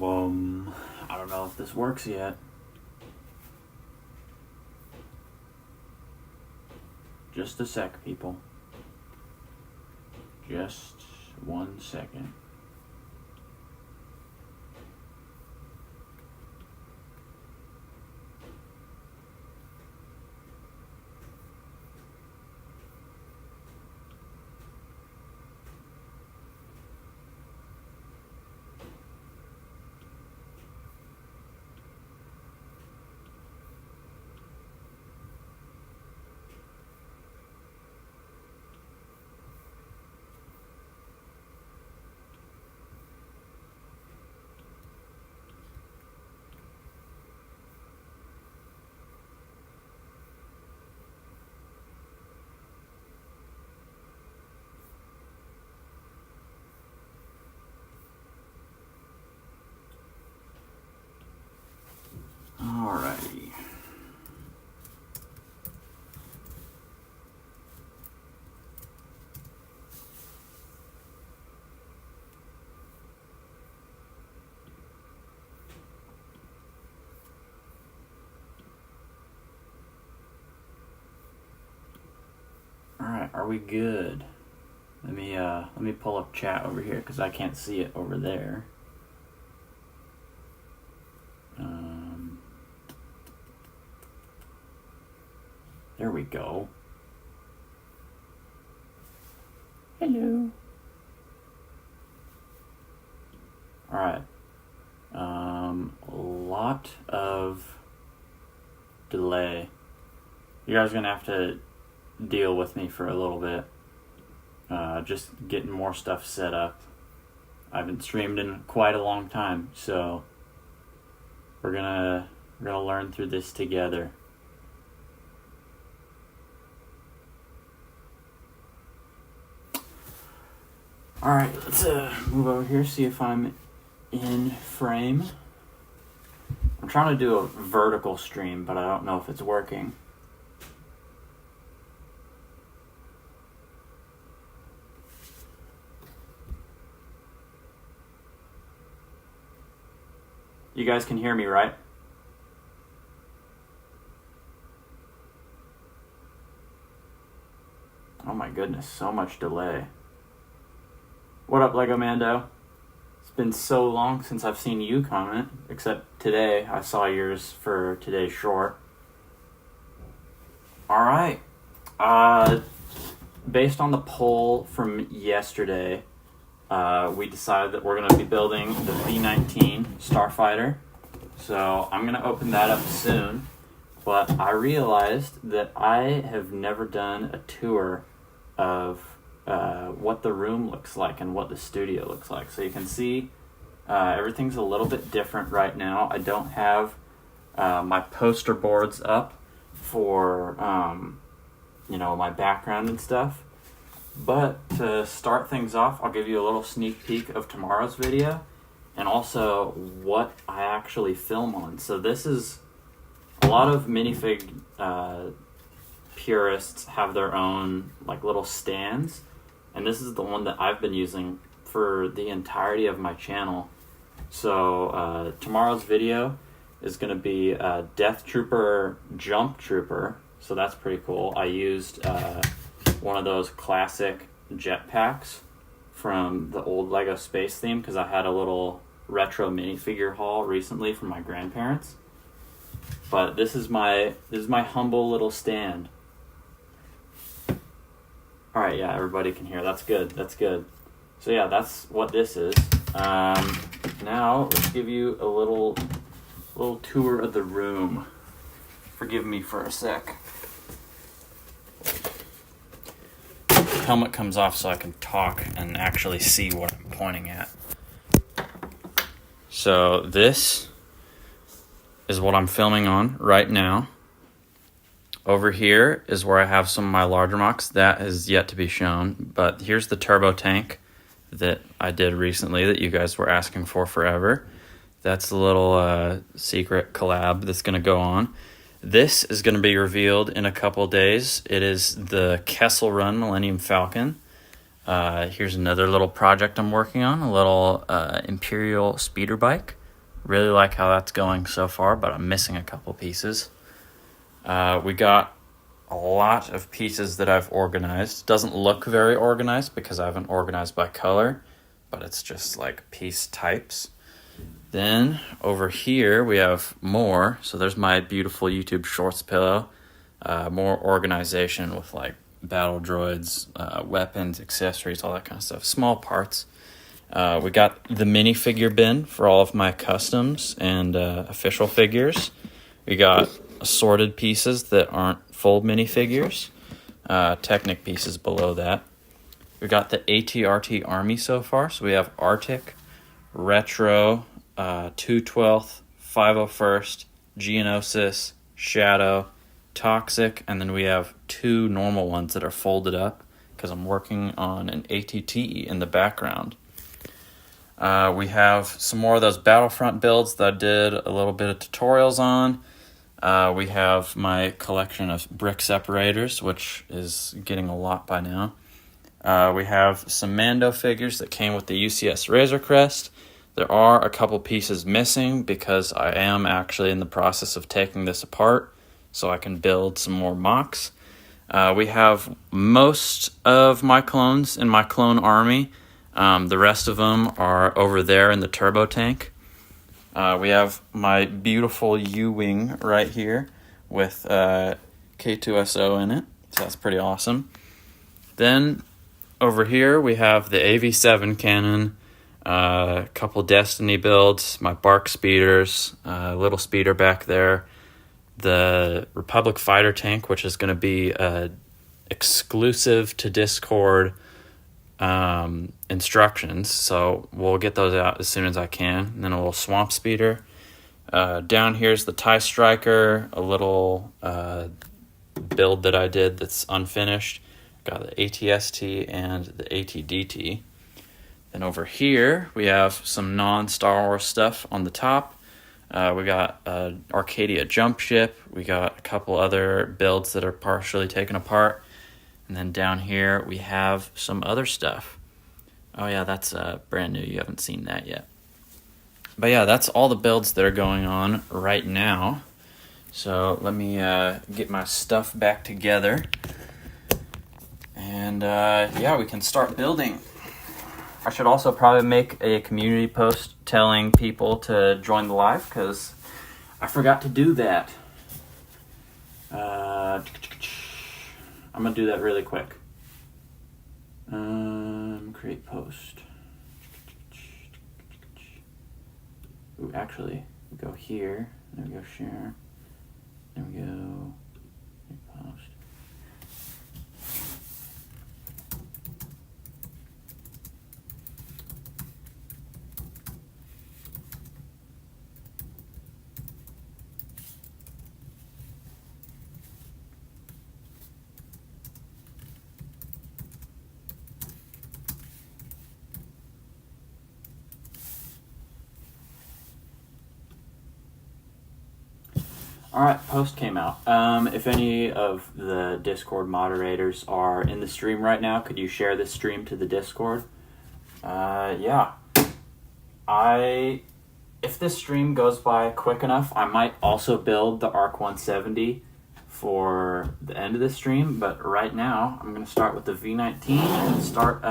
I don't know if this works yet. Just a sec, people. Just 1 second. Alrighty. Alright, are we good? Let me pull up chat over here because I can't see it over there. There we go. Hello. Alright. A lot of delay. You guys are gonna have to deal with me for a little bit. Just getting more stuff set up. I haven't streamed in quite a long time, so we're gonna learn through this together. Alright, let's move over here, see if I'm in frame. I'm trying to do a vertical stream, but I don't know if it's working. You guys can hear me, right? Oh my goodness, so much delay. What up, Lego Mando? It's been so long since I've seen you comment, except today. I saw yours for today's short. Alright. Based on the poll from yesterday, we decided that we're going to be building the V-19 Starfighter. So I'm going to open that up soon. But I realized that I have never done a tour of what the room looks like and what the studio looks like. So you can see everything's a little bit different right now. I don't have my poster boards up for my background and stuff. But to start things off, I'll give you a little sneak peek of tomorrow's video and also what I actually film on. So this is a lot of minifig purists have their own like little stands, and this is the one that I've been using for the entirety of my channel. So tomorrow's video is going to be Death Trooper Jump Trooper, so that's pretty cool. I used one of those classic jetpacks from the old Lego Space theme because I had a little retro minifigure haul recently from my grandparents. But this is my humble little stand. Alright, yeah, everybody can hear. That's good. So yeah, that's what this is. Now, let's give you a little tour of the room. Forgive me for a sec. The helmet comes off so I can talk and actually see what I'm pointing at. So this is what I'm filming on right now. Over here is where I have some of my larger mocks. That is yet to be shown, but here's the turbo tank that I did recently that you guys were asking for forever. That's the little secret collab that's going to go on. This is going to be revealed in a couple days. It is the Kessel Run Millennium Falcon. Here's another little project I'm working on, a little Imperial speeder bike Really like how that's going so far, but I'm missing a couple pieces. We got a lot of pieces that I've organized. Doesn't look very organized because I haven't organized by color, but it's just like piece types. Then over here we have more. So there's my beautiful YouTube Shorts pillow. More organization with like battle droids, weapons, accessories, all that kind of stuff. Small parts. We got the minifigure bin for all of my customs and official figures. We got assorted pieces that aren't full minifigures. Technic pieces below that. We got the ATRT Army so far. So we have Arctic, Retro, 212th, 501st, Geonosis, Shadow, Toxic, and then we have 2 normal ones that are folded up because I'm working on an ATTE in the background. We have some more of those Battlefront builds that I did a little bit of tutorials on. We have my collection of brick separators, which is getting a lot by now. We have some Mando figures that came with the UCS Razor Crest. There are a couple pieces missing because I am actually in the process of taking this apart so I can build some more mocks. We have most of my clones in my clone army. The rest of them are over there in the turbo tank. We have my beautiful U-Wing right here with K2SO in it, so that's pretty awesome. Then over here we have the AV7 cannon, a couple Destiny builds, my Bark speeders, a little speeder back there, the Republic fighter tank, which is going to be exclusive to Discord instructions, so we'll get those out as soon as I can. And then a little swamp speeder. Down here's the TIE Striker, a little build that I did that's unfinished. Got the ATST and the ATDT. Then over here we have some non-Star Wars stuff on the top. We got Arcadia jump ship. We got a couple other builds that are partially taken apart. And then down here we have some other stuff. Oh yeah, that's brand new. You haven't seen that yet. But yeah, that's all the builds that are going on right now. So let me get my stuff back together. And yeah, we can start building. I should also probably make a community post telling people to join the live because I forgot to do that. I'm going to do that really quick. Create post. Ooh, actually, we go here. Then we go share. Then we go post. Alright, post came out. If any of the Discord moderators are in the stream right now, could you share this stream to the Discord? Yeah. If this stream goes by quick enough, I might also build the ARC 170 for the end of the stream, but right now I'm going to start with the V-19 and start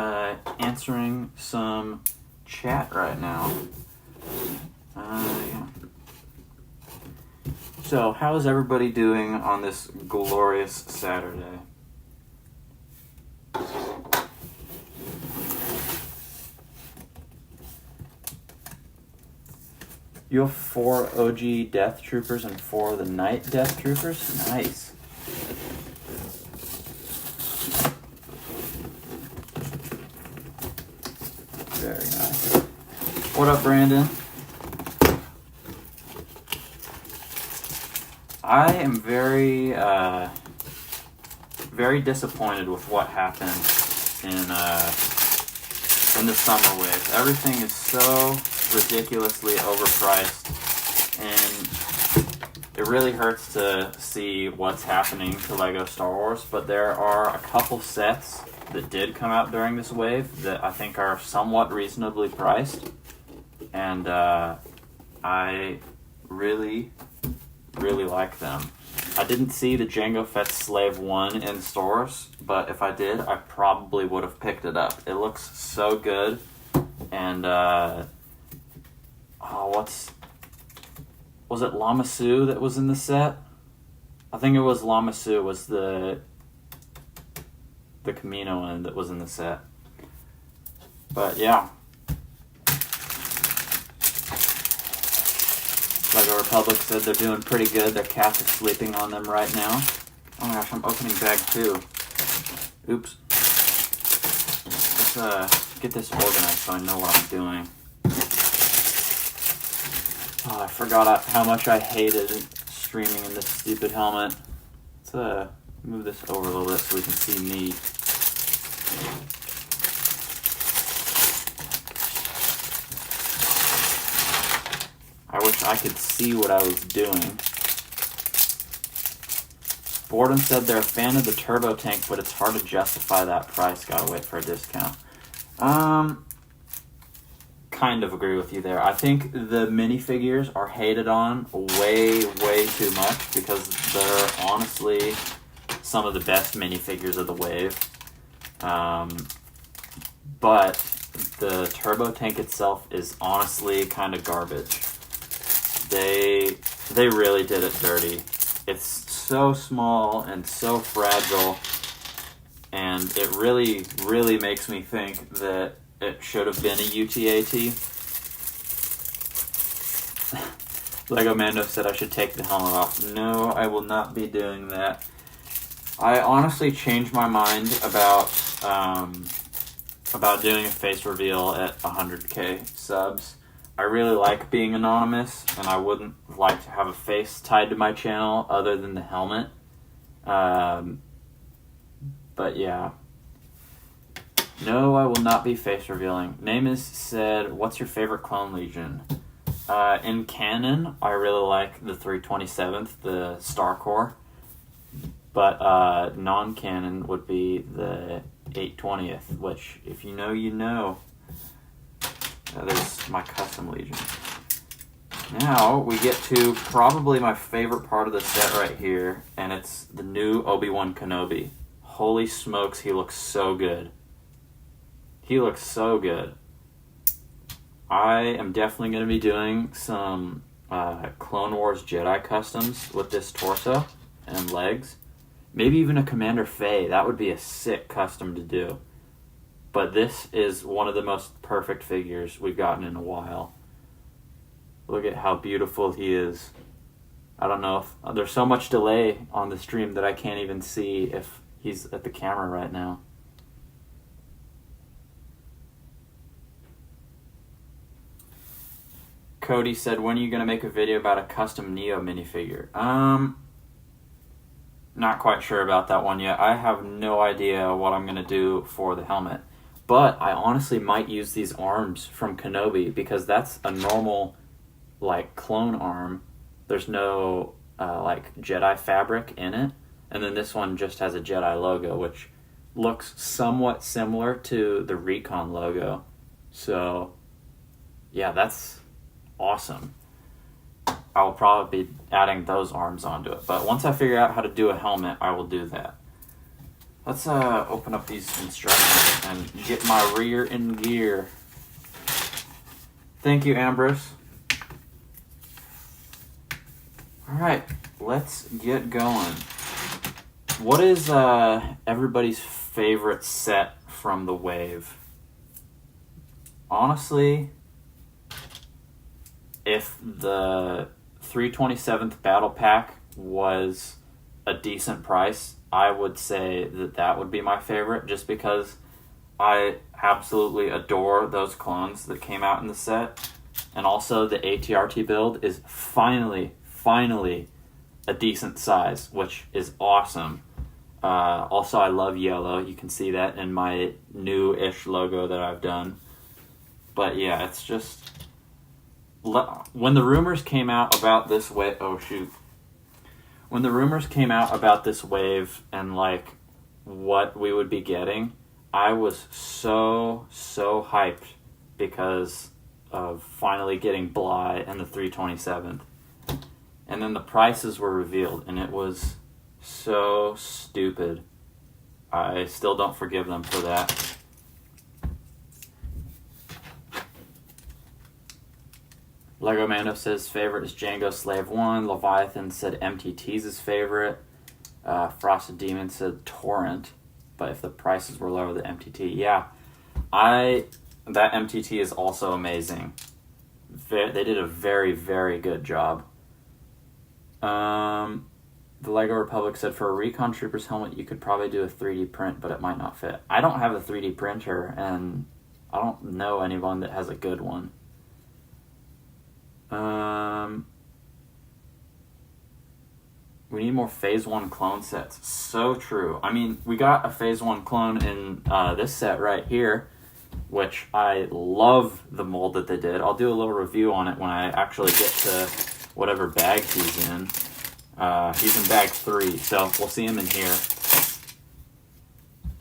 answering some chat right now. Yeah. So, how is everybody doing on this glorious Saturday? You have 4 OG Death Troopers and 4 of the Night Death Troopers? Nice. Very nice. What up, Brandon? I am very disappointed with what happened in the summer wave. Everything is so ridiculously overpriced, and it really hurts to see what's happening to LEGO Star Wars, but there are a couple sets that did come out during this wave that I think are somewhat reasonably priced, and I I really, really like them. I didn't see the Jango Fett Slave 1 in stores, but if I did, I probably would have picked it up. It looks so good. And, was it Lama Su that was in the set? I think it was Lama Su was the Camino one that was in the set. But yeah. Lego Republic said they're doing pretty good. Their cats are sleeping on them right now. Oh my gosh, I'm opening bag 2. Oops. Let's get this organized so I know what I'm doing. Oh, I forgot how much I hated streaming in this stupid helmet. Let's move this over a little bit so we can see me. I wish I could see what I was doing. Boredom said they're a fan of the turbo tank, but it's hard to justify that price. Gotta wait for a discount. Kind of agree with you there. I think the minifigures are hated on way, way too much because they're honestly some of the best minifigures of the wave. But the turbo tank itself is honestly kind of garbage. They really did it dirty. It's so small and so fragile, and it really, really makes me think that it should have been a UTAT. Lego Mando said I should take the helmet off. No, I will not be doing that. I honestly changed my mind about doing a face reveal at 100k subs. I really like being anonymous, and I wouldn't like to have a face tied to my channel other than the helmet. But yeah. No, I will not be face revealing. Namus said, what's your favorite Clone Legion? In canon, I really like the 327th, the Star Corps. But non-canon would be the 820th, which, if you know, you know. There's my custom Legion. Now, we get to probably my favorite part of the set right here, and it's the new Obi-Wan Kenobi. Holy smokes, he looks so good. He looks so good. I am definitely going to be doing some Clone Wars Jedi customs with this torso and legs. Maybe even a Commander Fey. That would be a sick custom to do. But this is one of the most perfect figures we've gotten in a while. Look at how beautiful he is. I don't know if there's so much delay on the stream that I can't even see if he's at the camera right now. Cody said, when are you going to make a video about a custom Neo minifigure? Not quite sure about that one yet. I have no idea what I'm going to do for the helmet. But I honestly might use these arms from Kenobi because that's a normal, like, clone arm. There's no, Jedi fabric in it. And then this one just has a Jedi logo, which looks somewhat similar to the Recon logo. So, yeah, that's awesome. I'll probably be adding those arms onto it. But once I figure out how to do a helmet, I will do that. Let's open up these instructions and get my rear in gear. Thank you, Ambrose. Alright, let's get going. What is everybody's favorite set from the wave? Honestly, if the 327th Battle Pack was a decent price, I would say that would be my favorite, just because I absolutely adore those clones that came out in the set. And also the ATRT build is finally a decent size, which is awesome. Also, I love yellow. You can see that in my new-ish logo that I've done. But yeah, it's just... When the rumors came out about this wave... Oh, shoot. When the rumors came out about this wave and, like, what we would be getting, I was so hyped because of finally getting Bly and the 327th. And then the prices were revealed, and it was so stupid. I still don't forgive them for that. Lego Mando says favorite is Django Slave 1. Leviathan said MTT's his favorite. Frosted Demon said Torrent. But if the prices were lower, the MTT. Yeah, that MTT is also amazing. They did a very, very good job. The Lego Republic said for a Recon Troopers helmet, you could probably do a 3D print, but it might not fit. I don't have a 3D printer, and I don't know anyone that has a good one. We need more Phase 1 clone sets. So true. I mean, we got a Phase 1 clone in this set right here, which I love the mold that they did. I'll do a little review on it when I actually get to whatever bag he's in. He's in bag 3, so we'll see him in here.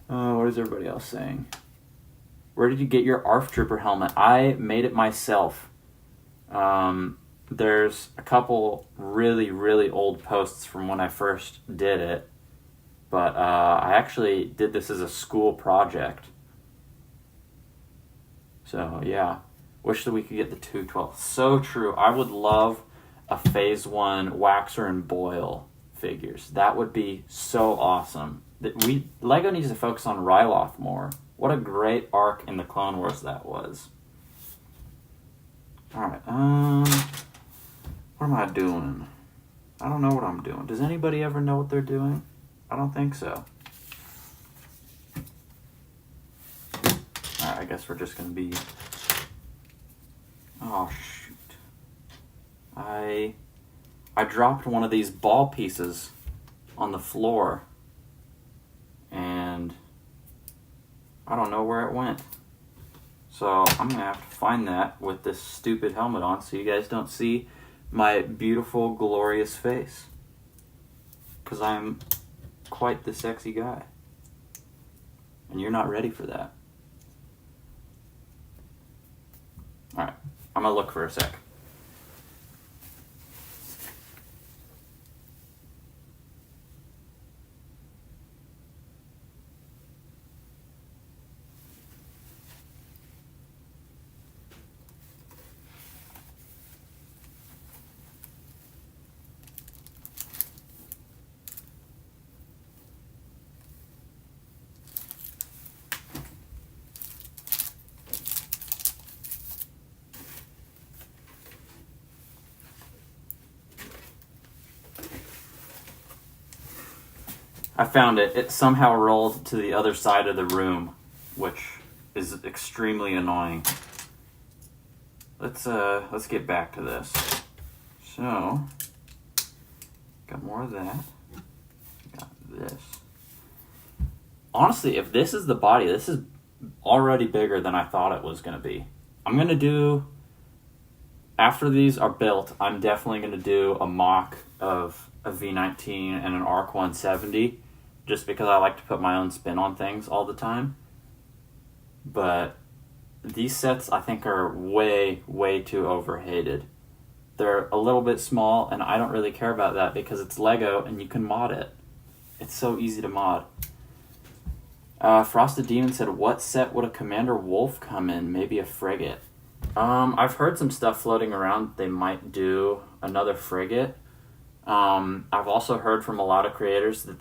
What is everybody else saying? Where did you get your ARF Trooper helmet? I made it myself. There's a couple really, really old posts from when I first did it, but I actually did this as a school project. So, yeah. Wish that we could get the 212. So true. I would love a Phase 1 Waxer and Boyle figures. That would be so awesome. Lego needs to focus on Ryloth more. What a great arc in the Clone Wars that was. Alright, what am I doing? I don't know what I'm doing. Does anybody ever know what they're doing? I don't think so. Alright, I guess we're just gonna be... Oh, shoot. I dropped one of these ball pieces on the floor, and I don't know where it went. So I'm going to have to find that with this stupid helmet on so you guys don't see my beautiful, glorious face. Because I'm quite the sexy guy. And you're not ready for that. Alright, I'm going to look for a sec. I found it. It somehow rolled to the other side of the room, which is extremely annoying. Let's get back to this. So, got more of that. Got this. Honestly, if this is the body, this is already bigger than I thought it was going to be. I'm going to do, after these are built, I'm definitely going to do a mock of a V-19 and an ARC 170, just because I like to put my own spin on things all the time. But these sets, I think, are way, way too overhated. They're a little bit small, and I don't really care about that because it's Lego and you can mod it. It's so easy to mod. Frosted Demon said, what set would a Commander Wolf come in? Maybe a frigate. I've heard some stuff floating around. They might do another frigate. I've also heard from a lot of creators that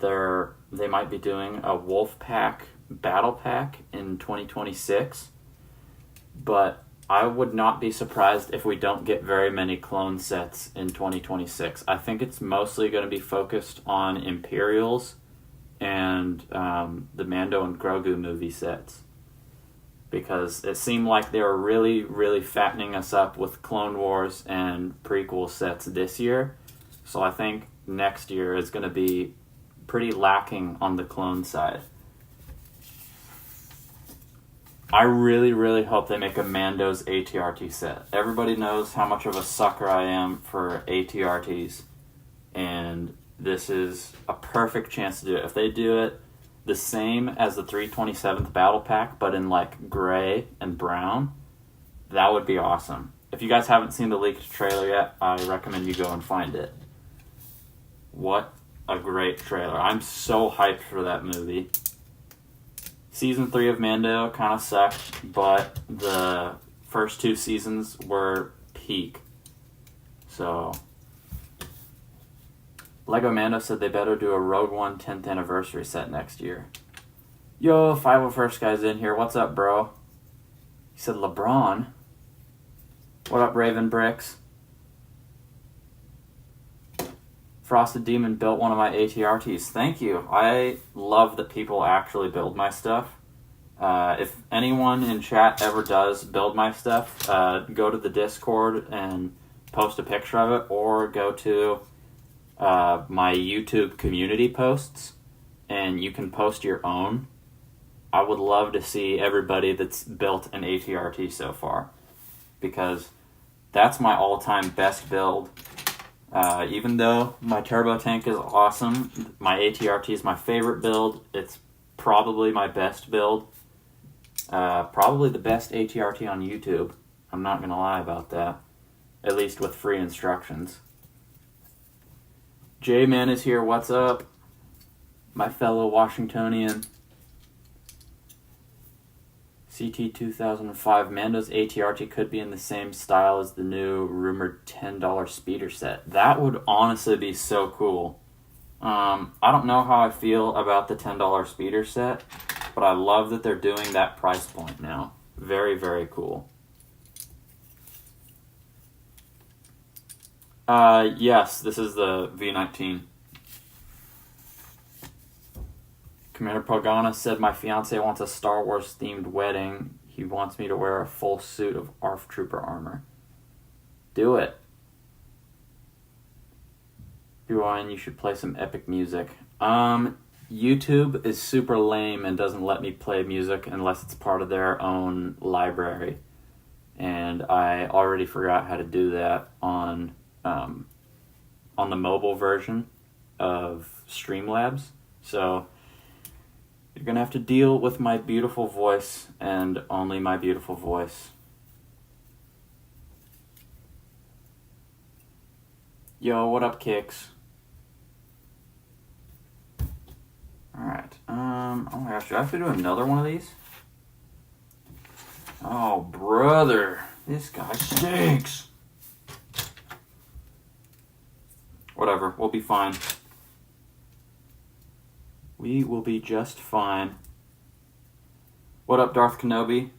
they might be doing a Wolf Pack Battle Pack in 2026. But I would not be surprised if we don't get very many clone sets in 2026. I think it's mostly going to be focused on Imperials and the Mando and Grogu movie sets. Because it seemed like they were really, really fattening us up with Clone Wars and prequel sets this year. So I think next year is going to be pretty lacking on the clone side. I really, really hope they make a Mando's ATRT set. Everybody knows how much of a sucker I am for ATRTs. And this is a perfect chance to do it. If they do it the same as the 327th Battle Pack, but in like gray and brown, That would be awesome. If you guys haven't seen the leaked trailer yet, I recommend you go and find it. What a great trailer. I'm so hyped for that movie. Season 3 of Mando kind of sucked, but the first 2 seasons were peak. So, Lego Mando said they better do a Rogue One 10th anniversary set next year. Yo, 501st guy's in here. What's up, bro? He said LeBron. What up, Raven Bricks? Frosted Demon built one of my ATRTs. Thank you. I love that people actually build my stuff. If anyone in chat ever does build my stuff, go to the Discord and post a picture of it, or go to my YouTube community posts, and you can post your own. I would love to see everybody that's built an ATRT so far, because that's my all-time best build. Even though my turbo tank is awesome, my ATRT is my favorite build. It's probably my best build. Probably the best ATRT on YouTube. I'm not going to lie about that. At least with free instructions. J-Man is here. What's up? My fellow Washingtonian. CT 2005. Mando's ATRT could be in the same style as the new rumored $10 speeder set. That would honestly be so cool. I don't know how I feel about the $10 speeder set, but I love that they're doing that price point now. Very, very cool. Yes, this is the V-19. Commander Pogana said, my fiance wants a Star Wars themed wedding. He wants me to wear a full suit of ARF Trooper armor. Do it. BYN, you should play some epic music. YouTube is super lame and doesn't let me play music unless it's part of their own library. And I already forgot how to do that on the mobile version of Streamlabs. So you're going to have to deal with my beautiful voice and only my beautiful voice. Yo, what up, Kicks? Alright, oh my gosh, do I have to do another one of these? Oh, brother, this guy stinks. Whatever, we'll be fine. We will be just fine. What up, Darth Kenobi?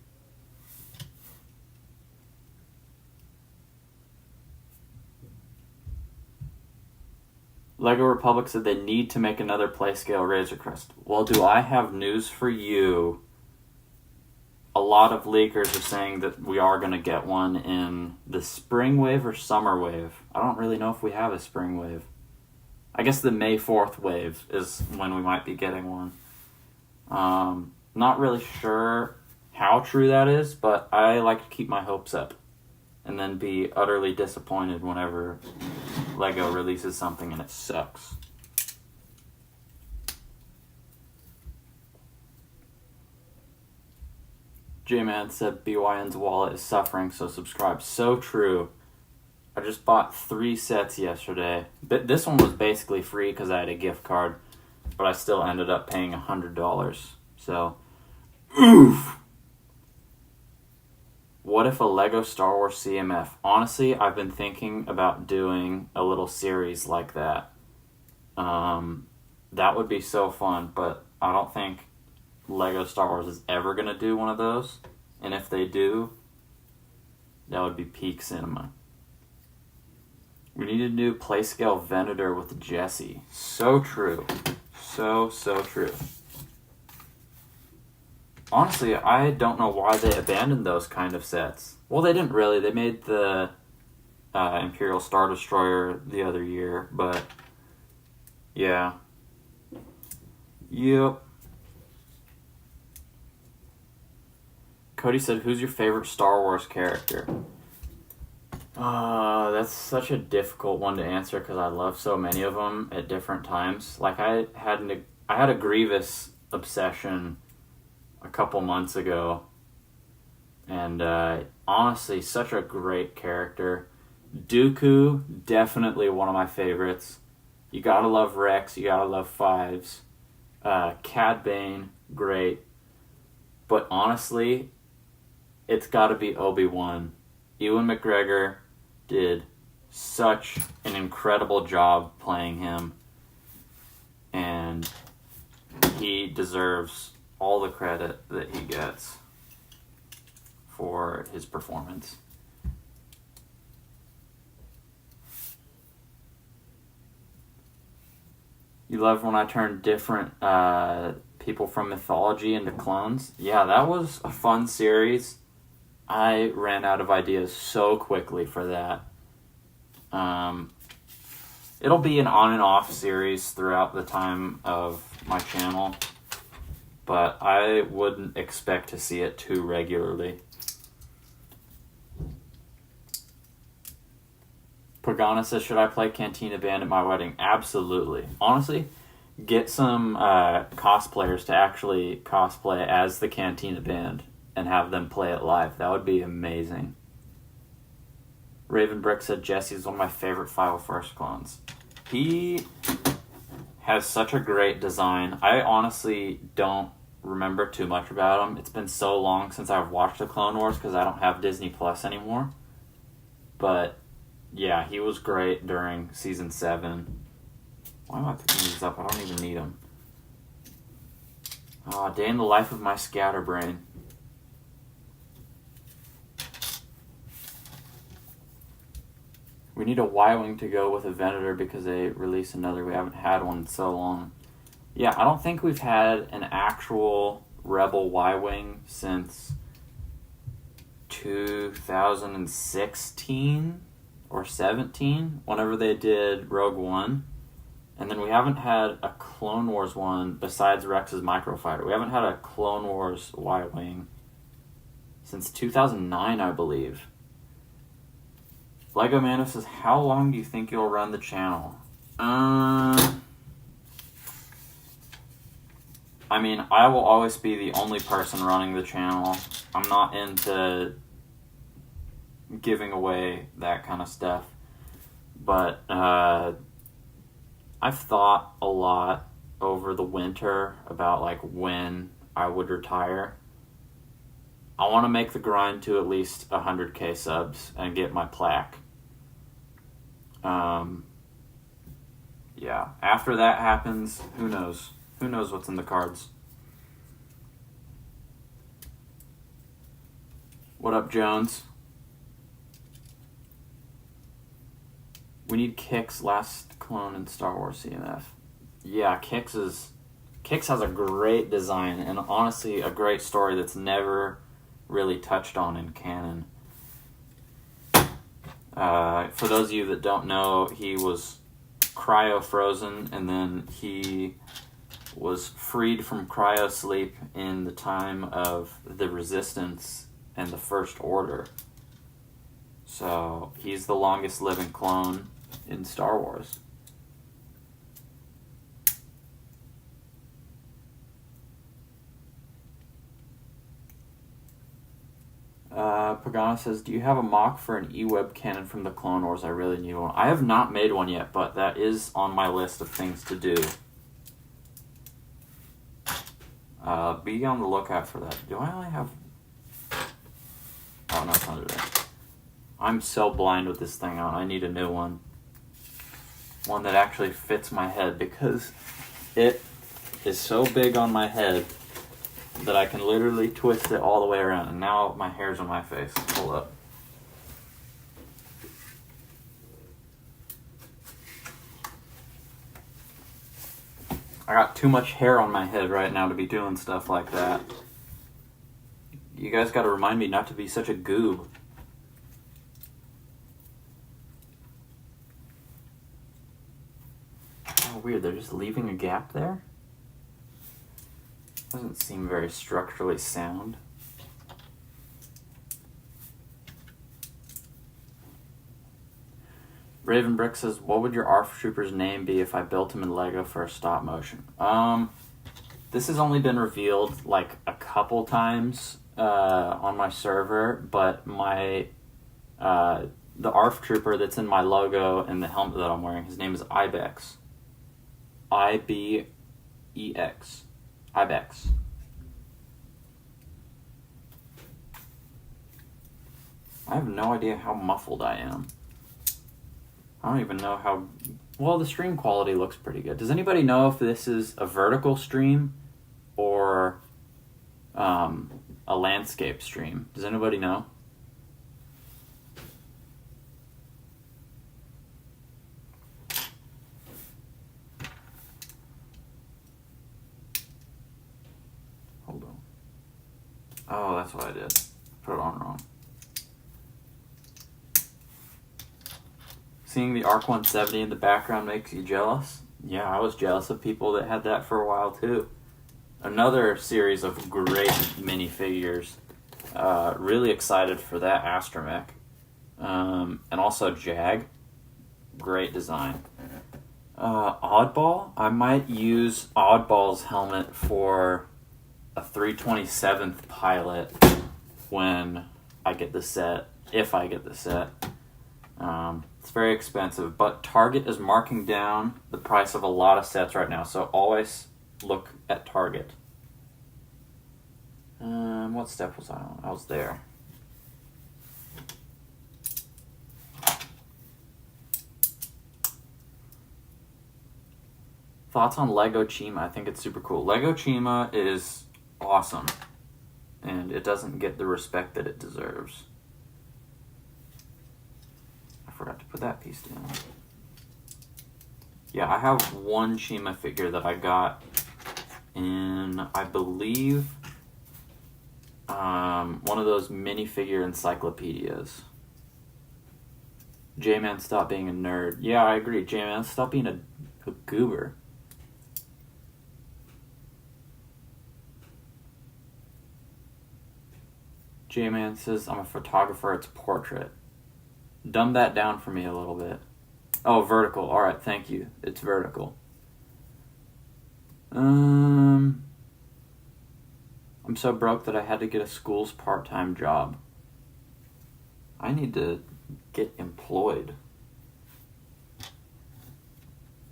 Lego Republic said they need to make another Playscale Razor Crest. Well, do I have news for you? A lot of leakers are saying that we are going to get one in the spring wave or summer wave. I don't really know if we have a spring wave. I guess the May 4th wave is when we might be getting one. Not really sure how true that is, but I like to keep my hopes up and then be utterly disappointed whenever Lego releases something and it sucks. J-Man said BYN's wallet is suffering, so subscribe. So true. I just bought 3 sets yesterday. But this one was basically free because I had a gift card, but I still ended up paying $100. So, oof! What if a Lego Star Wars CMF? Honestly, I've been thinking about doing a little series like that. That would be so fun, but I don't think Lego Star Wars is ever going to do one of those. And if they do, that would be peak cinema. We need a new Playscale Venator with Jesse. So true. So true. Honestly, I don't know why they abandoned those kind of sets. Well, they didn't really. They made the Imperial Star Destroyer the other year, but yeah. Yep. Cody said, who's your favorite Star Wars character? That's such a difficult one to answer because I love so many of them at different times. Like, I had a Grievous obsession a couple months ago. And honestly, such a great character. Dooku, definitely one of my favorites. You gotta love Rex, you gotta love Fives. Cad Bane, great. But honestly, it's gotta be Obi-Wan. Ewan McGregor did such an incredible job playing him. And he deserves all the credit that he gets for his performance. You love when I turn different people from mythology into clones? Yeah, that was a fun series. I ran out of ideas so quickly for that. It'll be an on and off series throughout the time of my channel, but I wouldn't expect to see it too regularly. Pagana says, should I play Cantina Band at my wedding? Absolutely. Honestly, get some cosplayers to actually cosplay as the Cantina Band and have them play it live. That would be amazing. Raven Brick said, Jesse's one of my favorite 501st clones. He has such a great design. I honestly don't remember too much about him. It's been so long since I've watched the Clone Wars because I don't have Disney Plus anymore. But yeah, he was great during Season 7. Why am I picking these up? I don't even need them. Day in the life of my scatterbrain. We need a Y-Wing to go with a Venator because they released another. We haven't had one in so long. Yeah, I don't think we've had an actual Rebel Y-Wing since 2016 or 17, whenever they did Rogue One. And then we haven't had a Clone Wars one besides Rex's Microfighter. We haven't had a Clone Wars Y-Wing since 2009, I believe. Lego Mano says, how long do you think you'll run the channel? I mean, I will always be the only person running the channel. I'm not into giving away that kind of stuff. But I've thought a lot over the winter about like when I would retire. I want to make the grind to at least 100k subs and get my plaque. Yeah, after that happens, who knows? Who knows what's in the cards? What up, Jones? We need Kix, last clone in Star Wars CMF. Yeah, Kix has a great design and honestly a great story that's never really touched on in canon. For those of you that don't know, he was cryo-frozen and then he was freed from cryo-sleep in the time of the Resistance and the First Order. So he's the longest living clone in Star Wars. Pagana says, do you have a mock for an E-Web cannon from the Clone Wars? I really need one. I have not made one yet, but that is on my list of things to do. Be on the lookout for that. Do I only have... Oh, no, it's not today. I'm so blind with this thing on. I need a new one. One that actually fits my head because it is so big on my head that I can literally twist it all the way around. And now my hair's on my face. Hold up. I got too much hair on my head right now to be doing stuff like that. You guys gotta remind me not to be such a goob. Oh, weird. They're just leaving a gap there? Doesn't seem very structurally sound. Raven Brick says, what would your ARF Trooper's name be if I built him in Lego for a stop motion? This has only been revealed like a couple times. on my server, but my the ARF trooper that's in my logo and the helmet that I'm wearing, his name is Ibex. I-B-E-X. Ibex. I have no idea how muffled I am. I don't even know how... Well, the stream quality looks pretty good. Does anybody know if this is a vertical stream or a landscape stream? Does anybody know? Hold on. Oh, that's what I did. Put it on wrong. Seeing the ARC 170 in the background makes you jealous? Yeah, I was jealous of people that had that for a while too. Another series of great minifigures. Really excited for that astromech. And also Jag. Great design. Oddball? I might use Oddball's helmet for a 327th pilot when I get the set. If I get the set. It's very expensive, but Target is marking down the price of a lot of sets right now, so always look at Target. What step was I on? I was there. Thoughts on Lego Chima? I think it's super cool. Lego Chima is awesome, and it doesn't get the respect that it deserves. Forgot to put that piece down. Yeah, I have one Chima figure that I got in, I believe, one of those minifigure encyclopedias. J-Man, stop being a nerd. Yeah, I agree. J-Man, stop being a goober. J-Man says, I'm a photographer, it's portrait. Dumb that down for me a little bit. Oh, vertical. Alright, thank you. It's vertical. I'm so broke that I had to get a school's part-time job. I need to get employed.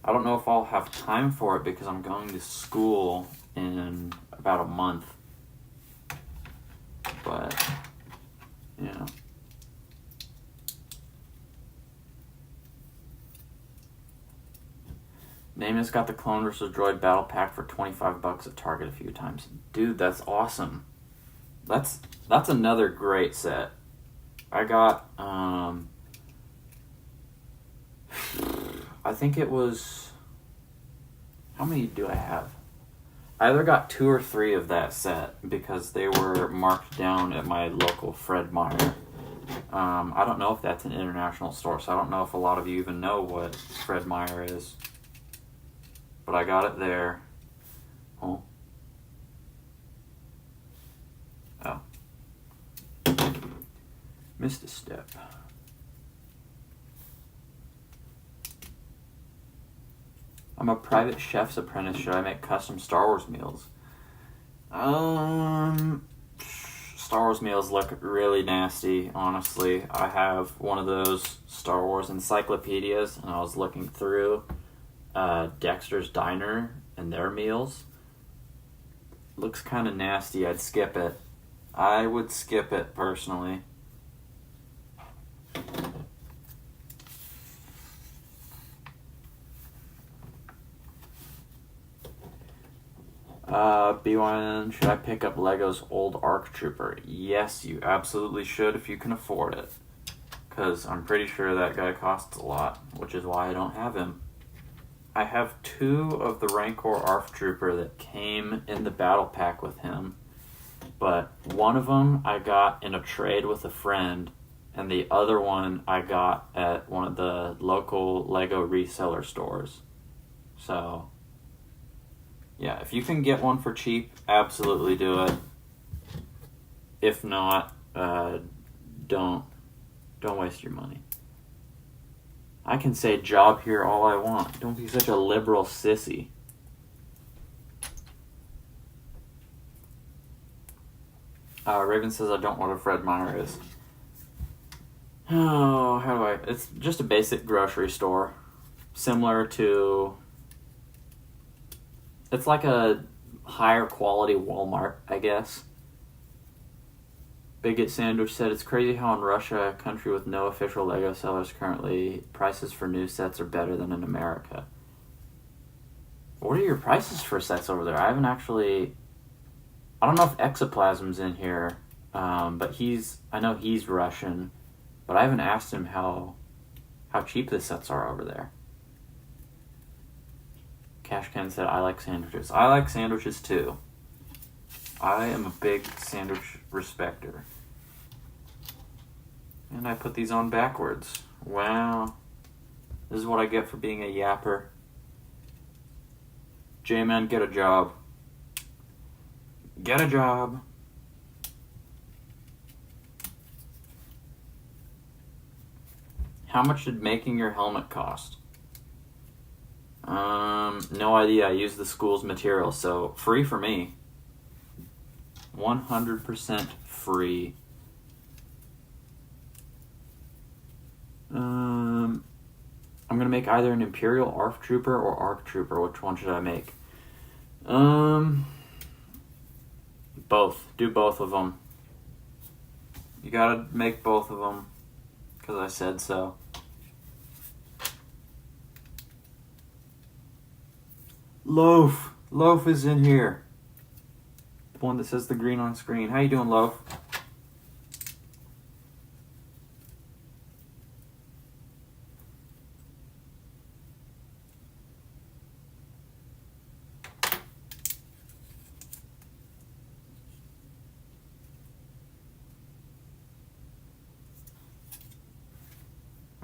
I don't know if I'll have time for it because I'm going to school in about a month. But, yeah. Namus got the Clone vs. Droid Battle Pack for $25 at Target a few times. Dude, that's awesome. That's another great set. I got, I think it was, how many do I have? I either got 2 or 3 of that set because they were marked down at my local Fred Meyer. I don't know if that's an international store, so I don't know if a lot of you even know what Fred Meyer is. But I got it there. Oh. Oh. Missed a step. I'm a private chef's apprentice. Should I make custom Star Wars meals? Star Wars meals look really nasty, honestly. I have one of those Star Wars encyclopedias, and I was looking through Dexter's Diner and their meals. Looks kind of nasty. I'd skip it. I would skip it personally. B1, should I pick up Lego's old ARC Trooper? Yes, you absolutely should if you can afford it. Because I'm pretty sure that guy costs a lot, which is why I don't have him. I have 2 of the Rancor ARC Trooper that came in the battle pack with him. But one of them I got in a trade with a friend, and the other one I got at one of the local Lego reseller stores. So, yeah, if you can get one for cheap, absolutely do it. If not, don't waste your money. I can say job here all I want. Don't be such a liberal sissy. Raven says I don't know what a Fred Meyer is. Oh, how do I... It's just a basic grocery store. Similar to... It's like a higher quality Walmart, I guess. Bigot Sandwich said, it's crazy how in Russia, a country with no official Lego sellers currently, prices for new sets are better than in America. What are your prices for sets over there? I haven't actually... I don't know if Exoplasm's in here, but I know he's Russian, but I haven't asked him how cheap the sets are over there. Cashcan said, I like sandwiches. I like sandwiches too. I am a big sandwich respecter. And I put these on backwards. Wow. This is what I get for being a yapper. J-Man, get a job. Get a job. How much did making your helmet cost? No idea. I used the school's material, so free for me. 100% free. I'm gonna make either an Imperial ARC Trooper or ARC Trooper. Which one should I make? Both. Do both of them. You gotta make both of them, because I said so. Loaf. Loaf is in here. The one that says the green on screen. How you doing, Loaf?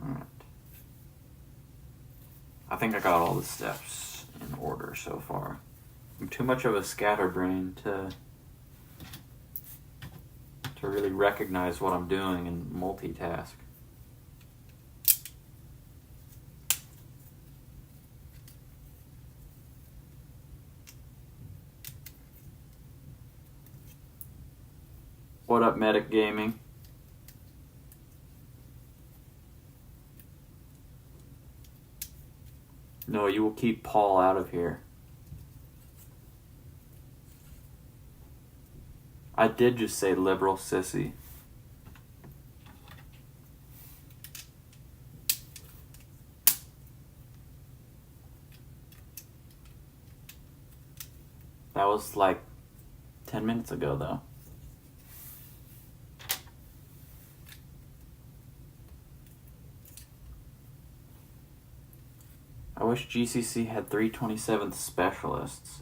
Alright. I think I got all the steps in order so far. I'm too much of a scatterbrain to really recognize what I'm doing and multitask. What up, Medic Gaming? No, you will keep Paul out of here. I did just say liberal sissy. That was like 10 minutes ago, though. I wish GCC had 327th specialists.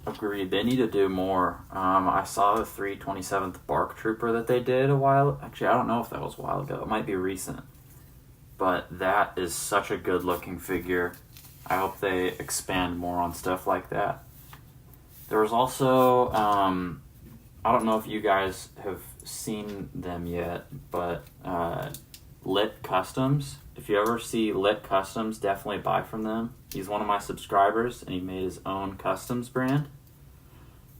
Agreed. They need to do more. I saw the 327th Bark Trooper that they did a while... Actually, I don't know if that was a while ago. It might be recent. But that is such a good-looking figure. I hope they expand more on stuff like that. There was also... I don't know if you guys have seen them yet, but Lit Customs. If you ever see Lit Customs, definitely buy from them. He's one of my subscribers, and he made his own customs brand.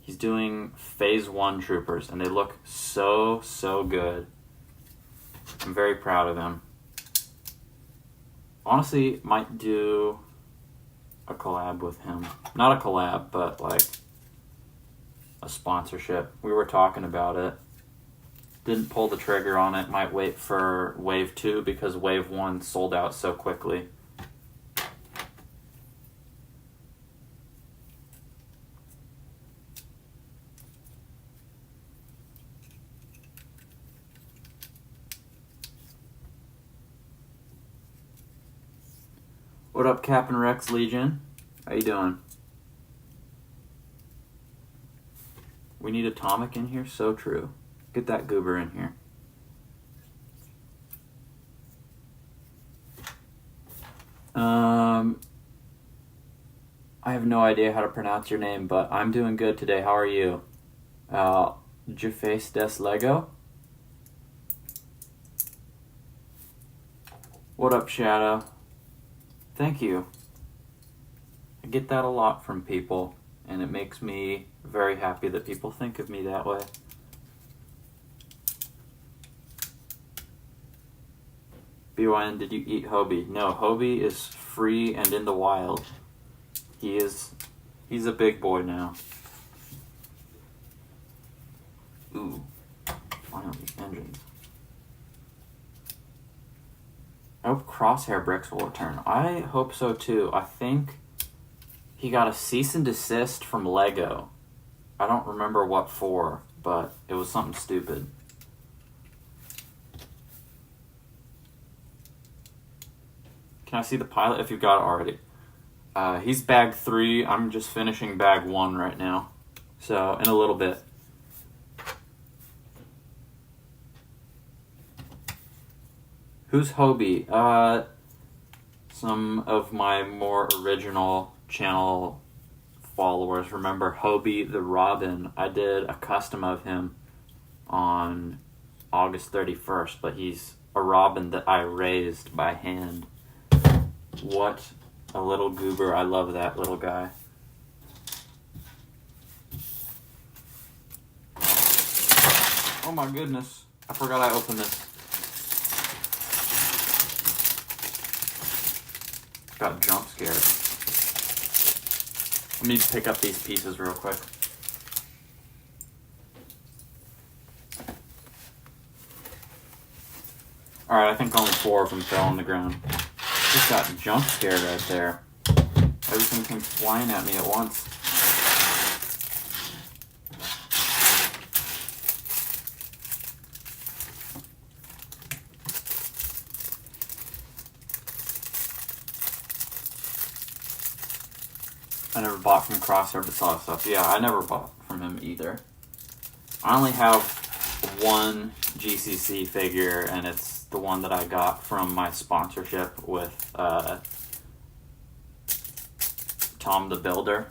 He's doing Phase 1 troopers, and they look so, so good. I'm very proud of him. Honestly, might do a collab with him. Not a collab, but like a sponsorship. We were talking about it. Didn't pull the trigger on it. Might wait for Wave 2 because Wave 1 sold out so quickly. What up, Captain Rex Legion? How you doing? We need Atomic in here? So true. Get that goober in here. I have no idea how to pronounce your name, but I'm doing good today. How are you? Jaface des Lego? What up, Shadow? Thank you. I get that a lot from people, and it makes me very happy that people think of me that way. BYN, did you eat Hobie? No, Hobie is free and in the wild. He's a big boy now. Ooh, finally, engines. I hope Crosshair Bricks will return. I hope so too. I think he got a cease and desist from Lego. I don't remember what for, but it was something stupid. Can I see the pilot if you've got it already? He's bag 3. I'm just finishing bag 1 right now. So, in a little bit. Who's Hobie? Some of my more original channel followers remember Hobie the Robin. I did a custom of him on August 31st, but he's a robin that I raised by hand. What a little goober. I love that little guy. Oh my goodness. I forgot I opened this. Got jump scared. Let me pick up these pieces real quick. Alright, I think only 4 of them fell on the ground. Just got jump scared right there. Everything came flying at me at once. I never bought from Crosshair but saw stuff. Yeah, I never bought from him either. I only have one GCC figure, and it's the one that I got from my sponsorship with Tom the Builder.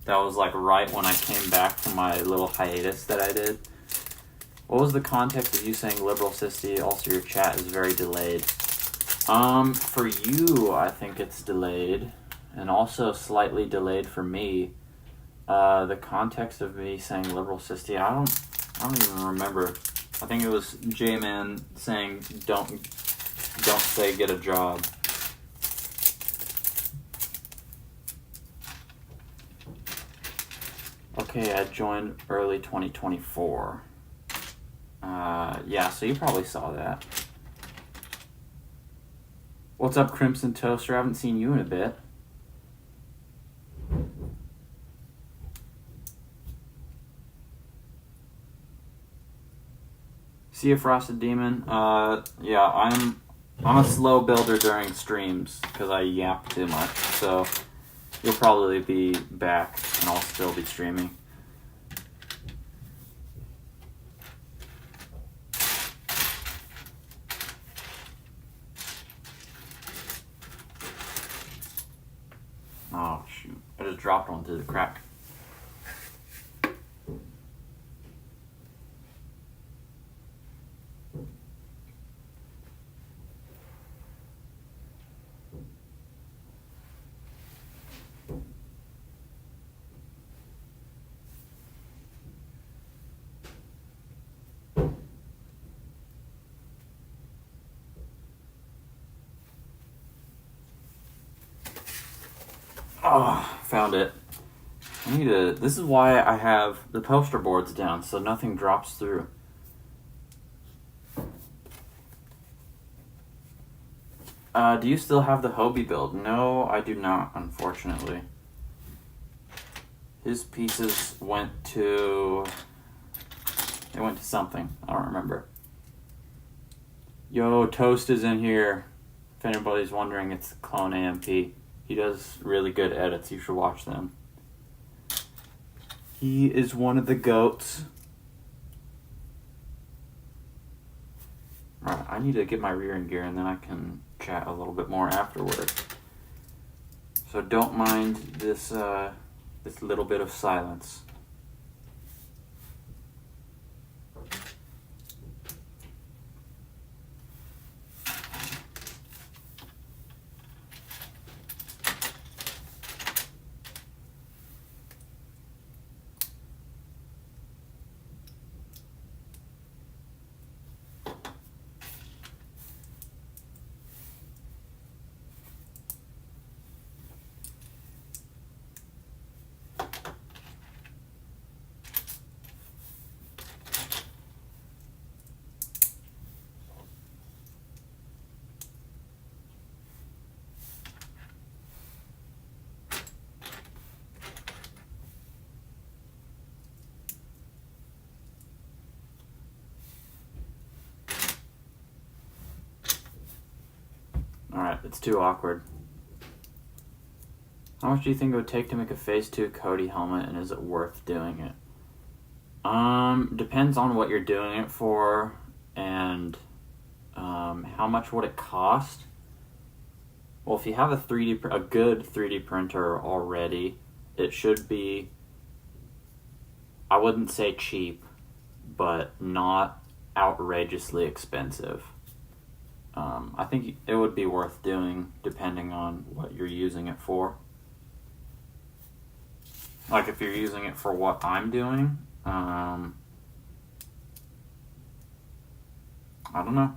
That was like right when I came back from my little hiatus that I did. What was the context of you saying liberal sissy? Also, your chat is very delayed. For you, I think it's delayed. And also slightly delayed for me. The context of me saying liberal sissy, I don't even remember. I think it was J-Man saying don't say get a job. Okay, I joined early 2024. Yeah, so you probably saw that. What's up, Crimson Toaster? I haven't seen you in a bit. See a Frosted Demon? Yeah, I'm a slow builder during streams because I yap too much. So you'll probably be back and I'll still be streaming. Oh shoot! I just dropped one through the crack. Oh, found it. I need to... This is why I have the poster boards down, so nothing drops through. Do you still have the Hobie build? No, I do not, unfortunately. His pieces went to... They went to something. I don't remember. Yo, Toast is in here. If anybody's wondering, it's Clone AMP. He does really good edits. You should watch them. He is one of the GOATs. Alright, I need to get my rear end gear and then I can chat a little bit more afterward. So don't mind this this little bit of silence. Alright, it's too awkward. How much do you think it would take to make a Phase 2 Cody helmet, and is it worth doing it? Depends on what you're doing it for, and how much would it cost? Well, if you have a good 3D printer already, it should be, I wouldn't say cheap, but not outrageously expensive. I think it would be worth doing depending on what you're using it for. Like if you're using it for what I'm doing, I don't know.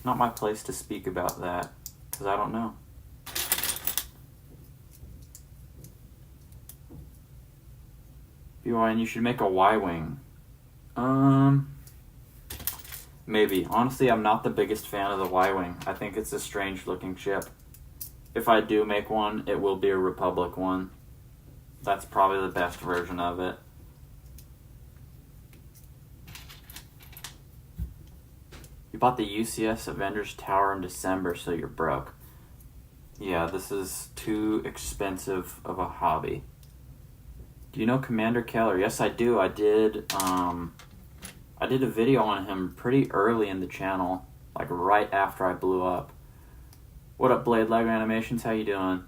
Not my place to speak about that, because I don't know. BYN, you should make a Y-Wing. Maybe. Honestly, I'm not the biggest fan of the Y-Wing. I think it's a strange looking ship. If I do make one, it will be a Republic one. That's probably the best version of it. You bought the UCS Avengers Tower in December, so you're broke. Yeah, this is too expensive of a hobby. Do you know Commander Keller? Yes, I do. I did a video on him pretty early in the channel, like right after I blew up. What up, Blade Lego Animations? How you doing?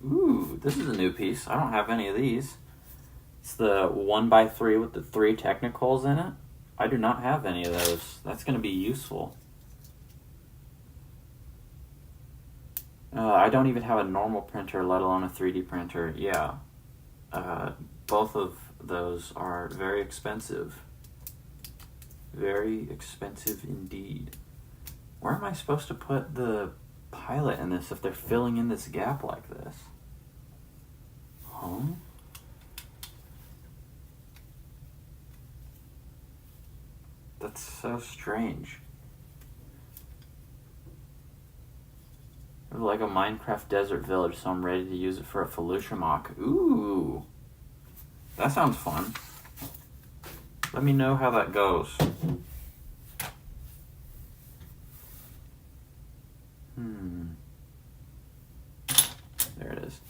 Ooh, this is a new piece. I don't have any of these. It's the 1x3 with the 3 Technicals in it. I do not have any of those. That's going to be useful. I don't even have a normal printer, let alone a 3D printer. Yeah. Both of those are very expensive. Very expensive indeed. Where am I supposed to put the pilot in this if they're filling in this gap like this? Huh? That's so strange. Like a Minecraft desert village, so I'm ready to use it for a Felucia mock. Ooh. That sounds fun. Let me know how that goes. There it is.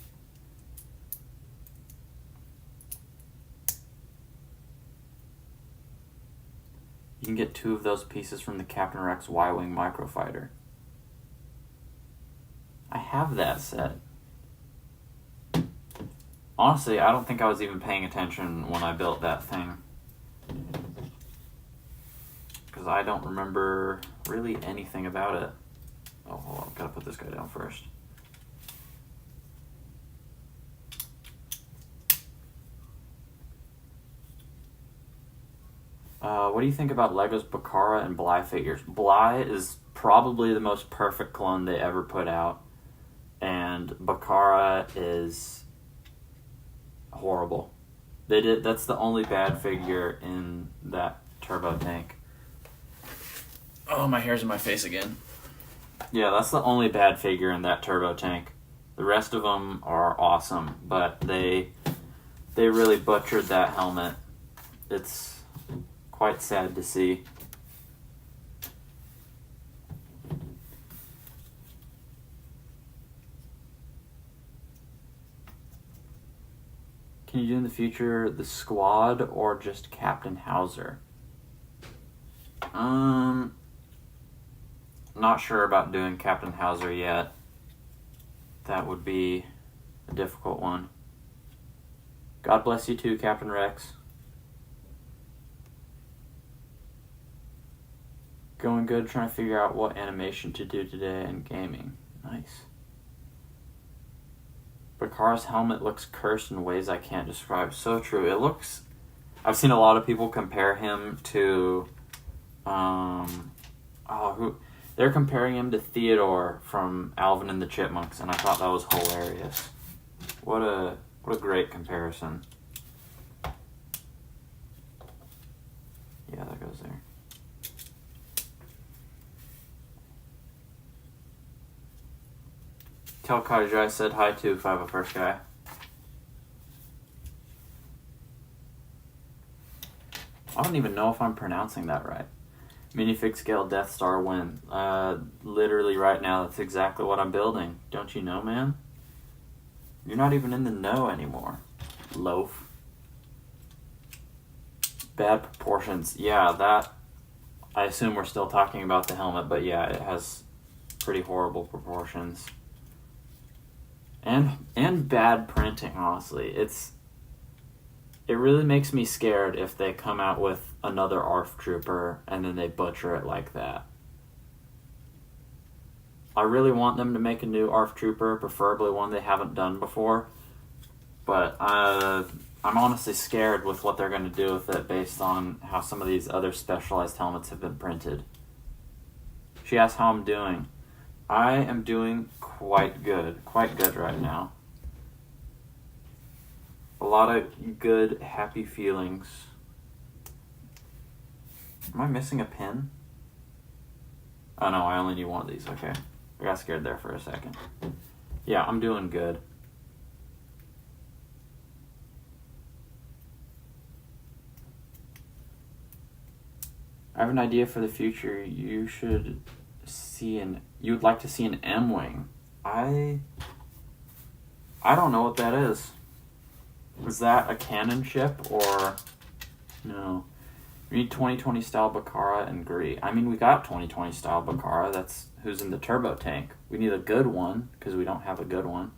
You can get 2 of those pieces from the Captain Rex Y-Wing Microfighter. I have that set. Honestly, I don't think I was even paying attention when I built that thing. Because I don't remember really anything about it. Oh, hold on. Gotta put this guy down first. What do you think about Lego's Bakara and Bly figures? Bly is probably the most perfect clone they ever put out. And Bakara is horrible. That's the only bad figure in that turbo tank. Oh, my hair's in my face again. Yeah, that's the only bad figure in that turbo tank. The rest of them are awesome, but they really butchered that helmet. It's quite sad to see. Can you do in the future the squad or just Captain Hauser? Not sure about doing Captain Hauser yet. That would be a difficult one. God bless you too, Captain Rex. Going good, trying to figure out what animation to do today in gaming. Nice. Bakara's helmet looks cursed in ways I can't describe. So true. It looks... I've seen a lot of people compare him to... They're comparing him to Theodore from Alvin and the Chipmunks, and I thought that was hilarious. What a great comparison. Yeah, that goes there. Tell Kaiju I said hi to 501st guy. I don't even know if I'm pronouncing that right. Minifig scale Death Star win. Literally right now, that's exactly what I'm building. Don't you know, man? You're not even in the know anymore. Loaf. Bad proportions. Yeah, that... I assume we're still talking about the helmet, but yeah, it has pretty horrible proportions. And bad printing, honestly. It really makes me scared if they come out with another ARF Trooper and then they butcher it like that. I really want them to make a new ARF Trooper, preferably one they haven't done before. But I'm honestly scared with what they're going to do with it based on how some of these other specialized helmets have been printed. She asked how I'm doing. I am doing quite good right now. A lot of good, happy feelings. Am I missing a pin? Oh no, I only need one of these, okay. I got scared there for a second. Yeah, I'm doing good. I have an idea for the future. You'd like to see an M-Wing. I don't know what that is. Is that a cannon ship or no? We need 2020 style Bakara and Gree. I mean, we got 2020 style Bakara. That's who's in the turbo tank. We need a good one because we don't have a good one.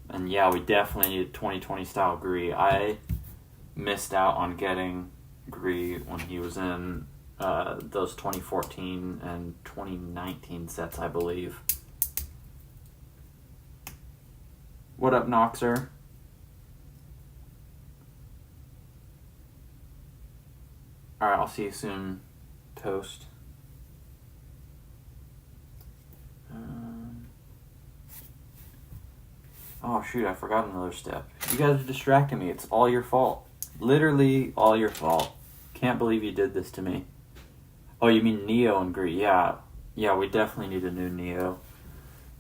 And yeah, we definitely need 2020 style Gree. I missed out on getting Gree when he was in those 2014 and 2019 sets, I believe. What up, Noxer? Alright, I'll see you soon, Toast. Oh shoot, I forgot another step. You guys are distracting me. It's all your fault. Literally all your fault. Can't believe you did this to me. Oh, you mean Neo and Gree. Yeah, we definitely need a new Neo.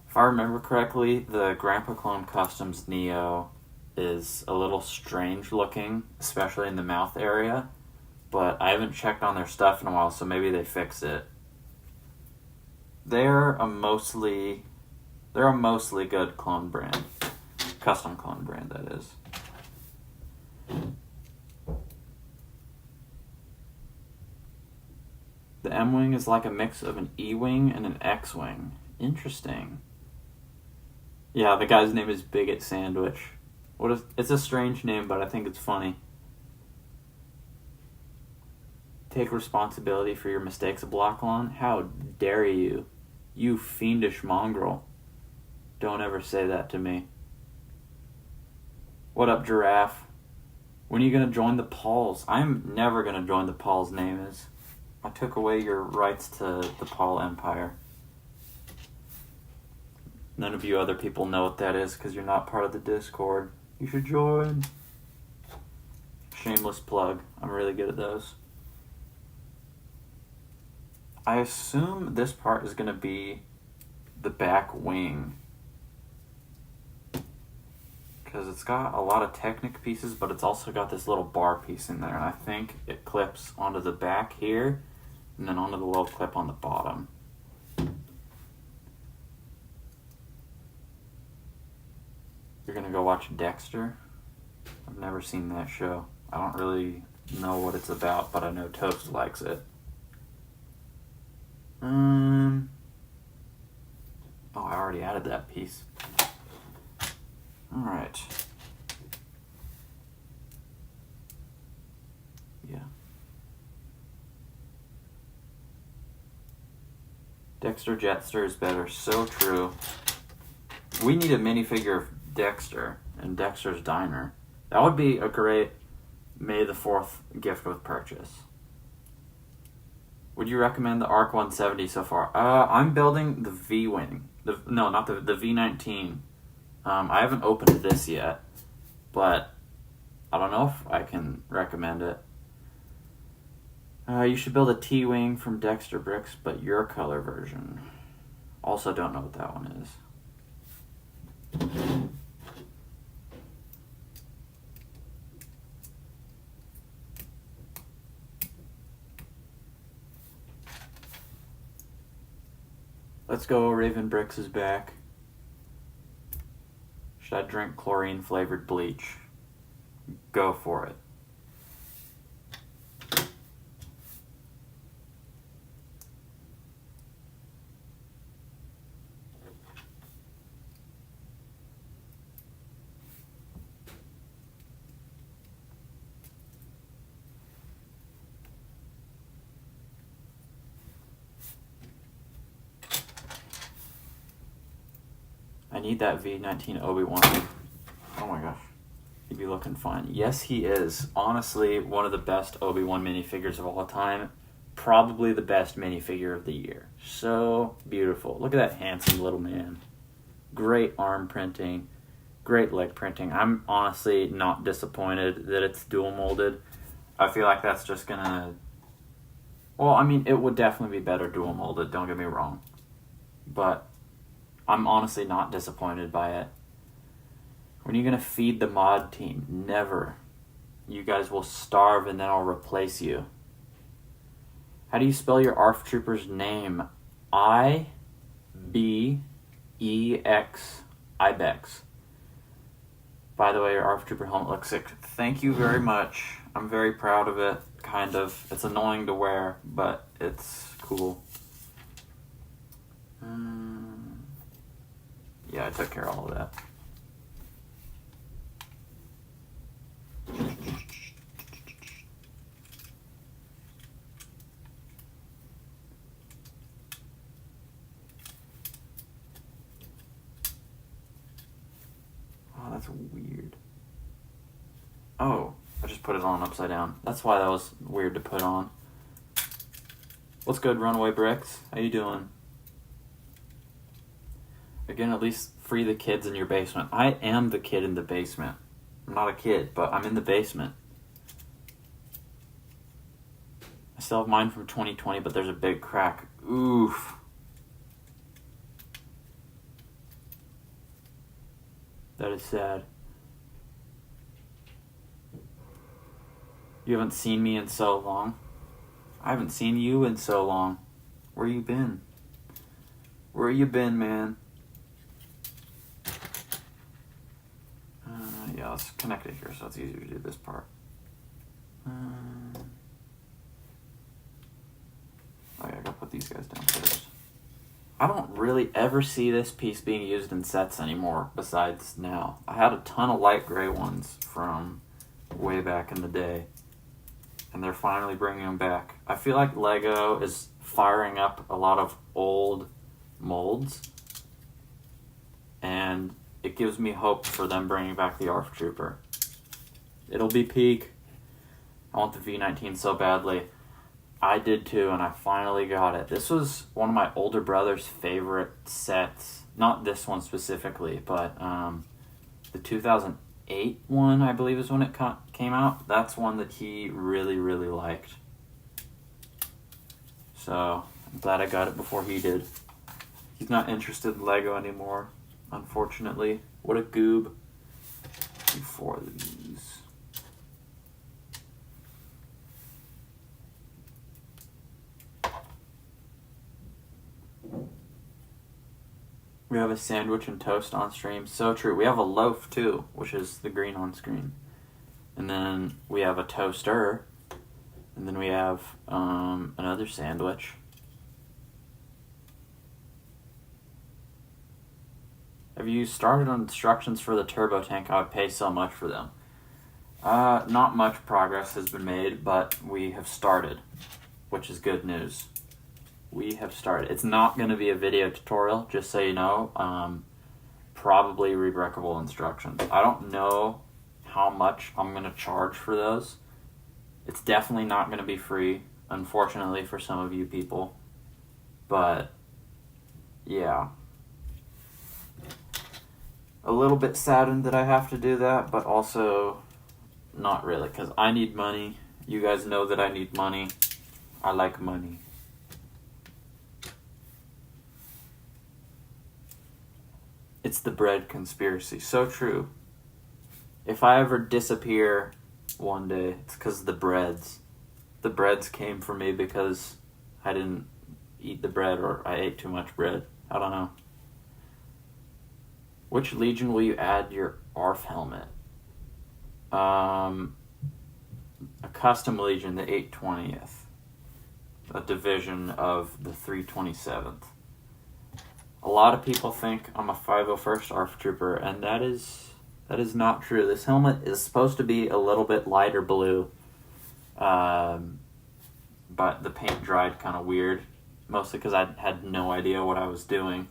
If I remember correctly, the Grandpa Clone Customs Neo is a little strange looking, especially in the mouth area. But I haven't checked on their stuff in a while, so maybe they fix it. They're a mostly good clone brand. Custom clone brand, that is. The M-Wing is like a mix of an E-Wing and an X-Wing. Interesting. Yeah, the guy's name is Bigot Sandwich. It's a strange name, but I think it's funny. Take responsibility for your mistakes, Blocklon? How dare you? You fiendish mongrel. Don't ever say that to me. What up, Giraffe? When are you going to join the Pauls? I'm never going to join the Pauls, name is. I took away your rights to the Paul Empire. None of you other people know what that is because you're not part of the Discord. You should join. Shameless plug. I'm really good at those. I assume this part is going to be the back wing. Because it's got a lot of Technic pieces, but it's also got this little bar piece in there. And I think it clips onto the back here, and then onto the little clip on the bottom. You're going to go watch Dexter? I've never seen that show. I don't really know what it's about, but I know Toast likes it. Oh, I already added that piece. Alright. Yeah. Dexter Jetster is better. So true. We need a minifigure of Dexter and Dexter's Diner. That would be a great May the 4th gift with purchase. Would you recommend the ARC 170 so far? I'm building the V-Wing. Not the V-19. I haven't opened this yet, but I don't know if I can recommend it. You should build a T-Wing from Dexter Bricks, but your color version. Also don't know what that one is. Let's go, Raven Bricks is back. Should I drink chlorine-flavored bleach? Go for it. I need that V-19 Obi-Wan. Oh my gosh. He'd be looking fine. Yes, he is. Honestly, one of the best Obi-Wan minifigures of all time. Probably the best minifigure of the year. So beautiful. Look at that handsome little man. Great arm printing. Great leg printing. I'm honestly not disappointed that it's dual molded. I feel like that's just gonna... Well, I mean, it would definitely be better dual molded, don't get me wrong. But I'm honestly not disappointed by it. When are you going to feed the mod team? Never. You guys will starve and then I'll replace you. How do you spell your ARF trooper's name? I-B-E-X, Ibex. By the way, your ARF trooper helmet looks sick. Thank you very much. I'm very proud of it, kind of. It's annoying to wear, but it's cool. Yeah, I took care of all of that. Oh, that's weird. Oh, I just put it on upside down. That's why that was weird to put on. What's good, Runaway Bricks? How you doing? Again, at least free the kids in your basement. I am the kid in the basement. I'm not a kid, but I'm in the basement. I still have mine from 2020, but there's a big crack. Oof. That is sad. You haven't seen me in so long. I haven't seen you in so long. Where you been? Where you been, man? Yeah, let's connect it here so it's easier to do this part. Oh yeah, I gotta put these guys downstairs. I don't really ever see this piece being used in sets anymore, besides now. I had a ton of light gray ones from way back in the day, and they're finally bringing them back. I feel like Lego is firing up a lot of old molds, and it gives me hope for them bringing back the ARF Trooper. It'll be peak. I want the V-19 so badly. I did too, and I finally got it. This was one of my older brother's favorite sets. Not this one specifically, but the 2008 one, I believe, is when it came out. That's one that he really, really liked. So I'm glad I got it before he did. He's not interested in Lego anymore, unfortunately. What a goob. Do 4 of these. We have a sandwich and toast on stream. So true. We have a loaf too, which is the green on screen. And then we have a toaster. And then we have another sandwich. Have you started on instructions for the turbo tank? I would pay so much for them. Not much progress has been made, but we have started, which is good news. We have started. It's not going to be a video tutorial, just so you know. Probably rebreakable instructions. I don't know how much I'm going to charge for those. It's definitely not going to be free, unfortunately for some of you people. But, yeah. A little bit saddened that I have to do that, but also not really, because I need money. You guys know that I need money. I like money. It's the bread conspiracy. So true. If I ever disappear one day, it's because of the breads. The breads came for me because I didn't eat the bread, or I ate too much bread. I don't know. Which Legion will you add your ARF helmet? A custom Legion, the 820th. A division of the 327th. A lot of people think I'm a 501st ARF Trooper, and that is not true. This helmet is supposed to be a little bit lighter blue, but the paint dried kind of weird, mostly because I had no idea what I was doing.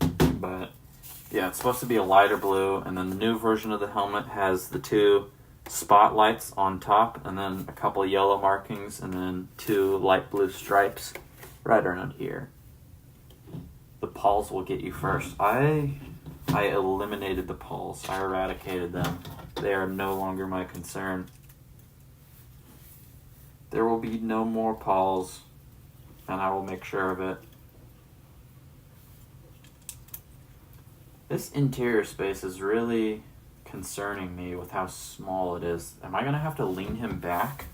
But yeah, it's supposed to be a lighter blue, and then the new version of the helmet has the 2 spotlights on top, and then a couple of yellow markings, and then 2 light blue stripes right around here. The pawls will get you first. I eliminated the pawls. I eradicated them. They are no longer my concern. There will be no more pawls, and I will make sure of it. This interior space is really concerning me with how small it is. Am I going to have to lean him back?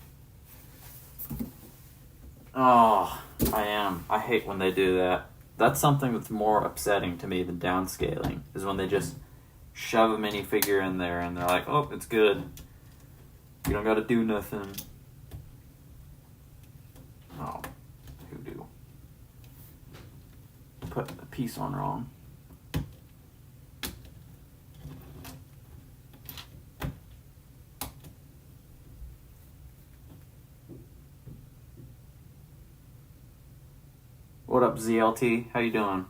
Oh, I am. I hate when they do that. That's something that's more upsetting to me than downscaling, is when they just shove a minifigure in there and they're like, oh, it's good. You don't got to do nothing. Oh, hoodoo. Put a piece on wrong. What up, ZLT? How you doing?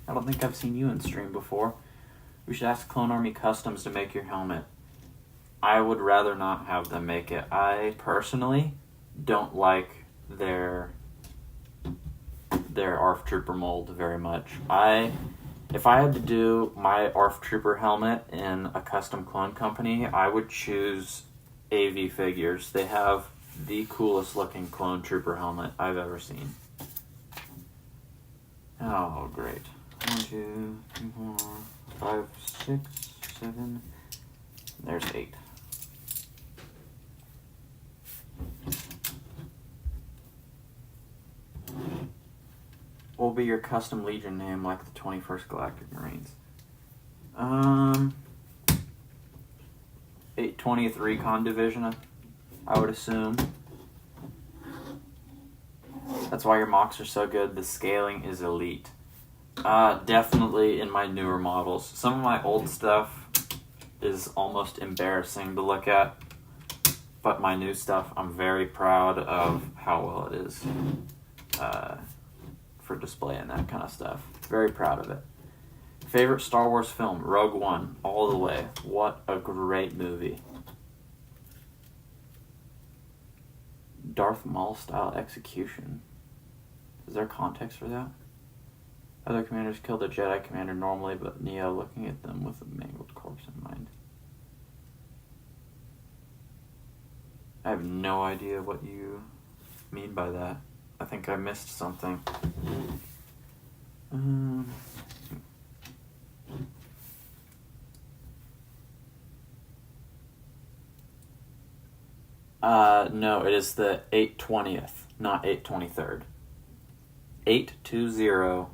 I don't think I've seen you in stream before. We should ask Clone Army Customs to make your helmet. I would rather not have them make it. I personally don't like their ARF Trooper mold very much. If I had to do my ARF Trooper helmet in a custom clone company, I would choose AV Figures. They have the coolest looking clone trooper helmet I've ever seen. Oh, great. 1, 2, 3, 4, 5, 6, 7. There's 8. What will be your custom Legion name like the 21st Galactic Marines? 820th Recon Division, I would assume. That's why your mocks are so good. The scaling is elite. Definitely in my newer models. Some of my old stuff is almost embarrassing to look at, but my new stuff, I'm very proud of how well it is for display and that kind of stuff. Very proud of it. Favorite Star Wars film? Rogue One, all the way. What a great movie. Darth Maul style execution. Is there context for that? Other commanders killed a Jedi commander normally, but Neo looking at them with a mangled corpse in mind. I have no idea what you mean by that. I think I missed something. No, it is the 820th, not 823rd. 820.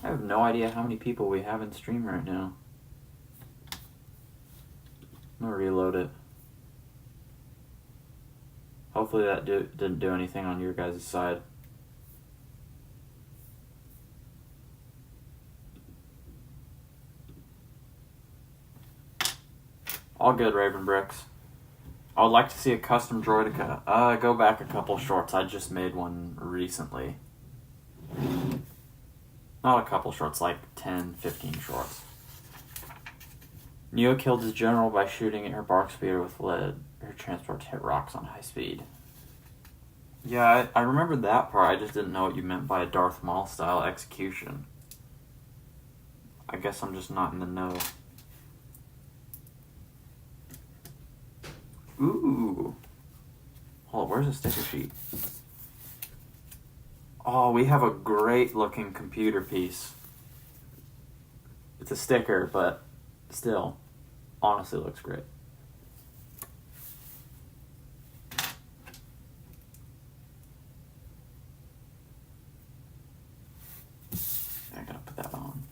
I have no idea how many people we have in stream right now. I'm gonna reload it. Hopefully that didn't do anything on your guys' side. All good, Raven Bricks. I would like to see a custom droideka. Go back a couple shorts. I just made one recently. Not a couple shorts, like 10, 15 shorts. Neo killed his general by shooting at her bark speeder with lead. Her transports hit rocks on high speed. Yeah, I remember that part. I just didn't know what you meant by a Darth Maul style execution. I guess I'm just not in the know. Ooh. Hold on, where's the sticker sheet? Oh, we have a great looking computer piece. It's a sticker, but still, honestly looks great. I gotta put that on.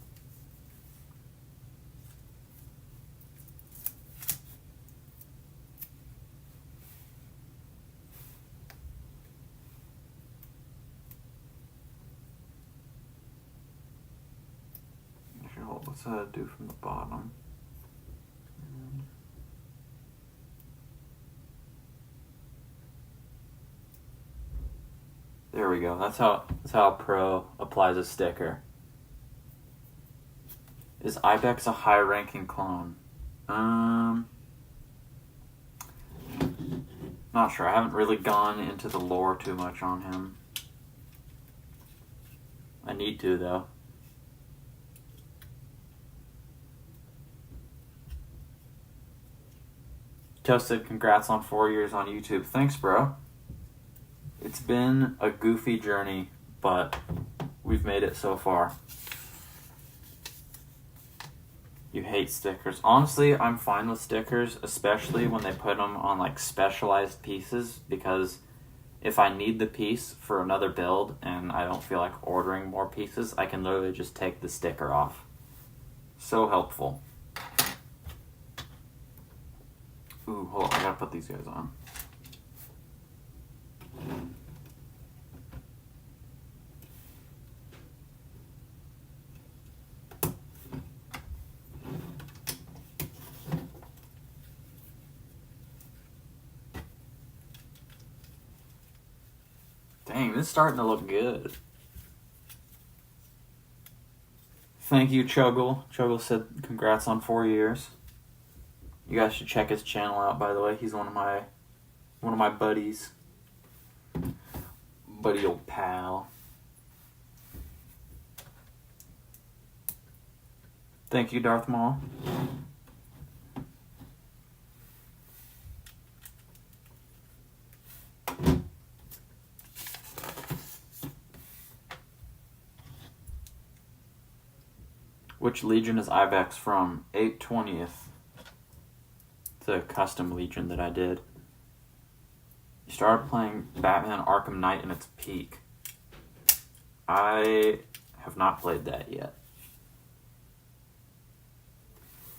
What's that do from the bottom? There we go. That's how a pro applies a sticker. Is Ibex a high-ranking clone? Not sure. I haven't really gone into the lore too much on him. I need to, though. Toasted, congrats on 4 years on YouTube. Thanks, bro. It's been a goofy journey, but we've made it so far. You hate stickers. Honestly, I'm fine with stickers, especially when they put them on like specialized pieces, because if I need the piece for another build and I don't feel like ordering more pieces, I can literally just take the sticker off. So helpful. Ooh, hold on, I gotta put these guys on. Dang, this is starting to look good. Thank you, Chuggle. Chuggle said congrats on 4 years. You guys should check his channel out, by the way. He's one of my buddies. Buddy old pal. Thank you, Darth Maul. Which Legion is Ibex from? 820th. It's a custom Legion that I did. You started playing Batman Arkham Knight in its peak. I have not played that yet.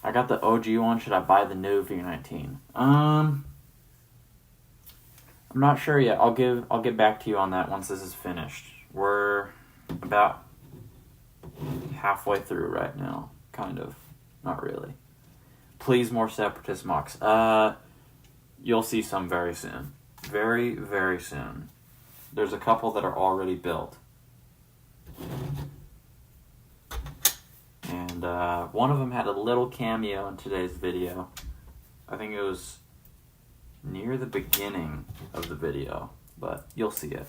I got the OG one. Should I buy the new V-19? I'm not sure yet. I'll get back to you on that once this is finished. We're about halfway through right now, kind of. Not really. Please, more Separatist mocks. You'll see some very soon. Very, very soon. There's a couple that are already built. And one of them had a little cameo in today's video. I think it was near the beginning of the video, but you'll see it.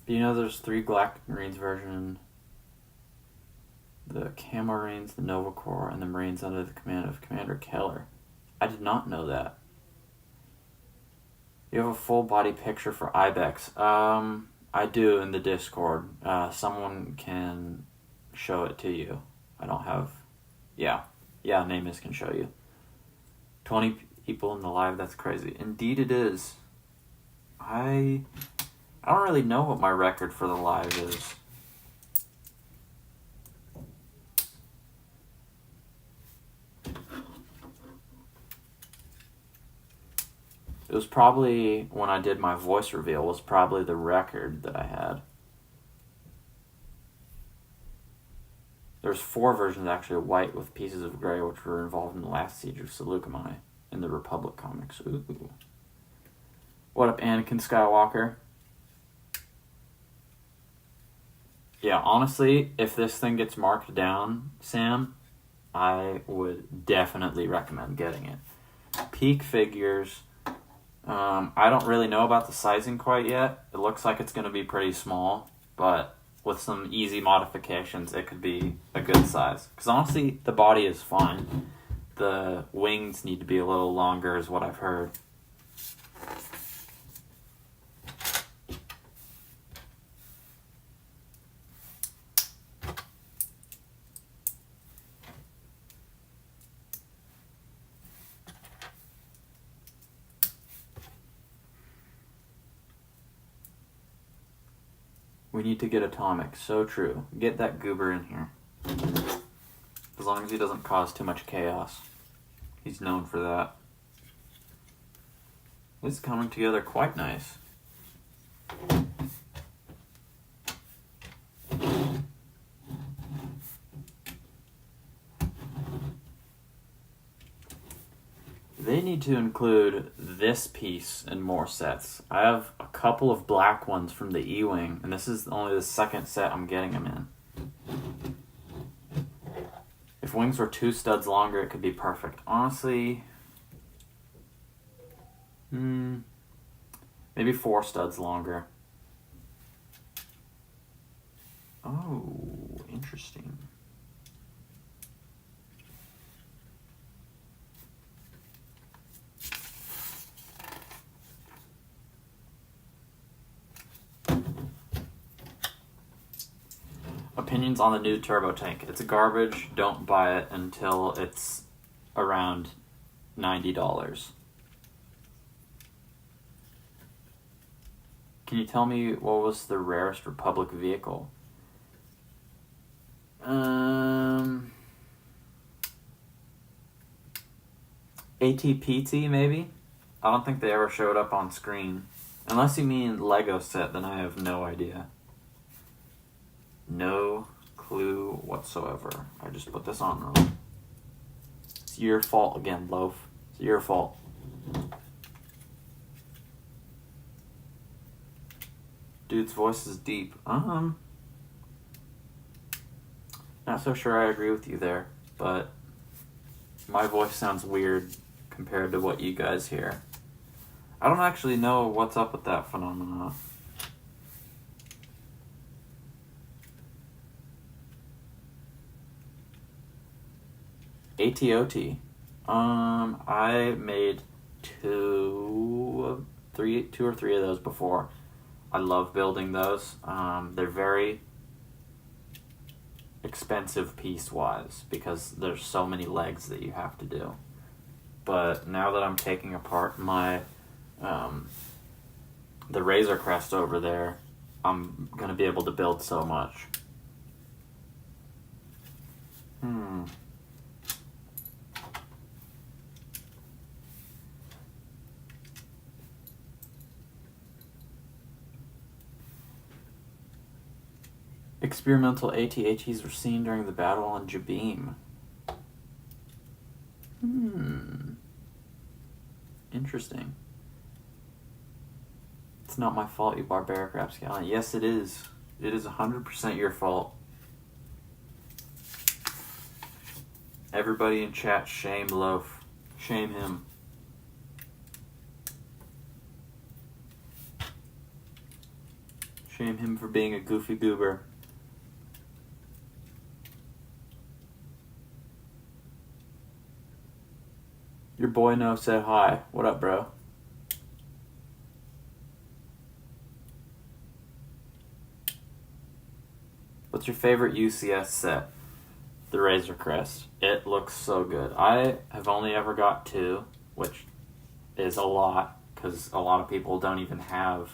You know there's 3 Galactic Marines version. The Camo Marines, the Nova Corps, and the Marines under the command of Commander Keller. I did not know that. You have a full body picture for Ibex. I do in the Discord. Someone can show it to you. I don't have... Yeah, Namus can show you. 20 people in the live, that's crazy. Indeed it is. I don't really know what my record for the live is. It was probably, when I did my voice reveal, was probably the record that I had. There's 4 versions actually, white with pieces of gray, which were involved in the last siege of Seleucami in the Republic comics. Ooh. What up, Anakin Skywalker? Yeah, honestly, if this thing gets marked down, Sam, I would definitely recommend getting it. Peak figures. I don't really know about the sizing quite yet. It looks like it's going to be pretty small, but with some easy modifications, it could be a good size. Because honestly, the body is fine. The wings need to be a little longer is what I've heard. We need to get Atomic. So true. Get that goober in here. As long as he doesn't cause too much chaos. He's known for that. This is coming together quite nice. They need to include this piece in more sets. I have a couple of black ones from the E-Wing, and this is only the second set I'm getting them in. If wings were 2 studs longer, it could be perfect. Honestly, maybe 4 studs longer. Oh, interesting. Opinions on the new turbo tank. It's garbage. Don't buy it until it's around $90. Can you tell me what was the rarest Republic vehicle? ATPT maybe? I don't think they ever showed up on screen. Unless you mean Lego set, then I have no idea. No clue whatsoever. I just put this on wrong. It's your fault again, Loaf. It's your fault. Dude's voice is deep. Not so sure I agree with you there, but my voice sounds weird compared to what you guys hear. I don't actually know what's up with that phenomenon. ATOT. I made two or three of those before. I love building those. They're very expensive piece-wise because there's so many legs that you have to do. But now that I'm taking apart my the Razor Crest over there, I'm gonna be able to build so much. Experimental ATATs were seen during the battle on Jabeam. Interesting. It's not my fault, you barbaric rapscallion. Yes, it is. It is 100% your fault. Everybody in chat, shame Loaf. Shame him. Shame him for being a goofy goober. Your boy No said hi. What up, bro? What's your favorite UCS set? The Razor Crest. It looks so good. I have only ever got 2, which is a lot, because a lot of people don't even have,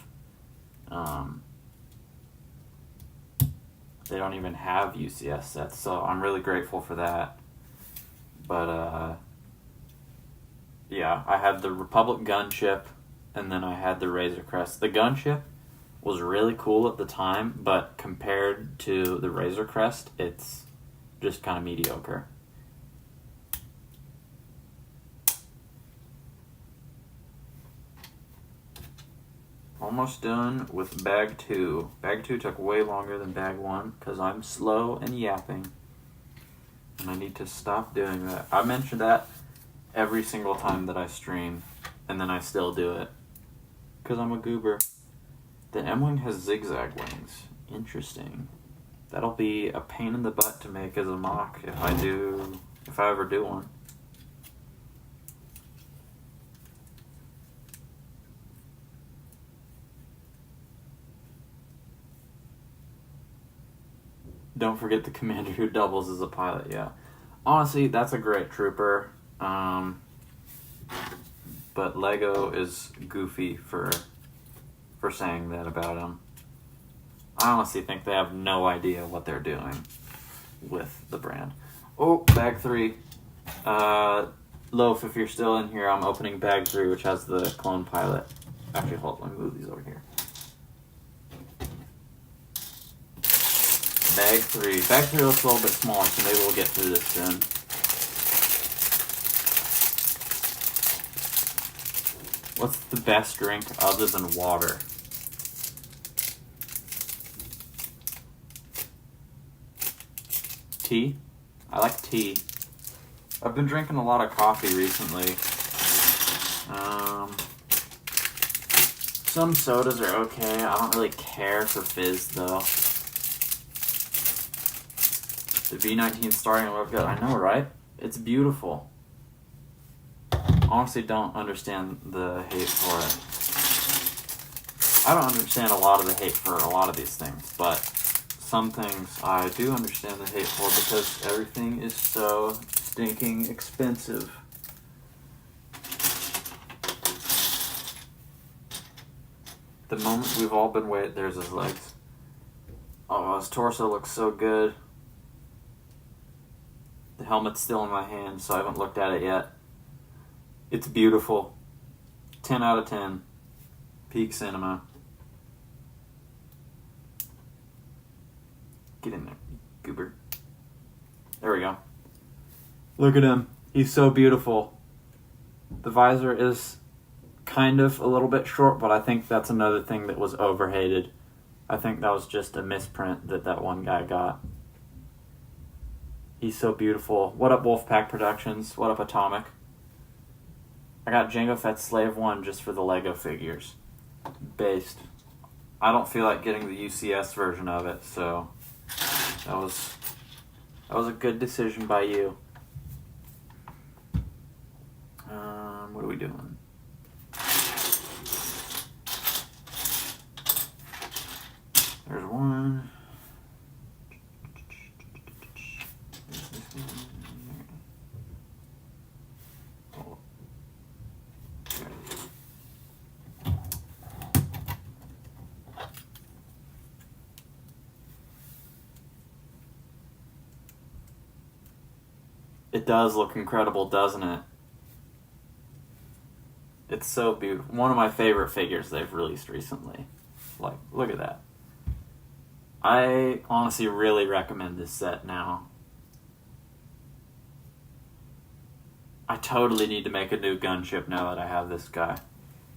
they don't even have UCS sets, so I'm really grateful for that. But, yeah, I had the Republic gunship, and then I had the Razor Crest. The gunship was really cool at the time, but compared to the Razor Crest, it's just kind of mediocre. Almost done with bag 2. Bag 2 took way longer than bag 1 because I'm slow and yapping. And I need to stop doing that. I mention that every single time that I stream, and then I still do it. Because I'm a goober. The M-Wing has zigzag wings. Interesting. That'll be a pain in the butt to make as a mock if I ever do one. Don't forget the commander who doubles as a pilot, yeah. Honestly, that's a great trooper. But Lego is goofy for saying that about him. I honestly think they have no idea what they're doing with the brand. Oh, bag 3. Loaf, if you're still in here, I'm opening bag 3, which has the clone pilot. Actually, hold on, let me move these over here. Bag 3. Bag 3 looks a little bit smaller, so maybe we'll get through this soon. What's the best drink other than water? Tea? I like tea. I've been drinking a lot of coffee recently. Some sodas are okay. I don't really care for fizz though. The V-19 starting to look good. I know, right? It's beautiful. Honestly, don't understand the hate for it. I don't understand a lot of the hate for a lot of these things, but some things I do understand the hate for because everything is so stinking expensive. The moment we've all been waiting, there's his legs. Oh, his torso looks so good. The helmet's still in my hand, so I haven't looked at it yet. It's beautiful. 10 out of 10. Peak cinema. Get in there, goober. There we go. Look at him. He's so beautiful. The visor is kind of a little bit short, but I think that's another thing that was overhated. I think that was just a misprint that one guy got. He's so beautiful. What up, Wolfpack Productions? What up, Atomic? I got Jango Fett Slave 1 just for the Lego figures. Based. I don't feel like getting the UCS version of it, so that was a good decision by you. What are we doing? There's one. It does look incredible, doesn't it? It's so beautiful. One of my favorite figures they've released recently. Like, look at that. I honestly really recommend this set now. I totally need to make a new gunship now that I have this guy.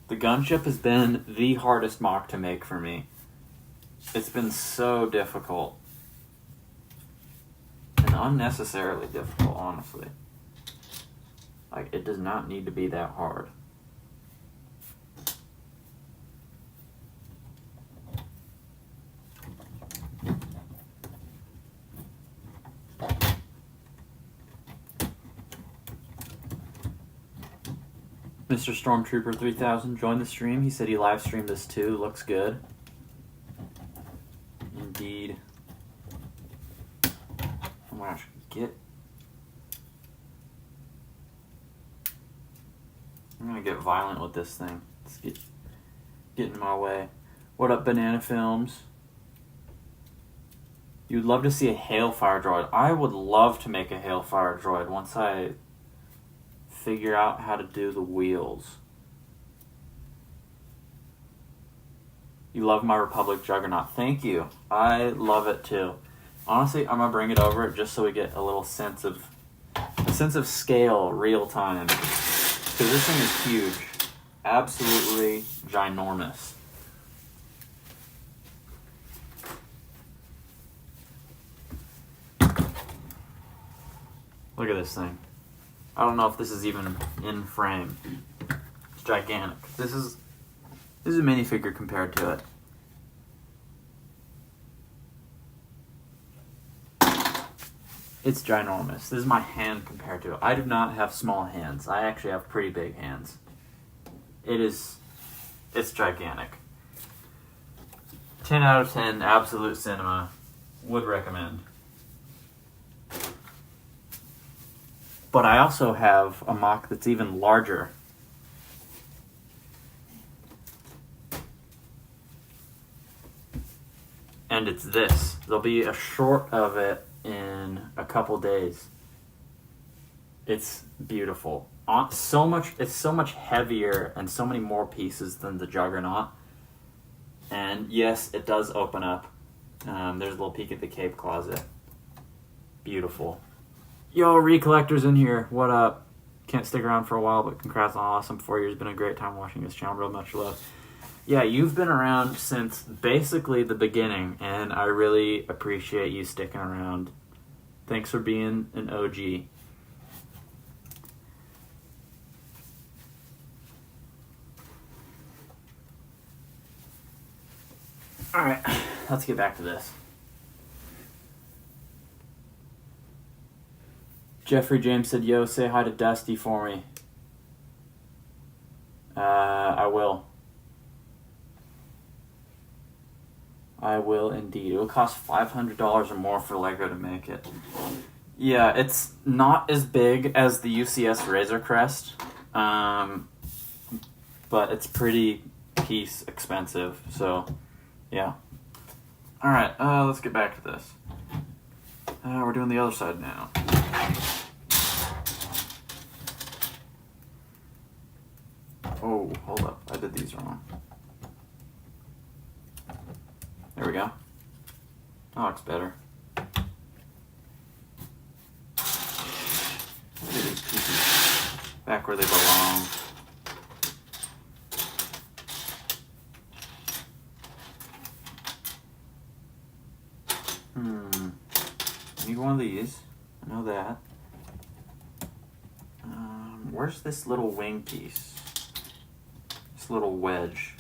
The gunship has been the hardest mock to make for me. It's been so difficult. And unnecessarily difficult, honestly. Like, it does not need to be that hard. Mr. Stormtrooper 3000 joined the stream. He said he live streamed this too. Looks good. Indeed. Oh my gosh, I'm gonna get violent with this thing. Let's get in my way. What up, Banana Films? You'd love to see a Hailfire droid. I would love to make a Hailfire droid once I figure out how to do the wheels. You love my Republic Juggernaut. Thank you. I love it too. Honestly, I'm gonna bring it over just so we get a little sense of scale, real time. Because this thing is huge. Absolutely ginormous. Look at this thing. I don't know if this is even in frame. It's gigantic. This is a minifigure compared to it. It's ginormous. This is my hand compared to it. I do not have small hands. I actually have pretty big hands. It's gigantic. 10 out of 10, absolute cinema. Would recommend. But I also have a mock that's even larger. And it's this. There'll be a short of it in a couple days. It's beautiful. It's so much heavier and so many more pieces than the Juggernaut. And yes, it does open up. There's a little peek at the cape closet. Beautiful. Yo, recollectors in here. What up? Can't stick around for a while, but congrats on awesome 4 years. Been a great time watching this channel. Real much love. Yeah, you've been around since basically the beginning, and I really appreciate you sticking around. Thanks for being an OG. Alright, let's get back to this. Jeffrey James said, yo, say hi to Dusty for me. I will. I will indeed. It will cost $500 or more for Lego to make it. Yeah, it's not as big as the UCS Razor Crest, but it's pretty piece expensive, so yeah. Alright, let's get back to this. We're doing the other side now. Oh, hold up. I did these wrong. There we go. That looks better. Look at these pieces. Back where they belong. I need one of these. I know that. Where's this little wing piece? This little wedge.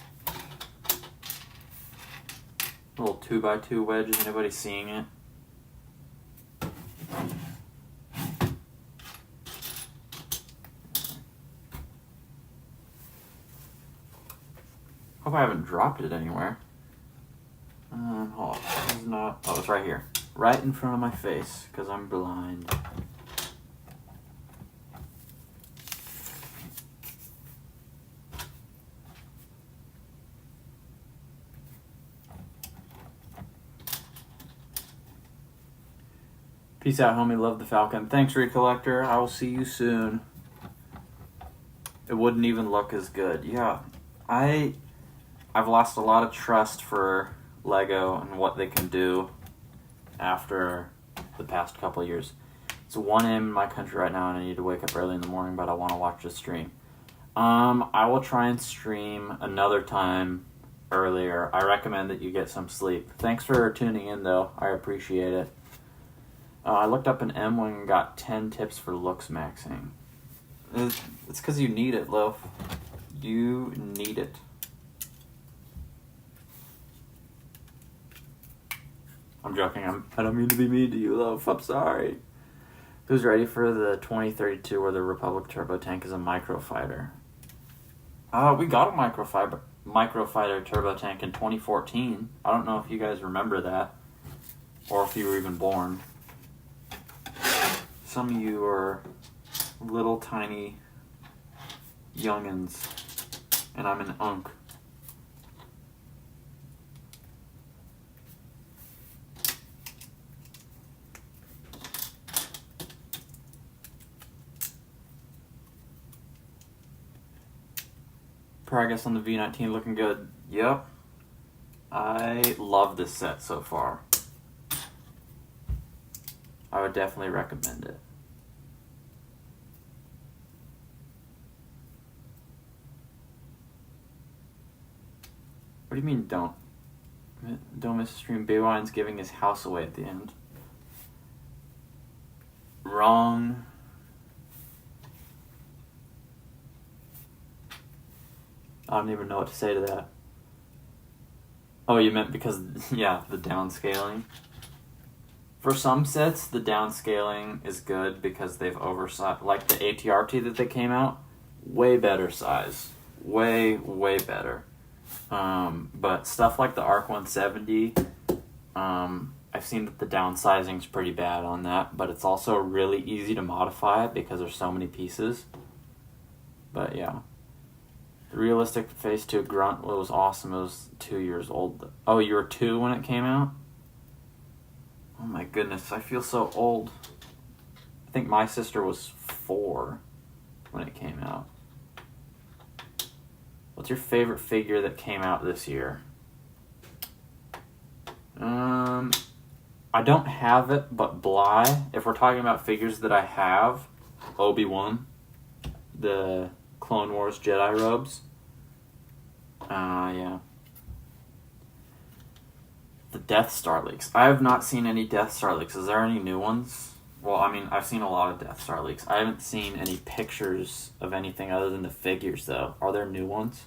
Little 2x2 wedge. Is anybody seeing it? Hope I haven't dropped it anywhere. Hold on. This is not. Oh, it's right here. Right in front of my face, because I'm blind. Peace out, homie. Love the Falcon. Thanks, Recollector. I will see you soon. It wouldn't even look as good. Yeah, I've lost a lot of trust for Lego and what they can do after the past couple of years. It's 1 a.m. in my country right now, and I need to wake up early in the morning, but I want to watch the stream. I will try and stream another time earlier. I recommend that you get some sleep. Thanks for tuning in, though. I appreciate it. I looked up an M-Wing and got 10 tips for looks maxing. It's because you need it, Loaf. You need it. I'm joking. I don't mean to be mean to you, Loaf. I'm sorry. Who's ready for the 2032 where the Republic turbo tank is a microfighter? We got a microfighter turbo tank in 2014. I don't know if you guys remember that, or if you were even born. Some of you are little tiny youngins, and I'm an unk. Progress on the V-19 looking good. Yep. I love this set so far. I would definitely recommend it. What do you mean don't miss a stream? Baywine's giving his house away at the end. Wrong. I don't even know what to say to that. Oh, you meant because, yeah, the downscaling. For some sets, the downscaling is good because they've oversized, like the ATRT that they came out, way better size. Way, way better. But stuff like the ARC 170, I've seen that the downsizing is pretty bad on that, but it's also really easy to modify it because there's so many pieces. But yeah. The realistic Phase 2 Grunt was awesome. It was 2 years old. Oh, you were 2 when it came out? Oh my goodness, I feel so old. I think my sister was 4 when it came out. What's your favorite figure that came out this year? I don't have it, but Bly, if we're talking about figures that I have, Obi-Wan, the Clone Wars Jedi robes. Yeah. The Death Star leaks. I have not seen any Death Star leaks. Is there any new ones? Well, I mean, I've seen a lot of Death Star leaks. I haven't seen any pictures of anything other than the figures, though. Are there new ones?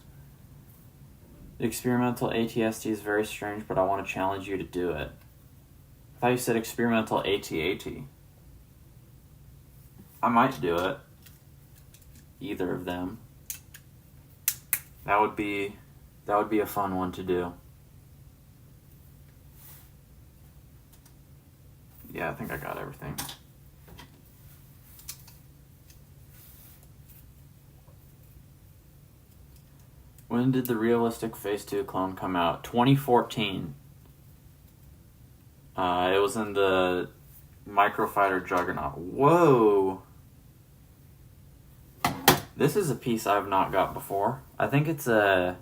The experimental ATST is very strange, but I want to challenge you to do it. I thought you said experimental AT-AT. I might do it. Either of them. That would be a fun one to do. Yeah, I think I got everything. When did the realistic Phase 2 clone come out? 2014. It was in the Microfighter Juggernaut. Whoa! This is a piece I've not got before. I think it's a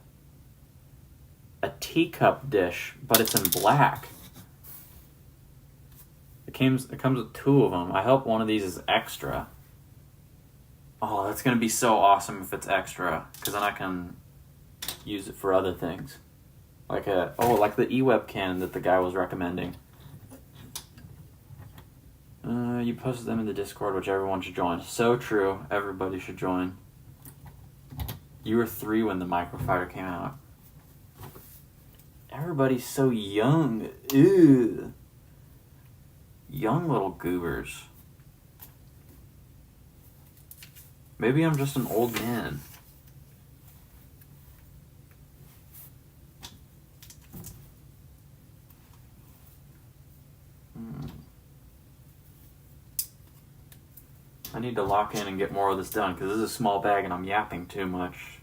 teacup dish, but it's in black. It comes with 2 of them. I hope one of these is extra. Oh, that's going to be so awesome if it's extra, because then I can use it for other things. Like the E-Web cannon that the guy was recommending. You posted them in the Discord, which everyone should join. So true. Everybody should join. You were 3 when the Microfighter came out. Everybody's so young. Ew. Young little goobers. Maybe I'm just an old man. I need to lock in and get more of this done because this is a small bag and I'm yapping too much.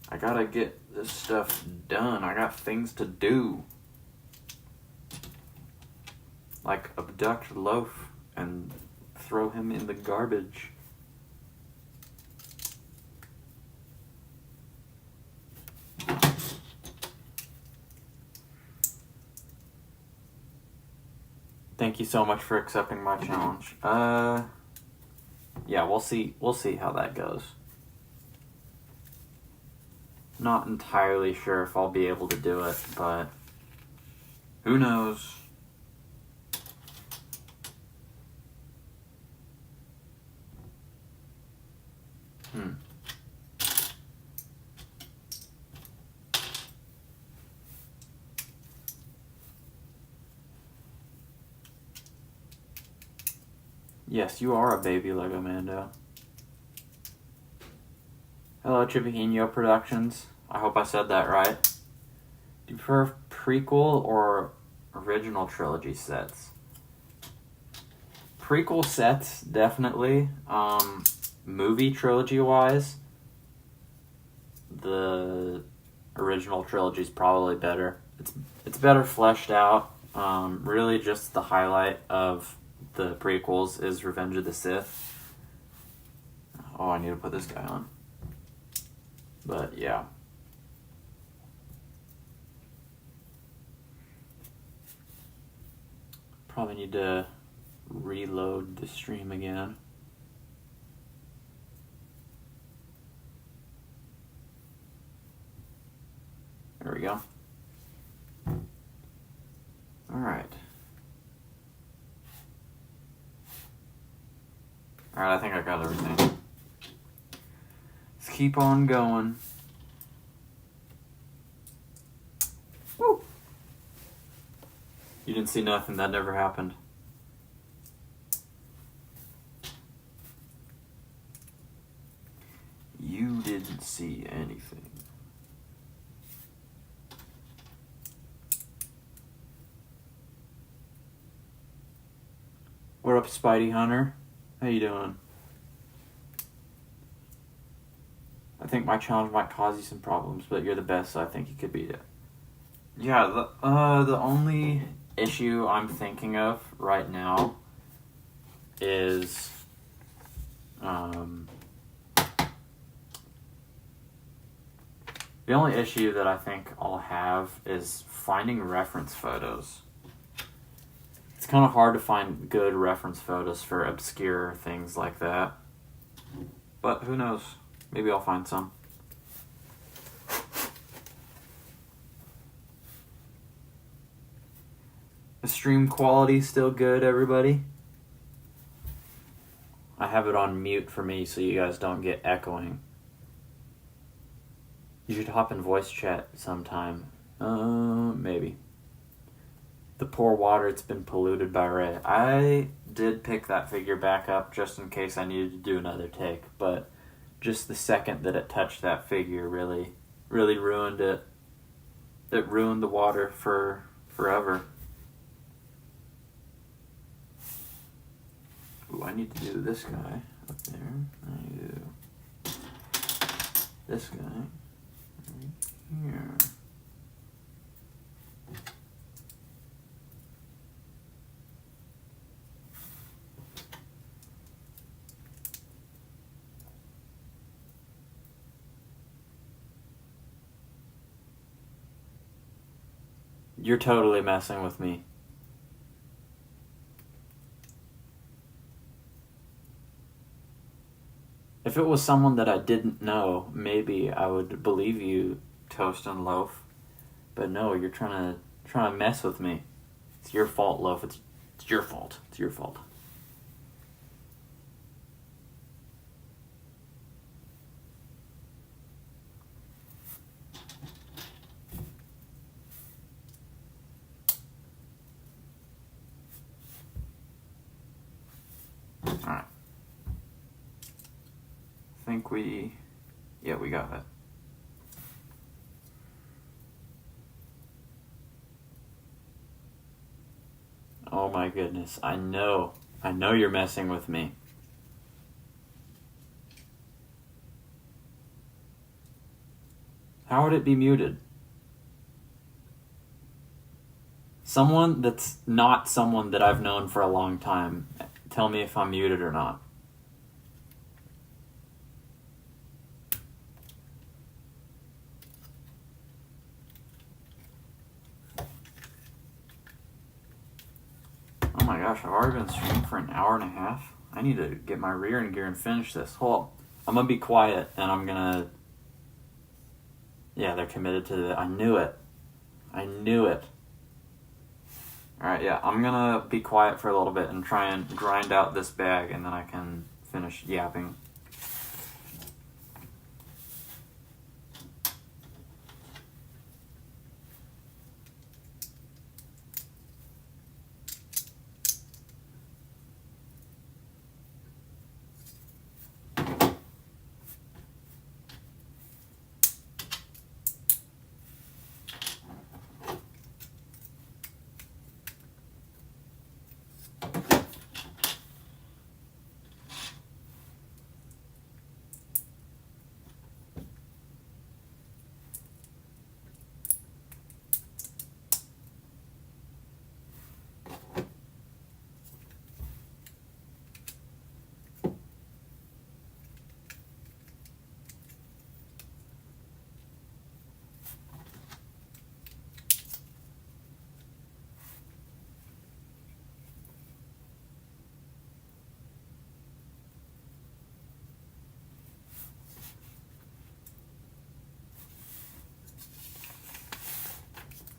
I gotta get this stuff done. I got things to do. Like abduct Loaf and throw him in the garbage. Thank you so much for accepting my challenge. Yeah, we'll see how that goes. Not entirely sure if I'll be able to do it, but who knows? Yes, you are a baby Lego Mando. Hello, Chipahino Productions. I hope I said that right. Do you prefer prequel or original trilogy sets? Prequel sets, definitely. Movie trilogy-wise, the original trilogy is probably better. It's better fleshed out. Really, just the highlight of the prequels is Revenge of the Sith. Oh, I need to put this guy on. But yeah. Probably need to reload the stream again. There we go. Alright. Alright, I think I got everything. Let's keep on going. Woo! You didn't see nothing. That never happened. You didn't see anything. What up, Spidey Hunter? How you doing? I think my challenge might cause you some problems, but you're the best, so I think you could beat it. Yeah, the only issue I'm thinking of right now is the only issue that I think I'll have is finding reference photos. It's kind of hard to find good reference photos for obscure things like that. But who knows? Maybe I'll find some. The stream quality still good, everybody? I have it on mute for me so you guys don't get echoing. You should hop in voice chat sometime. Maybe. The poor water, it's been polluted by Ray. I did pick that figure back up just in case I needed to do another take, but just the second that it touched that figure really ruined it. It ruined the water for forever. Ooh, I need to do this guy up there. I need to do this guy right here. You're totally messing with me. If it was someone that I didn't know, maybe I would believe you, Toast and Loaf. But no, you're trying to mess with me. It's your fault, Loaf. It's your fault. It's your fault. Alright. I think we got it. Oh my goodness, I know you're messing with me. How would it be muted? Someone that's not someone that I've known for a long time, tell me if I'm muted or not. Oh my gosh, I've already been streaming for an hour and a half. I need to get my rear end gear and finish this. Hold on. I'm gonna be quiet and I'm gonna... Yeah, they're committed to the... I knew it. Alright, yeah, I'm gonna be quiet for a little bit and try and grind out this bag and then I can finish yapping.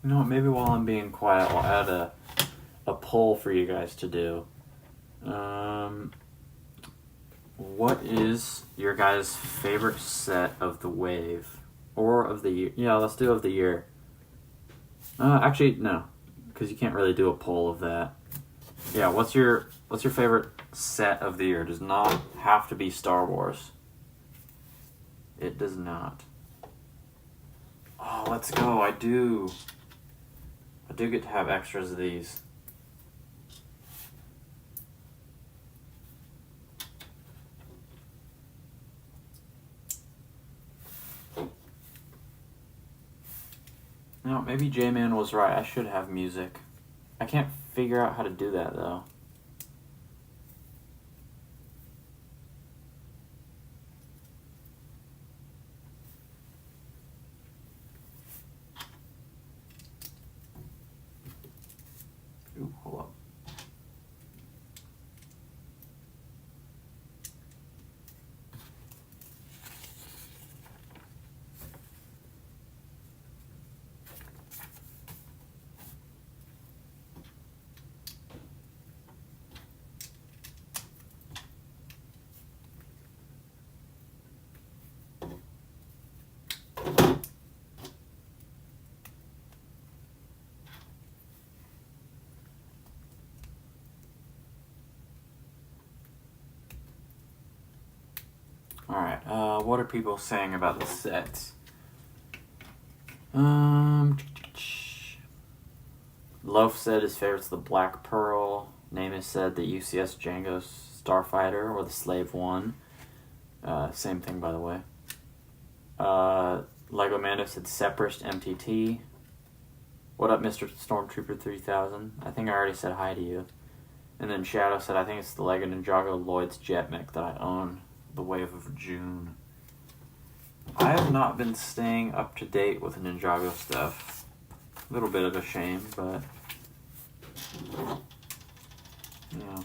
You know what, maybe while I'm being quiet, I'll add a poll for you guys to do. What is your guys' favorite set of the wave? Or of the year? Yeah, let's do of the year. Actually, no. because you can't really do a poll of that. Yeah, what's your favorite set of the year? Does not have to be Star Wars. It does not. Oh, let's go. I do get to have extras of these. No, maybe J-Man was right. I should have music. I can't figure out how to do that, though. Ooh, hold up. Alright, what are people saying about the sets? Loaf said his favorite's the Black Pearl. Namus said the UCS Django Starfighter or the Slave One. Same thing, by the way. Lego Mando said Separatist MTT. What up, Mr. Stormtrooper 3000? I think I already said hi to you. And then Shadow said, I think it's the Lego Ninjago Lloyd's Jet Mech that I own. The Wave of June. I have not been staying up to date with Ninjago stuff. A little bit of a shame, but yeah.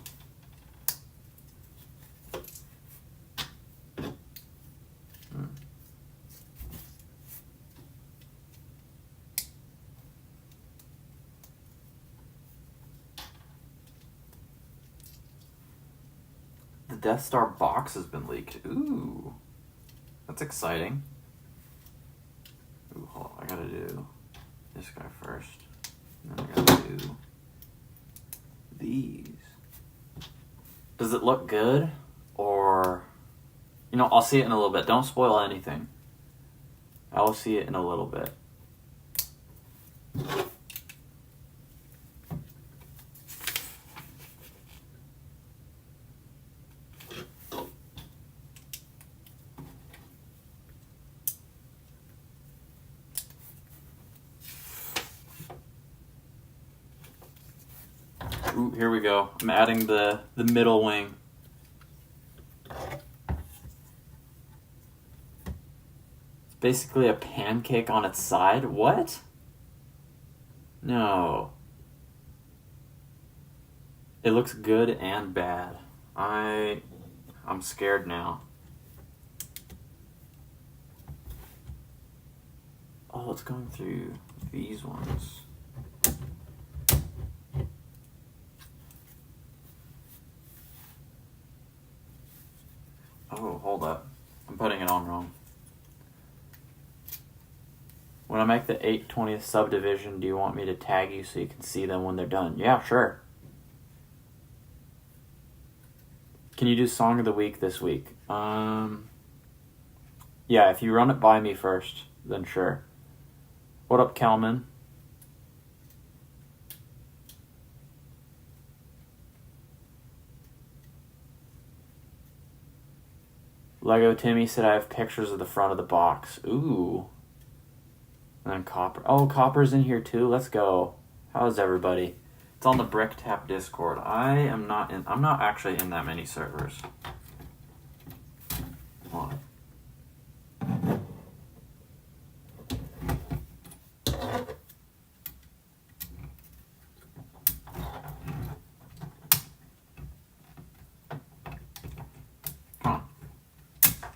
The Death Star box has been leaked. Ooh. That's exciting. Ooh, hold on. I gotta do this guy first. And then I gotta do these. Does it look good? Or, you know, I'll see it in a little bit. Don't spoil anything. I will see it in a little bit. Ooh, here we go. I'm adding the middle wing. It's basically a pancake on its side. What? No. It looks good and bad. I'm scared now. Oh, it's going through these ones. Oh, hold up. I'm putting it on wrong. When I make the 8/20th subdivision, do you want me to tag you so you can see them when they're done? Yeah, sure. Can you do Song of the Week this week? Yeah, if you run it by me first, then sure. What up, Kelman? Lego Timmy said I have pictures of the front of the box. Ooh. And then Copper. Oh, Copper's in here too. Let's go. How's everybody? It's on the Brick Tap Discord. I'm not actually in that many servers. Hold on.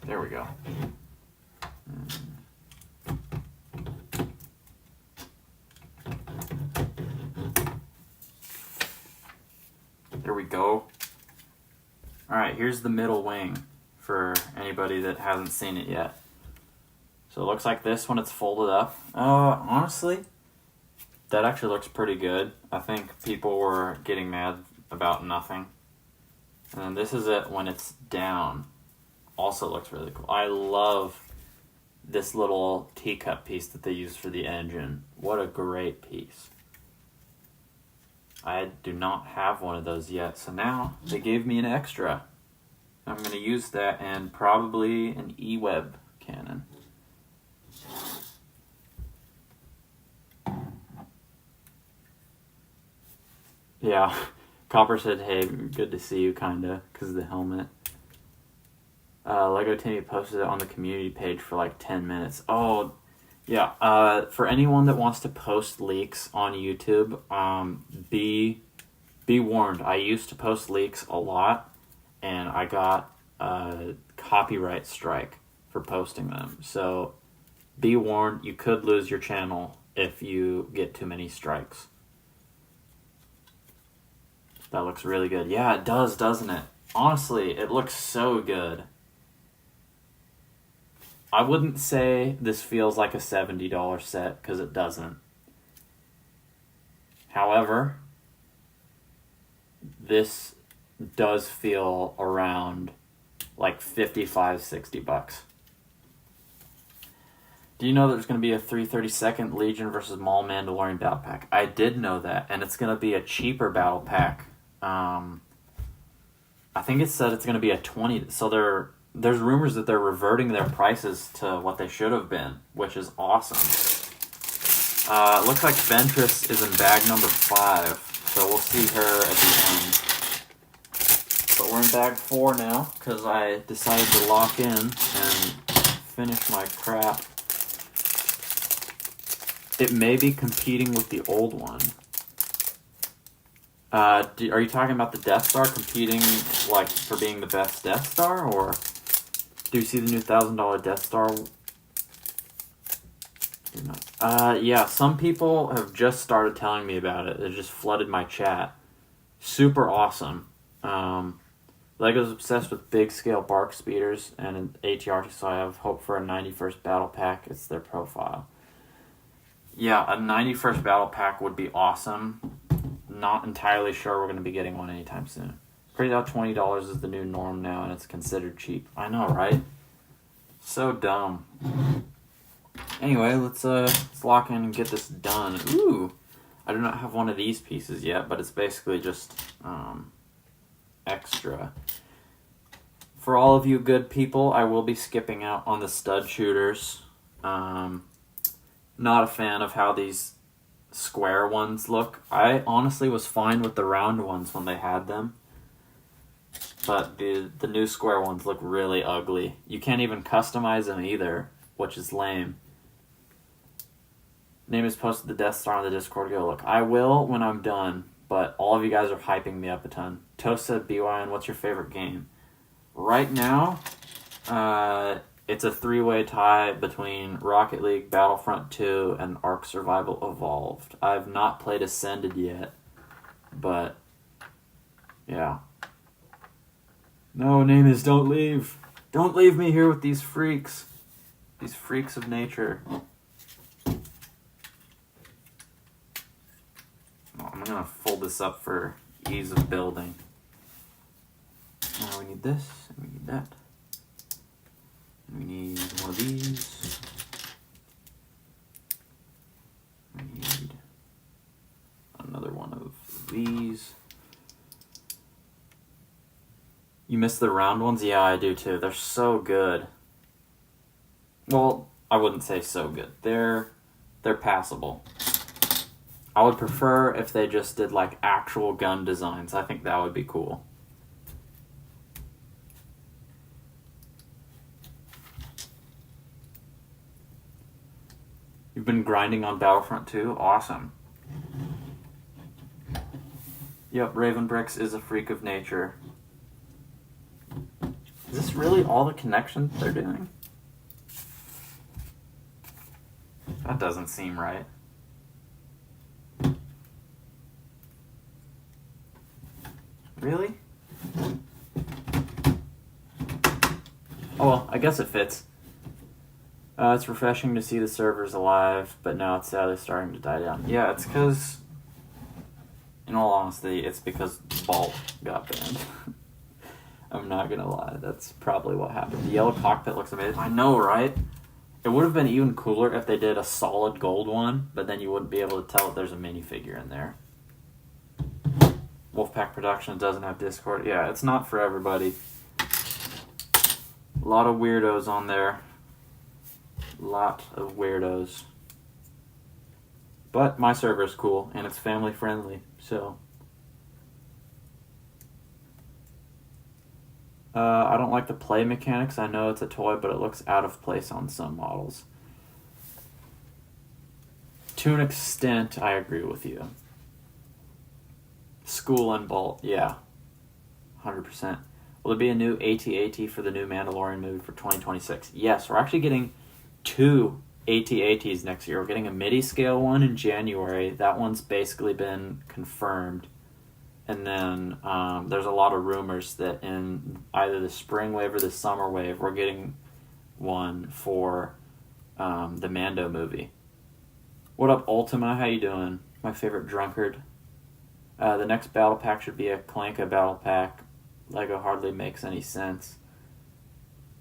There we go. There we go. Alright, here's the middle wing for anybody that hasn't seen it yet. So it looks like this when it's folded up. Honestly, that actually looks pretty good. I think people were getting mad about nothing. And then this is it when it's down. Also looks really cool. I love this little teacup piece that they use for the engine. What a great piece. I do not have one of those yet, so now they gave me an extra. I'm going to use that and probably an E-Web cannon. Yeah, Copper said, hey, good to see you, kinda, because of the helmet. Lego Timmy posted it on the community page for like 10 minutes. Oh, yeah, for anyone that wants to post leaks on YouTube, be warned. I used to post leaks a lot, and I got a copyright strike for posting them. So, be warned, you could lose your channel if you get too many strikes. That looks really good. Yeah, it does, doesn't it? Honestly, it looks so good. I wouldn't say this feels like a $70 set, because it doesn't. However, this does feel around like $55-$60. Do you know there's going to be a 332nd Legion versus Maul Mandalorian battle pack? I did know that, and it's going to be a cheaper battle pack. I think it said it's going to be a 20. So there's rumors that they're reverting their prices to what they should have been, which is awesome. It looks like Ventress is in bag number 5, so we'll see her at the end. But we're in bag 4 now, because I decided to lock in and finish my crap. It may be competing with the old one. Are you talking about the Death Star competing, like, for being the best Death Star, or do you see the new $1,000 Death Star? Yeah, some people have just started telling me about it. It just flooded my chat. Super awesome. Lego's obsessed with big-scale bark speeders and an ATR, so I have hope for a 91st battle pack. It's their profile. Yeah, a 91st battle pack would be awesome. Not entirely sure we're going to be getting one anytime soon. Crazy how $20 is the new norm now and it's considered cheap. I know, right? So dumb. Anyway, let's lock in and get this done. Ooh, I do not have one of these pieces yet, but it's basically just extra. For all of you good people, I will be skipping out on the stud shooters. Not a fan of how these square ones look. I honestly was fine with the round ones when they had them, but the new square ones look really ugly. You can't even customize them either, which is lame. Name is posted the Death Star on the Discord. Go look. I will when I'm done, but all of you guys are hyping me up a ton. Toast said, BYN, what's your favorite game? Right now, it's a 3-way tie between Rocket League, Battlefront 2, and Ark Survival Evolved. I've not played Ascended yet, but yeah. No, name is don't leave. Don't leave me here with these freaks. These freaks of nature. Oh, I'm going to fold this up for ease of building. Now we need this, and we need that. We need one of these. We need another one of these. You miss the round ones? Yeah, I do too. They're so good. Well, I wouldn't say so good. They're passable. I would prefer if they just did like actual gun designs. I think that would be cool. You've been grinding on Battlefront 2? Awesome. Yep, Raven Bricks is a freak of nature. Is this really all the connections they're doing? That doesn't seem right. Really? Oh well, I guess it fits. It's refreshing to see the servers alive, but now it's sadly starting to die down. Yeah, it's because, in all honesty, it's because Bolt got banned. I'm not gonna lie, that's probably what happened. The yellow cockpit looks amazing. I know, right? It would have been even cooler if they did a solid gold one, but then you wouldn't be able to tell if there's a minifigure in there. Wolfpack Productions doesn't have Discord. Yeah, it's not for everybody. A lot of weirdos on there. Lot of weirdos. But my server is cool, and it's family friendly, so... I don't like the play mechanics. I know it's a toy, but it looks out of place on some models. To an extent, I agree with you. School and Bolt, yeah. 100%. Will there be a new AT-AT for the new Mandalorian movie for 2026? Yes, we're actually getting 2 AT-ATs next year. We're getting a midi-scale one in January. That one's basically been confirmed. And then there's a lot of rumors that in either the spring wave or the summer wave, we're getting one for the Mando movie. What up, Ultima? How you doing? My favorite drunkard. The next battle pack should be a Clanka battle pack. Lego hardly makes any sense.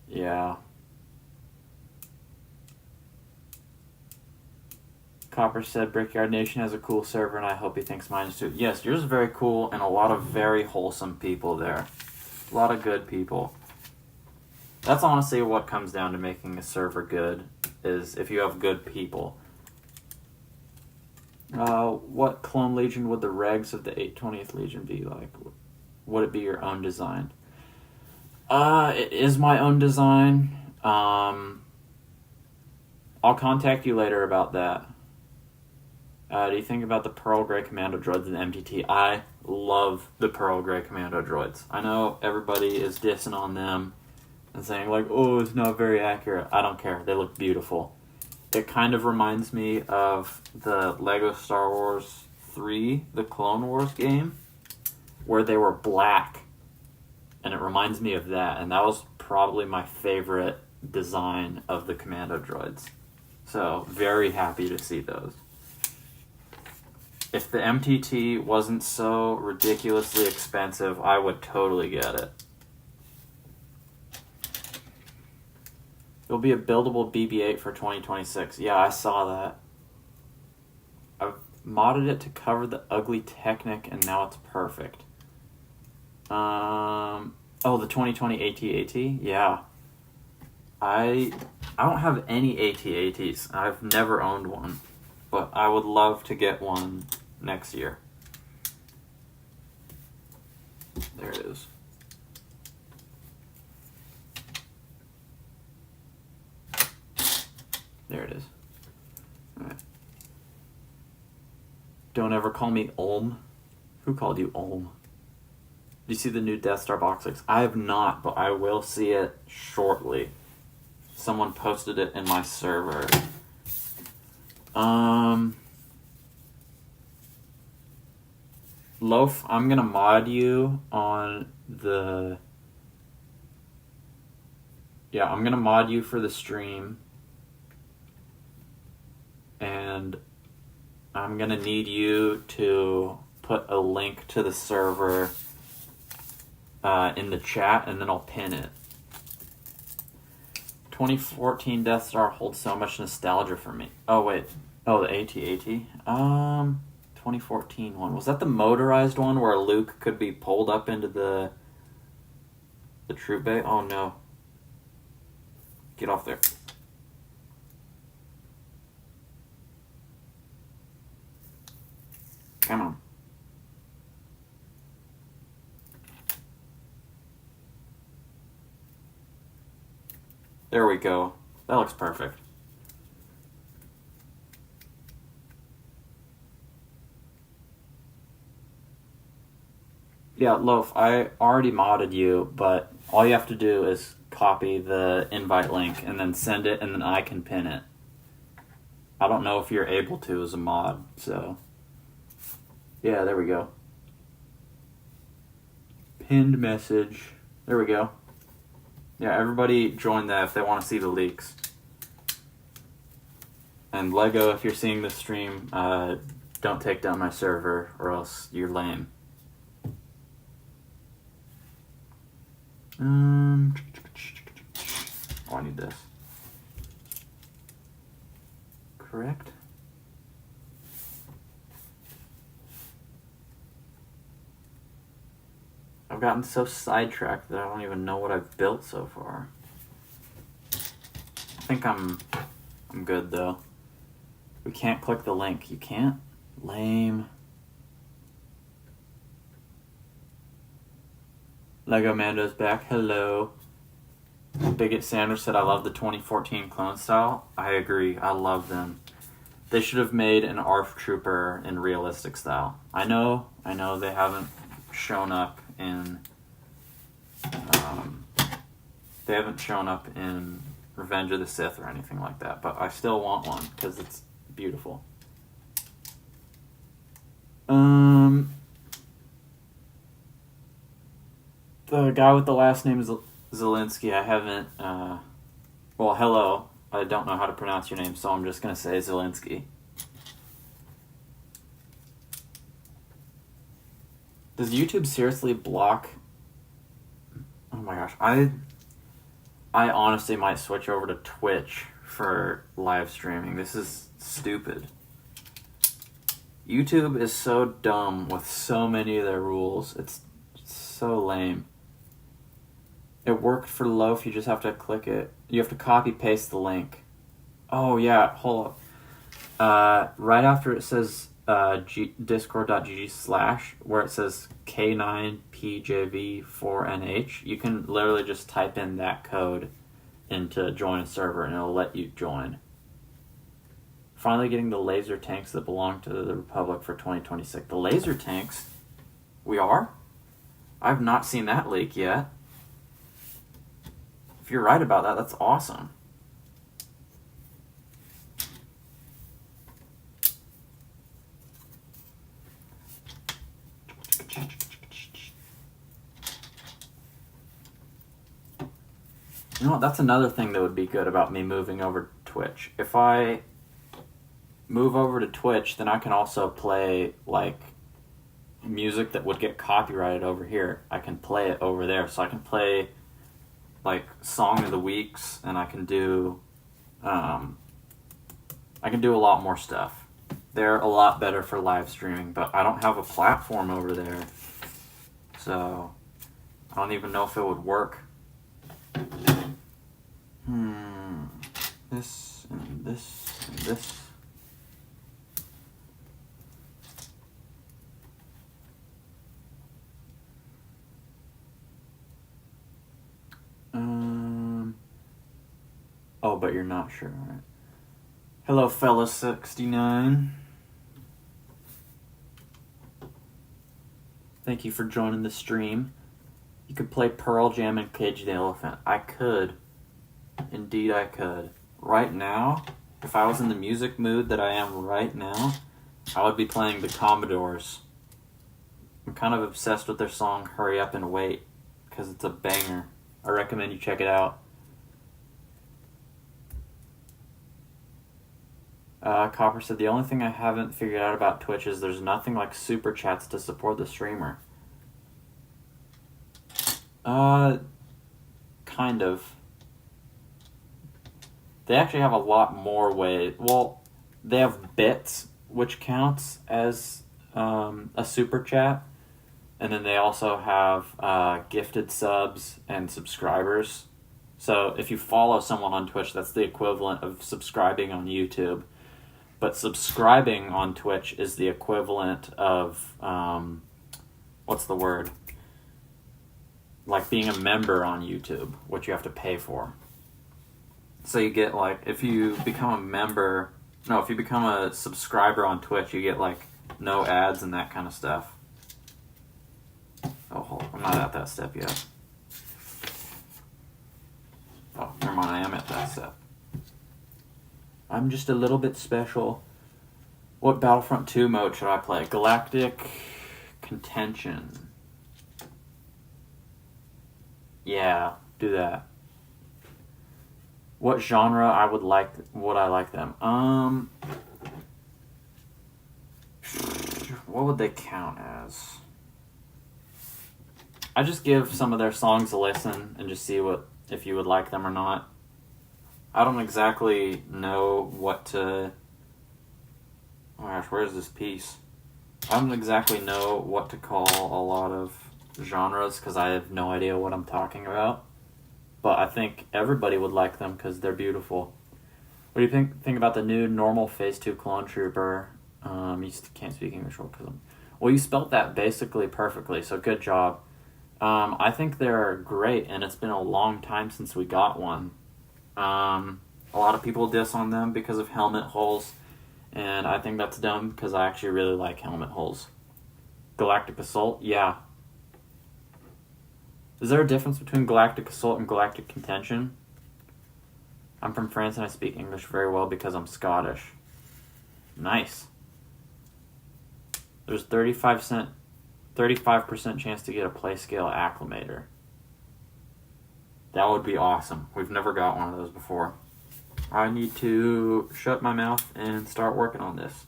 Yeah. Copper said BrickYard Nation has a cool server, and I hope he thinks mine is too. Yes, yours is very cool, and a lot of very wholesome people there. A lot of good people. That's honestly what comes down to making a server good, is if you have good people. What clone legion would the regs of the 820th Legion be like? Would it be your own design? It is my own design. I'll contact you later about that. Do you think about the Pearl Grey Commando droids in MTT? I love the Pearl Grey Commando droids. I know everybody is dissing on them and saying, like, oh, it's not very accurate. I don't care. They look beautiful. It kind of reminds me of the Lego Star Wars 3, the Clone Wars game, where they were black. And it reminds me of that. And that was probably my favorite design of the Commando droids. So, very happy to see those. If the MTT wasn't so ridiculously expensive, I would totally get it. There'll be a buildable BB-8 for 2026. Yeah, I saw that. I've modded it to cover the ugly Technic, and now it's perfect. Oh, the 2020 AT-AT? Yeah. I don't have any AT-ATs. I've never owned one. But I would love to get one next year. There it is. There it is. Alright. Don't ever call me Ulm. Who called you Ulm? Do you see the new Death Star box leaks? I have not, but I will see it shortly. Someone posted it in my server. Loaf, I'm gonna mod you on the... Yeah, I'm gonna mod you for the stream. And I'm gonna need you to put a link to the server in the chat, and then I'll pin it. 2014 Death Star holds so much nostalgia for me. Oh, wait. Oh, the AT-AT? 2014 one. Was that the motorized one where Luke could be pulled up into the troop bay? Oh, no. Get off there. Come on. There we go. That looks perfect. Yeah, Loaf, I already modded you, but all you have to do is copy the invite link and then send it, and then I can pin it. I don't know if you're able to as a mod, so... Yeah, there we go. Pinned message. There we go. Yeah, everybody join that if they want to see the leaks. And Lego, if you're seeing this stream, don't take down my server or else you're lame. Oh, I need this. Correct? I've gotten so sidetracked that I don't even know what I've built so far. I think I'm good though. We can't click the link. You can't? Lame. Lego Mando's back. Hello. Bigot Sanders said, I love the 2014 clone style. I agree. I love them. They should have made an ARF Trooper in realistic style. I know they haven't shown up in Revenge of the Sith or anything like that, but I still want one because it's beautiful. The guy with the last name is Zelensky. I haven't. Well, hello. I don't know how to pronounce your name, so I'm just gonna say Zelensky. Does YouTube seriously block? Oh my gosh, I honestly might switch over to Twitch for live streaming. This is stupid. YouTube is so dumb with so many of their rules. It's so lame. It worked for Loaf, you just have to click it. You have to copy paste the link. Oh yeah, hold up. Right after it says discord.gg/ where it says K9PJV4NH, you can literally just type in that code into join a server and it'll let you join. Finally getting the laser tanks that belong to the Republic for 2026. The laser tanks? We are? I've not seen that leak yet. If you're right about that, that's awesome. You know what, that's another thing that would be good about me moving over to Twitch. If I move over to Twitch, then I can also play, like, music that would get copyrighted over here. I can play it over there. So I can play, like, Song of the Weeks, and I can do a lot more stuff. They're a lot better for live streaming, but I don't have a platform over there. So I don't even know if it would work. This and this and this. Oh, but you're not sure, right? Hello, fella 69. Thank you for joining the stream. You could play Pearl Jam and Cage the Elephant. I could. Indeed, I could. Right now, if I was in the music mood that I am right now, I would be playing the Commodores. I'm kind of obsessed with their song Hurry Up and Wait, because it's a banger. I recommend you check it out. Copper said, the only thing I haven't figured out about Twitch is there's nothing like super chats to support the streamer. Kind of. They actually have a lot more ways. Well, they have bits, which counts as a super chat. And then they also have gifted subs and subscribers. So if you follow someone on Twitch, that's the equivalent of subscribing on YouTube. But subscribing on Twitch is the equivalent of, what's the word? Like being a member on YouTube, which you have to pay for. So you get, like, if you become a subscriber on Twitch, you get, like, no ads and that kind of stuff. Oh, hold on. I'm not at that step yet. Oh, never mind, I am at that step. I'm just a little bit special. What Battlefront 2 mode should I play? Galactic Contention. Yeah, do that. What genre would I like them? What would they count as? I just give some of their songs a listen and just see if you would like them or not. I don't exactly know what to... Oh gosh, where's this piece? I don't exactly know what to call a lot of genres because I have no idea what I'm talking about. But I think everybody would like them because they're beautiful. What do you think about the new normal Phase 2 Clone Trooper? You can't speak English because well, you spelt that basically perfectly, so good job. I think they're great, and it's been a long time since we got one. A lot of people diss on them because of helmet holes, and I think that's dumb because I actually really like helmet holes. Galactic Assault, yeah. Is there a difference between Galactic Assault and Galactic Contention? I'm from France and I speak English very well because I'm Scottish. Nice. There's 35% chance to get a Playscale Acclimator. That would be awesome. We've never got one of those before. I need to shut my mouth and start working on this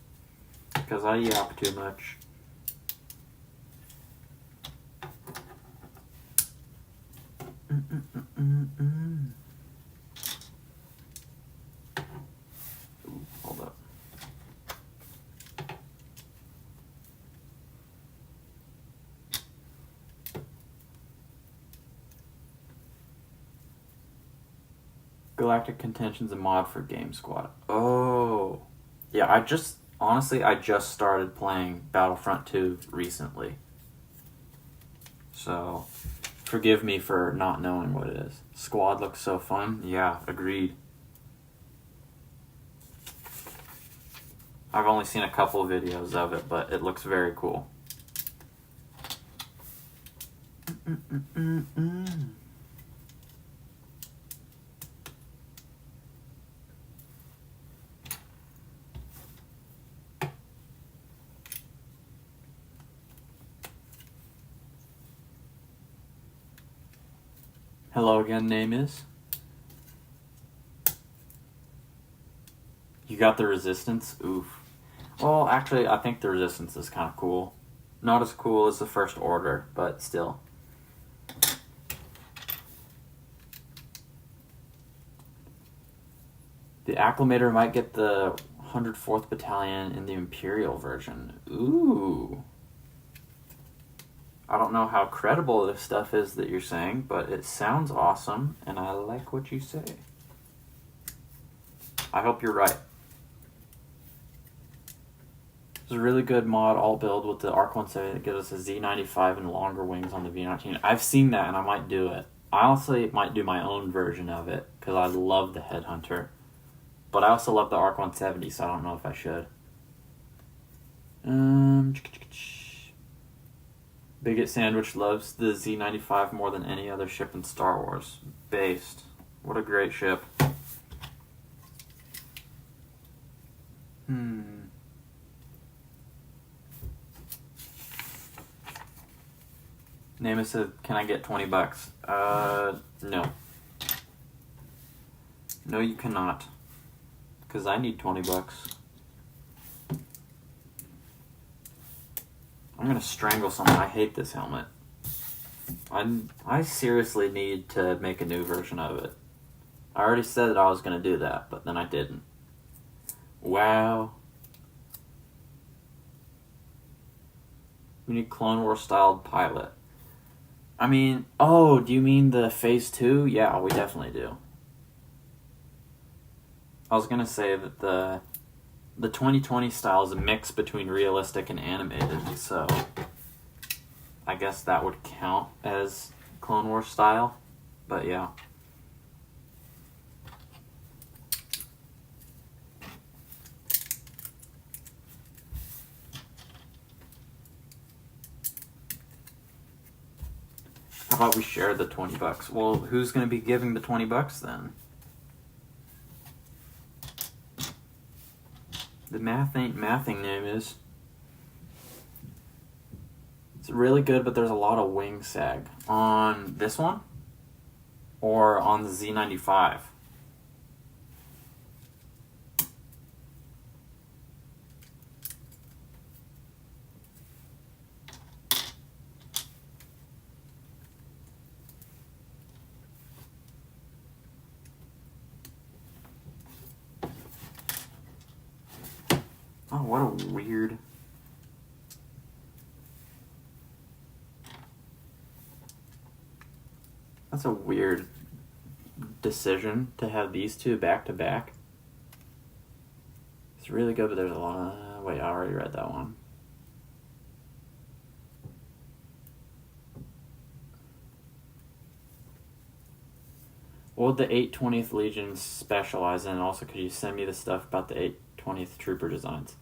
because I yap too much. Ooh, hold up. Galactic Contention's a mod for Game Squad. Oh. Yeah, I just started playing Battlefront 2 recently. So, forgive me for not knowing what it is. Squad looks so fun. Yeah, agreed. I've only seen a couple videos of it, but it looks very cool. Hello again, name is? You got the Resistance? Oof. Well, actually, I think the Resistance is kind of cool. Not as cool as the First Order, but still. The Acclimator might get the 104th Battalion in the Imperial version. Ooh. I don't know how credible this stuff is that you're saying, but it sounds awesome, and I like what you say. I hope you're right. It's a really good mod all build with the Arc 170 that gives us a Z95 and longer wings on the V-19. I've seen that, and I might do it. I also might do my own version of it, because I love the Headhunter. But I also love the Arc 170, so I don't know if I should. Bigot Sandwich loves the Z95 more than any other ship in Star Wars. Based. What a great ship. Namus said, can I get $20? No. No, you cannot. Because I need $20. I'm gonna strangle someone. I hate this helmet. I seriously need to make a new version of it. I already said that I was gonna do that, but then I didn't. Wow. We need Clone Wars styled pilot. I mean, oh, do you mean the Phase 2? Yeah, we definitely do. I was gonna say that the 2020 style is a mix between realistic and animated, so I guess that would count as Clone Wars style, but yeah. How about we share the $20? Well, who's gonna be giving the $20 then? The math ain't mathing, name is. It's really good, but there's a lot of wing sag. On this one? Or on the Z95? Oh, what a weird... That's a weird decision to have these two back to back. It's really good, but there's a lot... Wait, I already read that one. What would the 820th Legion specialize in? Also, could you send me the stuff about the 820th Trooper designs?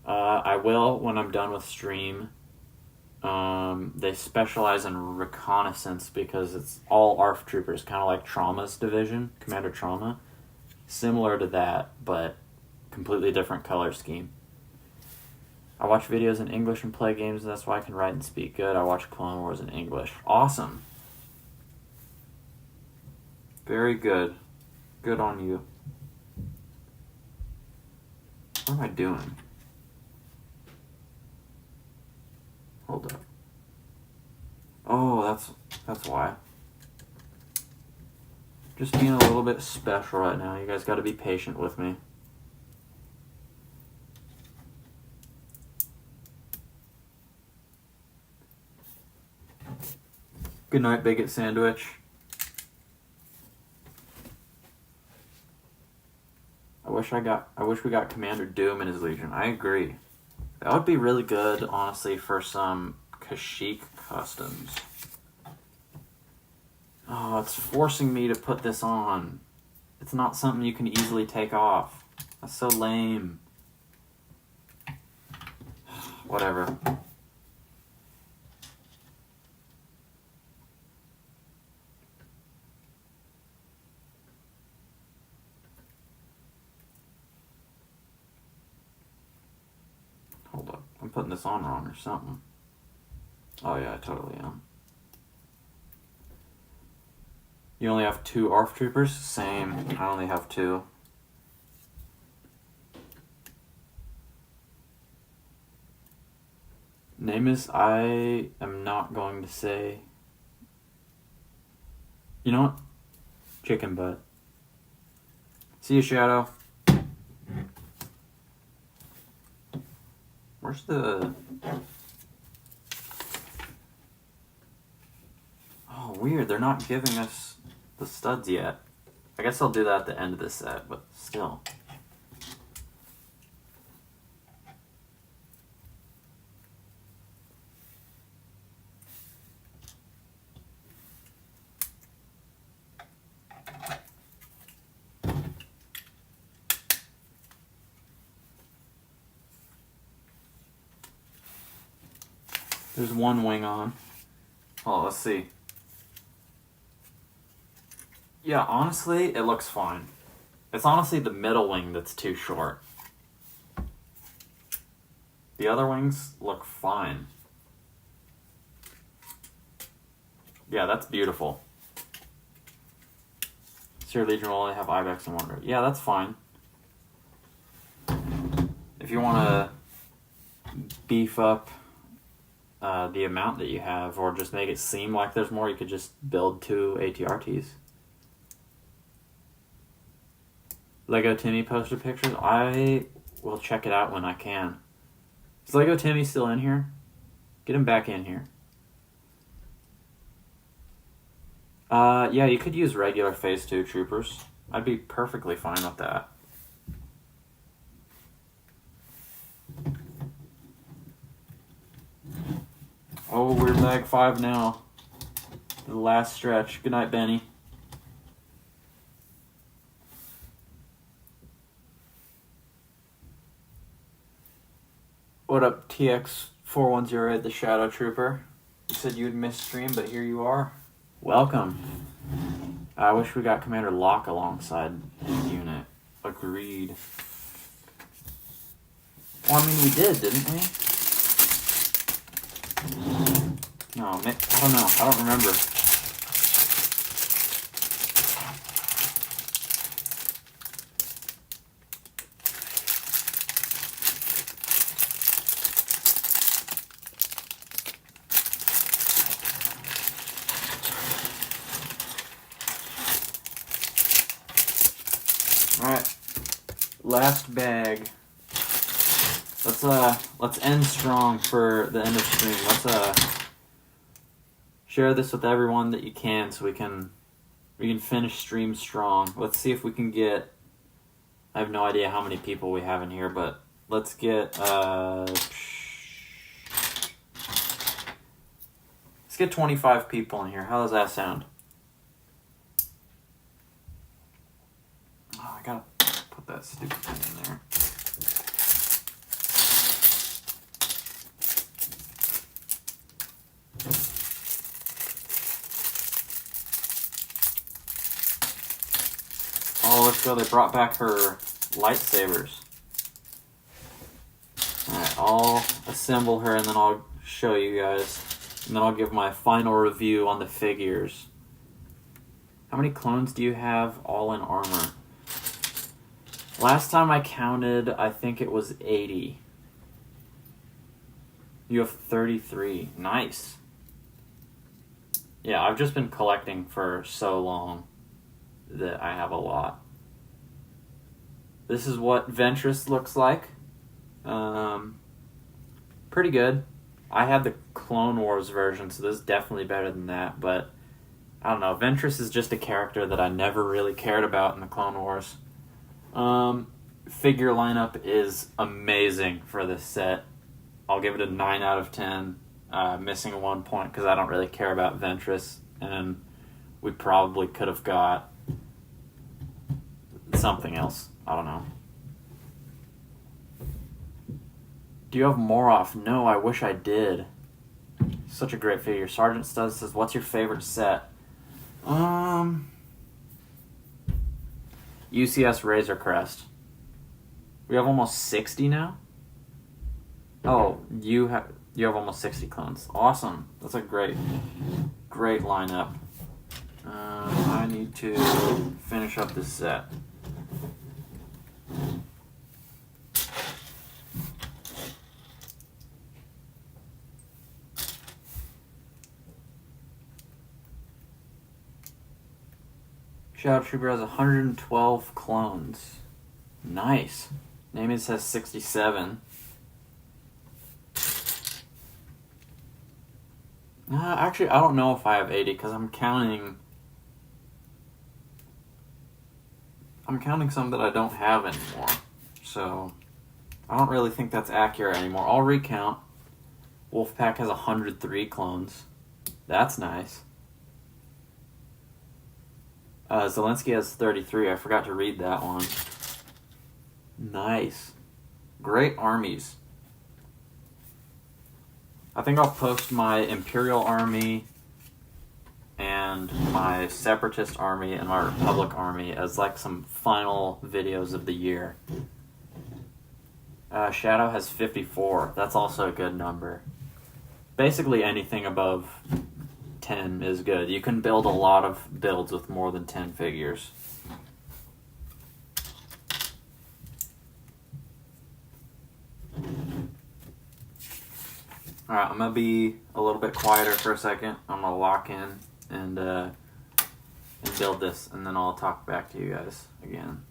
I will when I'm done with stream. They specialize in reconnaissance because it's all ARF troopers, kind of like Trauma's division, Commander Trauma. Similar to that, but completely different color scheme. I watch videos in English and play games, and that's why I can write and speak good. I watch Clone Wars in English. Awesome. Very good. Good on you. What am I doing? Hold up. Oh, that's why. Just being a little bit special right now. You guys got to be patient with me. Good night, Bigot Sandwich. I wish we got Commander Doom and his Legion. I agree. That would be really good, honestly, for some Kashyyyk customs. Oh, it's forcing me to put this on. It's not something you can easily take off. That's so lame. Whatever. Hold up. I'm putting this on wrong or something. Oh yeah, I totally am. You only have 2 ARF troopers? Same. I only have 2. Name is... I am not going to say... You know what? Chicken butt. See you, Shadow. Where's the... Oh, weird. They're not giving us the studs yet. I guess I'll do that at the end of this set, but still. There's one wing on. Oh, let's see. Yeah, honestly, it looks fine. It's honestly the middle wing that's too short. The other wings look fine. Yeah, that's beautiful. So your Legion will only have Ibex and Wonder. Yeah, that's fine. If you want to beef up the amount that you have, or just make it seem like there's more, you could just build 2 ATRTs. Lego Timmy posted pictures. I will check it out when I can. Is Lego Timmy still in here? Get him back in here. Yeah, you could use regular Phase 2 troopers. I'd be perfectly fine with that. Oh, we're lag 5 now. The last stretch. Good night, Benny. What up, TX4108, the Shadow Trooper? You said you'd miss stream, but here you are. Welcome. I wish we got Commander Locke alongside his unit. Agreed. Well, I mean, we did, didn't we? No, I don't know. I don't remember. Alright. Last bag. let's end strong for the end of stream. Let's share this with everyone that you can, so we can finish stream strong. Let's see if we can get. I have no idea how many people we have in here, but let's get 25 people in here. How does that sound? Oh, I gotta put that stupid thing in there. Oh, let's go. They brought back her lightsabers. Alright, I'll assemble her and then I'll show you guys. And then I'll give my final review on the figures. How many clones do you have all in armor? Last time I counted, I think it was 80. You have 33. Nice. Yeah, I've just been collecting for so long that I have a lot. This is what Ventress looks like. Pretty good. I had the Clone Wars version, so this is definitely better than that, but I don't know. Ventress is just a character that I never really cared about in the Clone Wars. Figure lineup is amazing for this set. I'll give it a 9 out of 10. Missing 1 point because I don't really care about Ventress, and we probably could have got something else. I don't know. Do you have Moroff? No, I wish I did. Such a great figure. Sergeant Studs says, what's your favorite set? UCS Razor Crest. We have almost 60 now? Oh, you have almost 60 clones. Awesome. That's a great lineup. I need to finish up this set. Shadow Trooper has 112 clones. Nice. Naming says 67. Actually, I don't know if I have 80 because I'm counting some that I don't have anymore. So I don't really think that's accurate anymore. I'll recount. Wolfpack has 103 clones. That's nice. Zelensky has 33. I forgot to read that one. Nice. Great armies. I think I'll post my Imperial Army and my Separatist Army and my Republic Army as like some final videos of the year. Shadow has 54. That's also a good number. Basically anything above 10 is good. You can build a lot of builds with more than 10 figures. Alright, I'm going to be a little bit quieter for a second. I'm going to lock in and build this, and then I'll talk back to you guys again.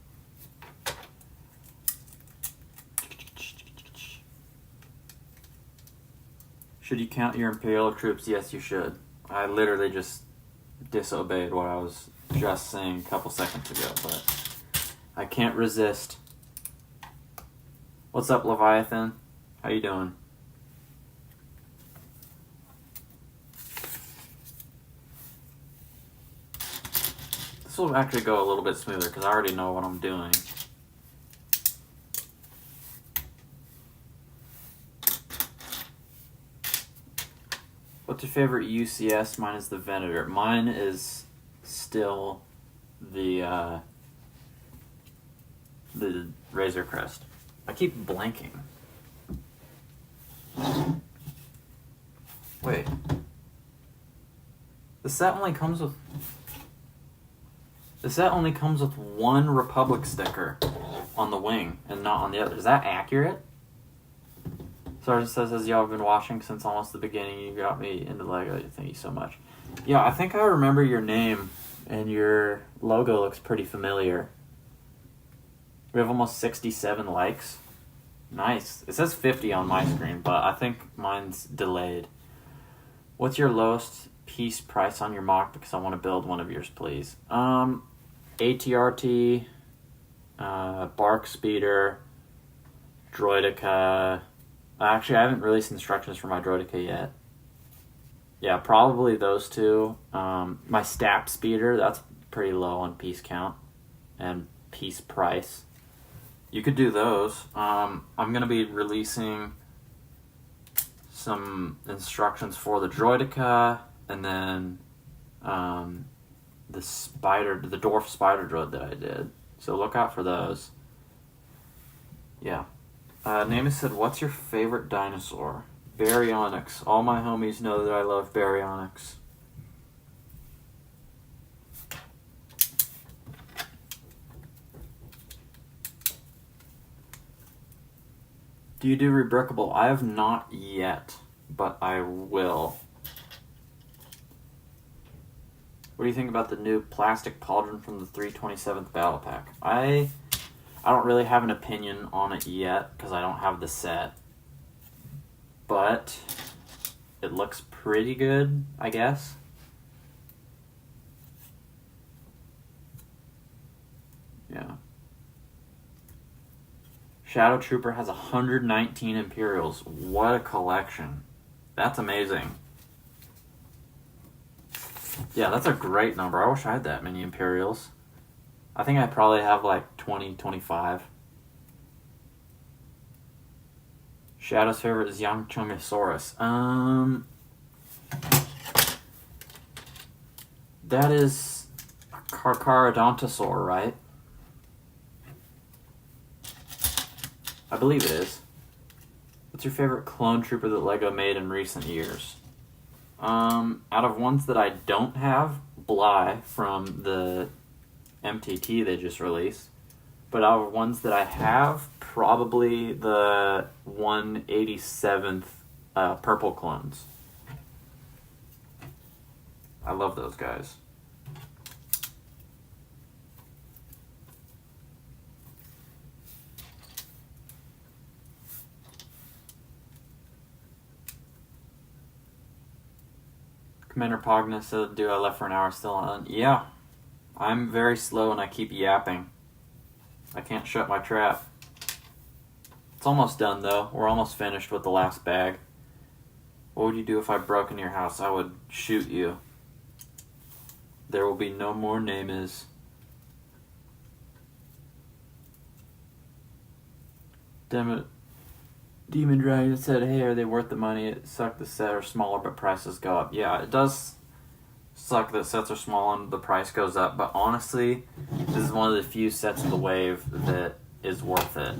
Should you count your Imperial troops? Yes, you should. I literally just disobeyed what I was just saying a couple seconds ago, but I can't resist. What's up, Leviathan? How you doing? This will actually go a little bit smoother because I already know what I'm doing. What's your favorite UCS? Mine is the Venator. Mine is still the Razor Crest. I keep blanking. Wait. The set only comes with one Republic sticker on the wing and not on the other. Is that accurate? Sergeant says, as y'all have been watching since almost the beginning, you got me into LEGO. Thank you so much. Yeah, I think I remember your name, and your logo looks pretty familiar. We have almost 67 likes. Nice. It says 50 on my screen, but I think mine's delayed. What's your lowest piece price on your mock? Because I want to build one of yours, please. ATRT, Bark Speeder, Droidica. Actually, I haven't released instructions for my Droidica yet. Yeah, probably those two. My Stap Speeder, that's pretty low on piece count and piece price. You could do those. I'm going to be releasing some instructions for the Droidica, and then the dwarf spider droid that I did. So look out for those. Yeah. Namus said, what's your favorite dinosaur? Baryonyx. All my homies know that I love Baryonyx. Do you do rebrickable? I have not yet, but I will. What do you think about the new plastic pauldron from the 327th Battle Pack? I don't really have an opinion on it yet because I don't have the set. But it looks pretty good, I guess. Yeah. Shadow Trooper has 119 Imperials. What a collection. That's amazing. Yeah, that's a great number. I wish I had that many Imperials. I think I probably have like 20, 25. Shadow's favorite is Young Chungosaurus. That is a Carcharodontosaur, right? I believe it is. What's your favorite clone trooper that LEGO made in recent years? Out of ones that I don't have, Bly from the MTT they just released. But out of ones that I have, probably the 187th purple clones. I love those guys. Commander Pogna said, "Do I left for an hour still on?" Yeah, I'm very slow and I keep yapping. I can't shut my trap. It's almost done though. We're almost finished with the last bag. What would you do if I broke into your house? I would shoot you. There will be no more Names. Demon Dragon said, hey, are they worth the money? It sucked the set are smaller, but prices go up. Yeah, it does suck that sets are small and the price goes up, but honestly, this is one of the few sets of the wave that is worth it.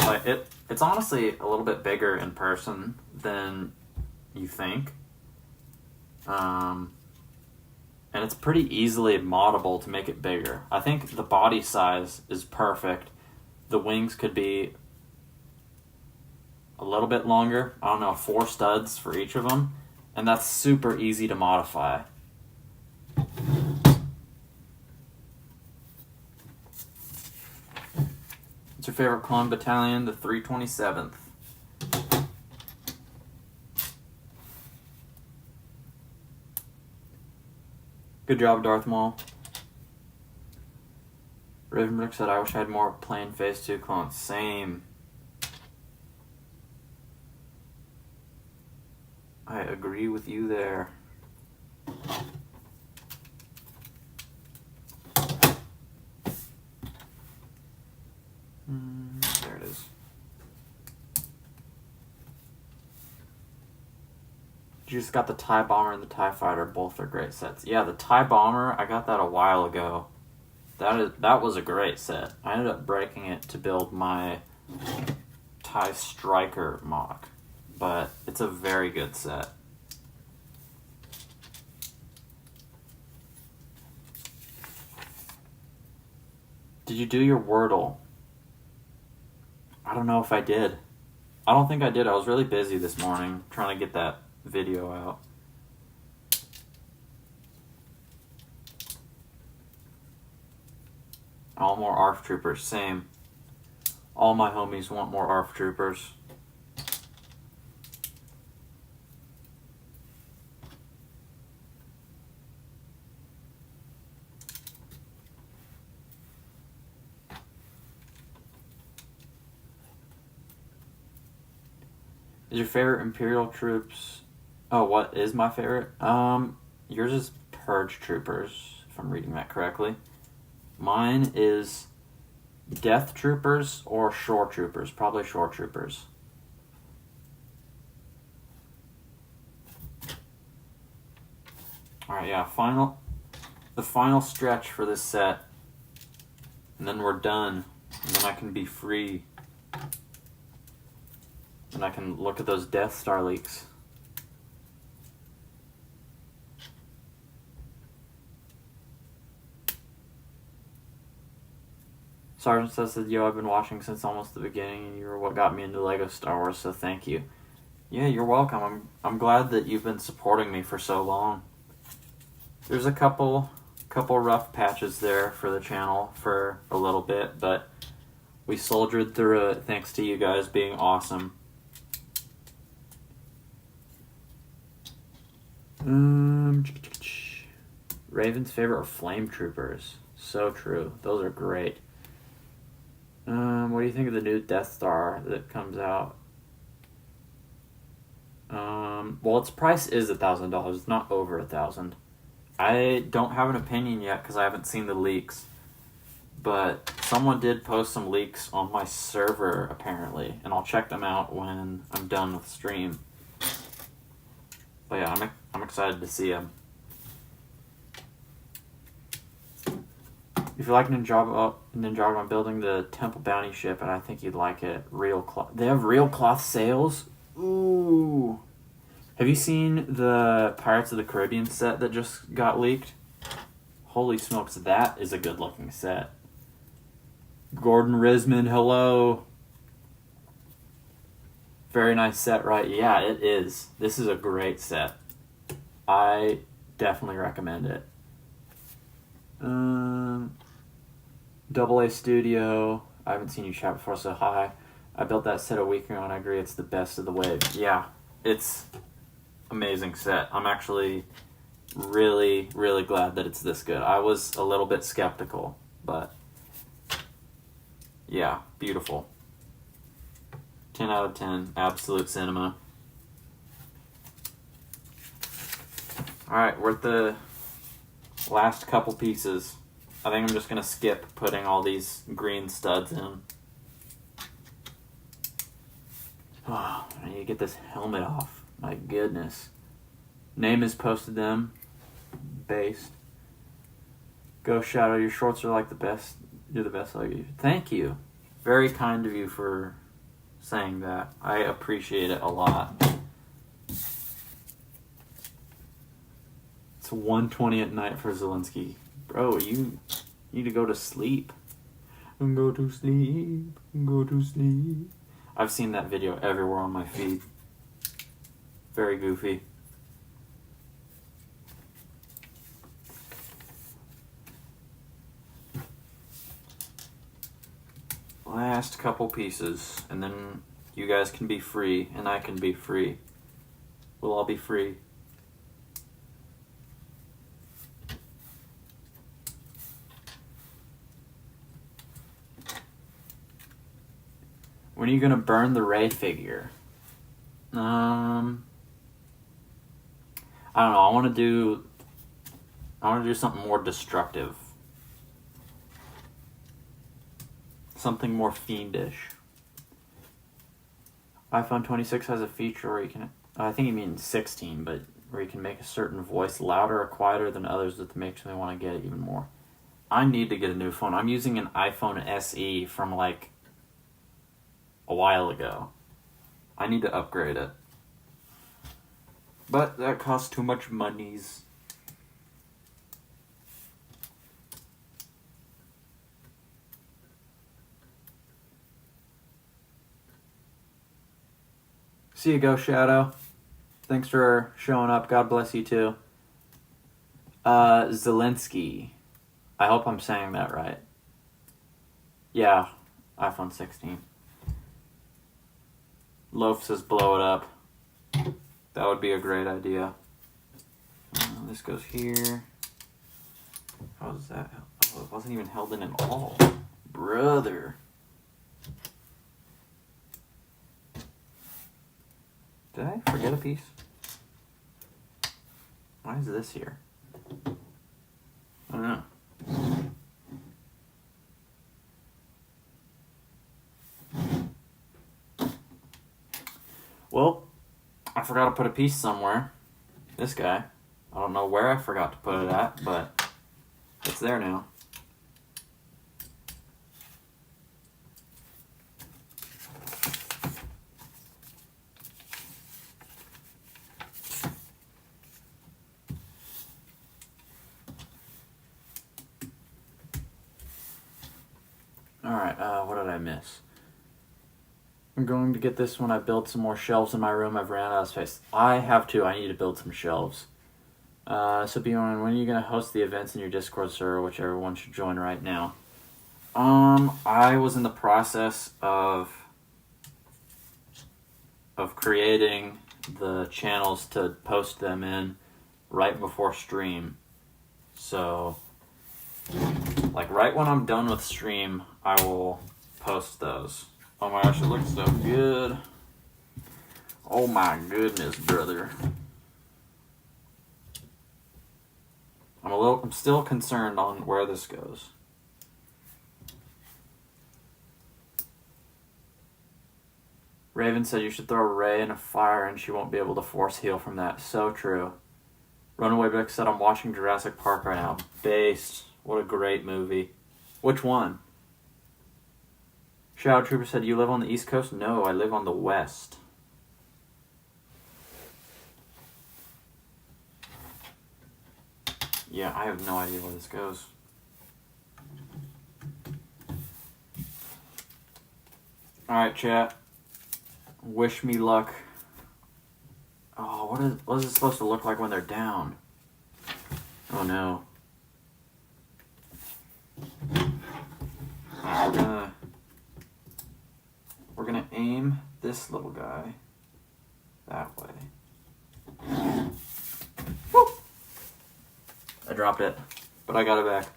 Like it's honestly a little bit bigger in person than you think. And it's pretty easily moddable to make it bigger. I think the body size is perfect. The wings could be a little bit longer. I don't know, 4 studs for each of them. And that's super easy to modify. What's your favorite clone battalion? The 327th. Good job, Darth Maul. Ravenbrook said, I wish I had more plain Phase 2 clones. Same. I agree with you there. There it is. You just got the TIE Bomber and the TIE Fighter. Both are great sets. Yeah, the TIE Bomber, I got that a while ago. That was a great set. I ended up breaking it to build my TIE Striker mock. But it's a very good set. Did you do your Wordle? I don't know if I did. I don't think I did. I was really busy this morning trying to get that video out. All more ARF troopers, same. All my homies want more ARF troopers. Is your favorite Imperial troops? Oh, what is my favorite? Yours is Purge Troopers, if I'm reading that correctly. Mine is Death Troopers or Shore Troopers. Probably Shore Troopers. Alright, yeah, the final stretch for this set. And then we're done. And then I can be free. And I can look at those Death Star leaks. Sergeant says that, yo, I've been watching since almost the beginning, and you were what got me into LEGO Star Wars, so thank you. Yeah, you're welcome. I'm glad that you've been supporting me for so long. There's a couple rough patches there for the channel for a little bit, but we soldiered through it thanks to you guys being awesome. Raven's favorite are Flame Troopers. So true. Those are great. What do you think of the new Death Star that comes out? Well, its price is $1,000. It's not over $1,000. I don't have an opinion yet because I haven't seen the leaks. But someone did post some leaks on my server, apparently. And I'll check them out when I'm done with stream. But yeah, I'm excited to see them. If you like Ninjago, I'm building the Temple Bounty ship, and I think you'd like it. Real cloth. They have real cloth sails? Ooh. Have you seen the Pirates of the Caribbean set that just got leaked? Holy smokes, that is a good-looking set. Gordon Risman, hello. Very nice set, right? Yeah, it is. This is a great set. I definitely recommend it. Double A Studio. I haven't seen you chat before, so hi. I built that set a week ago, and I agree it's the best of the wave. Yeah, it's amazing set. I'm actually really, really glad that it's this good. I was a little bit skeptical, but yeah, beautiful. 10 out of 10. Absolute cinema. Alright, we're at the last couple pieces. I think I'm just going to skip putting all these green studs in. Oh, I need to get this helmet off. My goodness. Name is posted them. Based. Go Shadow, your shorts are like the best. You're the best like you. Thank you. Very kind of you for saying that. I appreciate it a lot. It's 1:20 at night for Zelensky. Bro, you need to go to sleep. Go to sleep. Go to sleep. I've seen that video everywhere on my feed. Very goofy. Last couple pieces, and then you guys can be free, and I can be free. We'll all be free. When are you gonna burn the Rey figure? I don't know. I want to do something more destructive. Something more fiendish. iPhone 26 has a feature where you can, I think you mean 16, but where you can make a certain voice louder or quieter than others that makes me want to get it even more. I need to get a new phone. I'm using an iPhone SE from like a while ago. I need to upgrade it. But that costs too much monies. See you, Go Shadow. Thanks for showing up. God bless you too. Zelensky. I hope I'm saying that right. Yeah. iPhone 16. Loaf says blow it up. That would be a great idea. This goes here. How is that? Oh, it wasn't even held in at all. Brother. Did I forget a piece? Why is this here? I don't know. Well, I forgot to put a piece somewhere. This guy. I don't know where I forgot to put it at, but it's there now. Alright, what did I miss? I'm going to get this when I build some more shelves in my room. I've ran out of space. I have to. I need to build some shelves. So B1, when are you going to host the events in your Discord server, which everyone should join right now? I was in the process of creating the channels to post them in right before stream. So, like right when I'm done with stream, I will post those. Oh my gosh, it looks so good. Oh my goodness, brother. I'm still concerned on where this goes. Raven said you should throw Ray in a fire and she won't be able to force heal from that. So true. Runaway Beck said I'm watching Jurassic Park right now. Based. What a great movie. Which one? Shadow Trooper said, you live on the East Coast? No, I live on the West. Yeah, I have no idea where this goes. Alright, chat. Wish me luck. Oh, what is it supposed to look like when they're down? Oh no. We're gonna aim this little guy that way. Woo! I dropped it, but I got it back.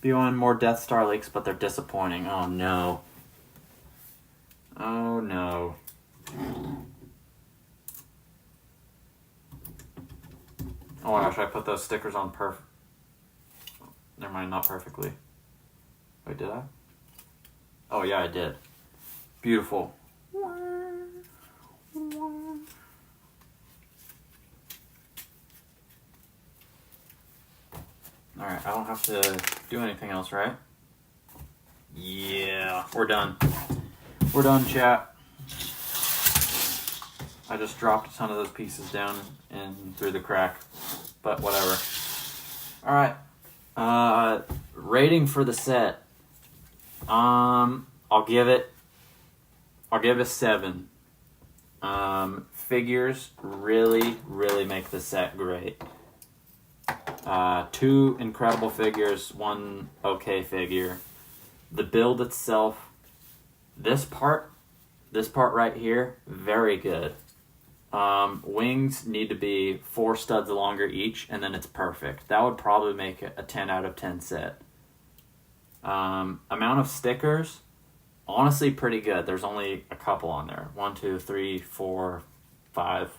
B1 more Death Star leaks, but they're disappointing. Oh no. Oh no. Oh my gosh, I put those stickers on Never mind, not perfectly. Wait, did I? Oh yeah, I did. Beautiful. Alright, I don't have to do anything else, right? Yeah, we're done. We're done, chat. I just dropped a ton of those pieces down and through the crack, but whatever. Alright, rating for the set. I'll give it a 7. Figures really make the set great. 2 incredible figures, 1 okay figure. The build itself, this part right here, very good. Wings need to be 4 studs longer each, and then it's perfect. That would probably make it a 10 out of 10 set. Amount of stickers, honestly pretty good. There's only a couple on there. 1, 2, 3, 4, 5.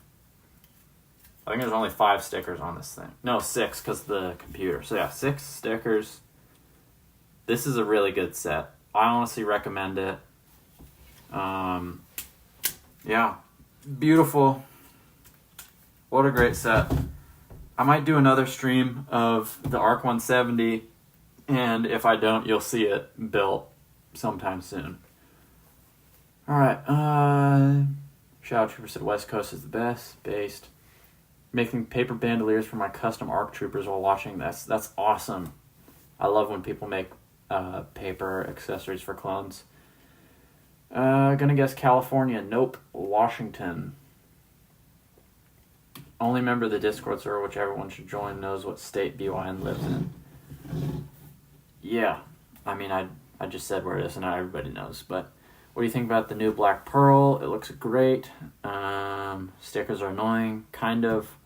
I think there's only 5 stickers on this thing. No, 6 because of the computer. So yeah, 6 stickers. This is a really good set. I honestly recommend it. Yeah, beautiful. What a great set. I might do another stream of the ARC 170, and if I don't, you'll see it built sometime soon. Alright, Shadow Trooper said West Coast is the best. Based. Making paper bandoliers for my custom ARC troopers while watching this. That's awesome. I love when people make paper accessories for clones. Gonna guess California. Nope. Washington. Only member of the Discord server, which everyone should join, knows what state BYN lives in. Yeah, I mean, I just said where it is, and not everybody knows. But what do you think about the new Black Pearl? It looks great. Stickers are annoying, kind of.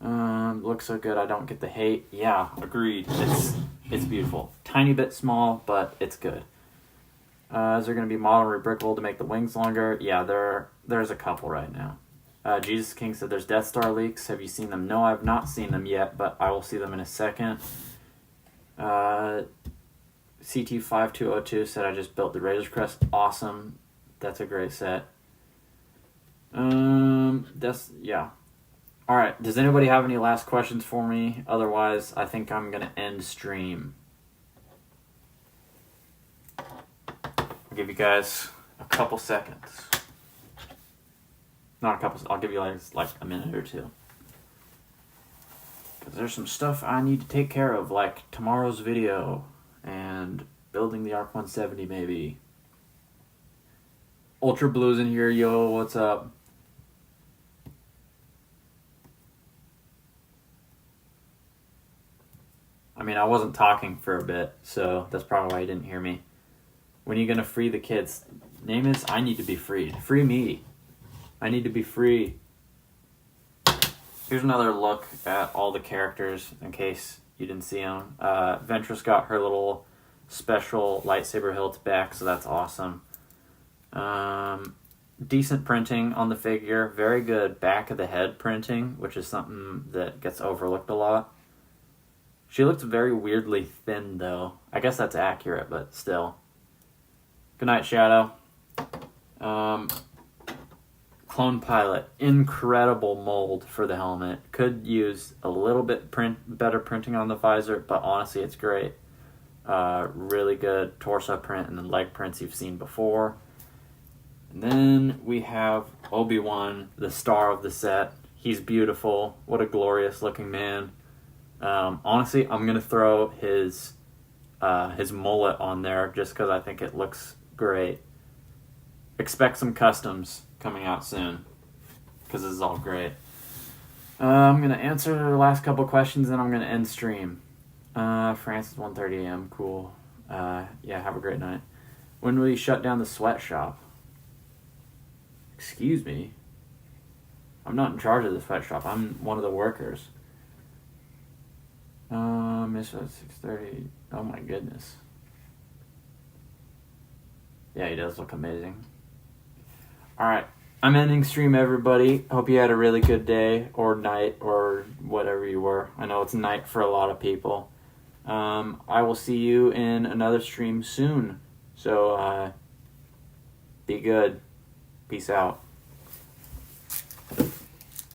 Looks so good. I don't get the hate. Yeah, agreed. It's beautiful. Tiny bit small, but it's good. Is there going to be model rebrickable to make the wings longer? Yeah, there's a couple right now. Jesus King said there's Death Star leaks. Have you seen them? No, I've not seen them yet, but I will see them in a second. CT5202 said I just built the Razor's Crest. Awesome. That's a great set. Yeah. Alright, does anybody have any last questions for me? Otherwise, I think I'm going to end stream. I'll give you guys a couple seconds. Not a couple, I'll give you like a minute or two. Because there's some stuff I need to take care of, like tomorrow's video and building the ARC 170 maybe. Ultra Blue's in here, yo, what's up? I mean, I wasn't talking for a bit, so that's probably why you didn't hear me. When are you gonna free the kids? Name is I need to be freed. Free me. I need to be free. Here's another look at all the characters in case you didn't see them. Ventress got her little special lightsaber hilt back, so that's awesome. Decent printing on the figure. Very good back of the head printing, which is something that gets overlooked a lot. She looks very weirdly thin, though. I guess that's accurate, but still. Good night, Shadow. Clone Pilot. Incredible mold for the helmet. Could use a little bit better printing on the visor, but honestly, it's great. Really good torso print and the leg prints you've seen before. And then we have Obi-Wan, the star of the set. He's beautiful. What a glorious looking man. Honestly, I'm going to throw his mullet on there just because I think it looks great. Expect some customs coming out soon because this is all great. I'm going to answer the last couple questions and I'm going to end stream. France is 1:30 a.m. Cool. Yeah, have a great night. When will you shut down the sweatshop? Excuse me? I'm not in charge of the sweatshop. I'm one of the workers. Miss at 6:30. Oh my goodness. Yeah, he does look amazing. Alright, I'm ending stream, everybody. Hope you had a really good day or night or whatever you were. I know it's night for a lot of people. I will see you in another stream soon. So, be good. Peace out.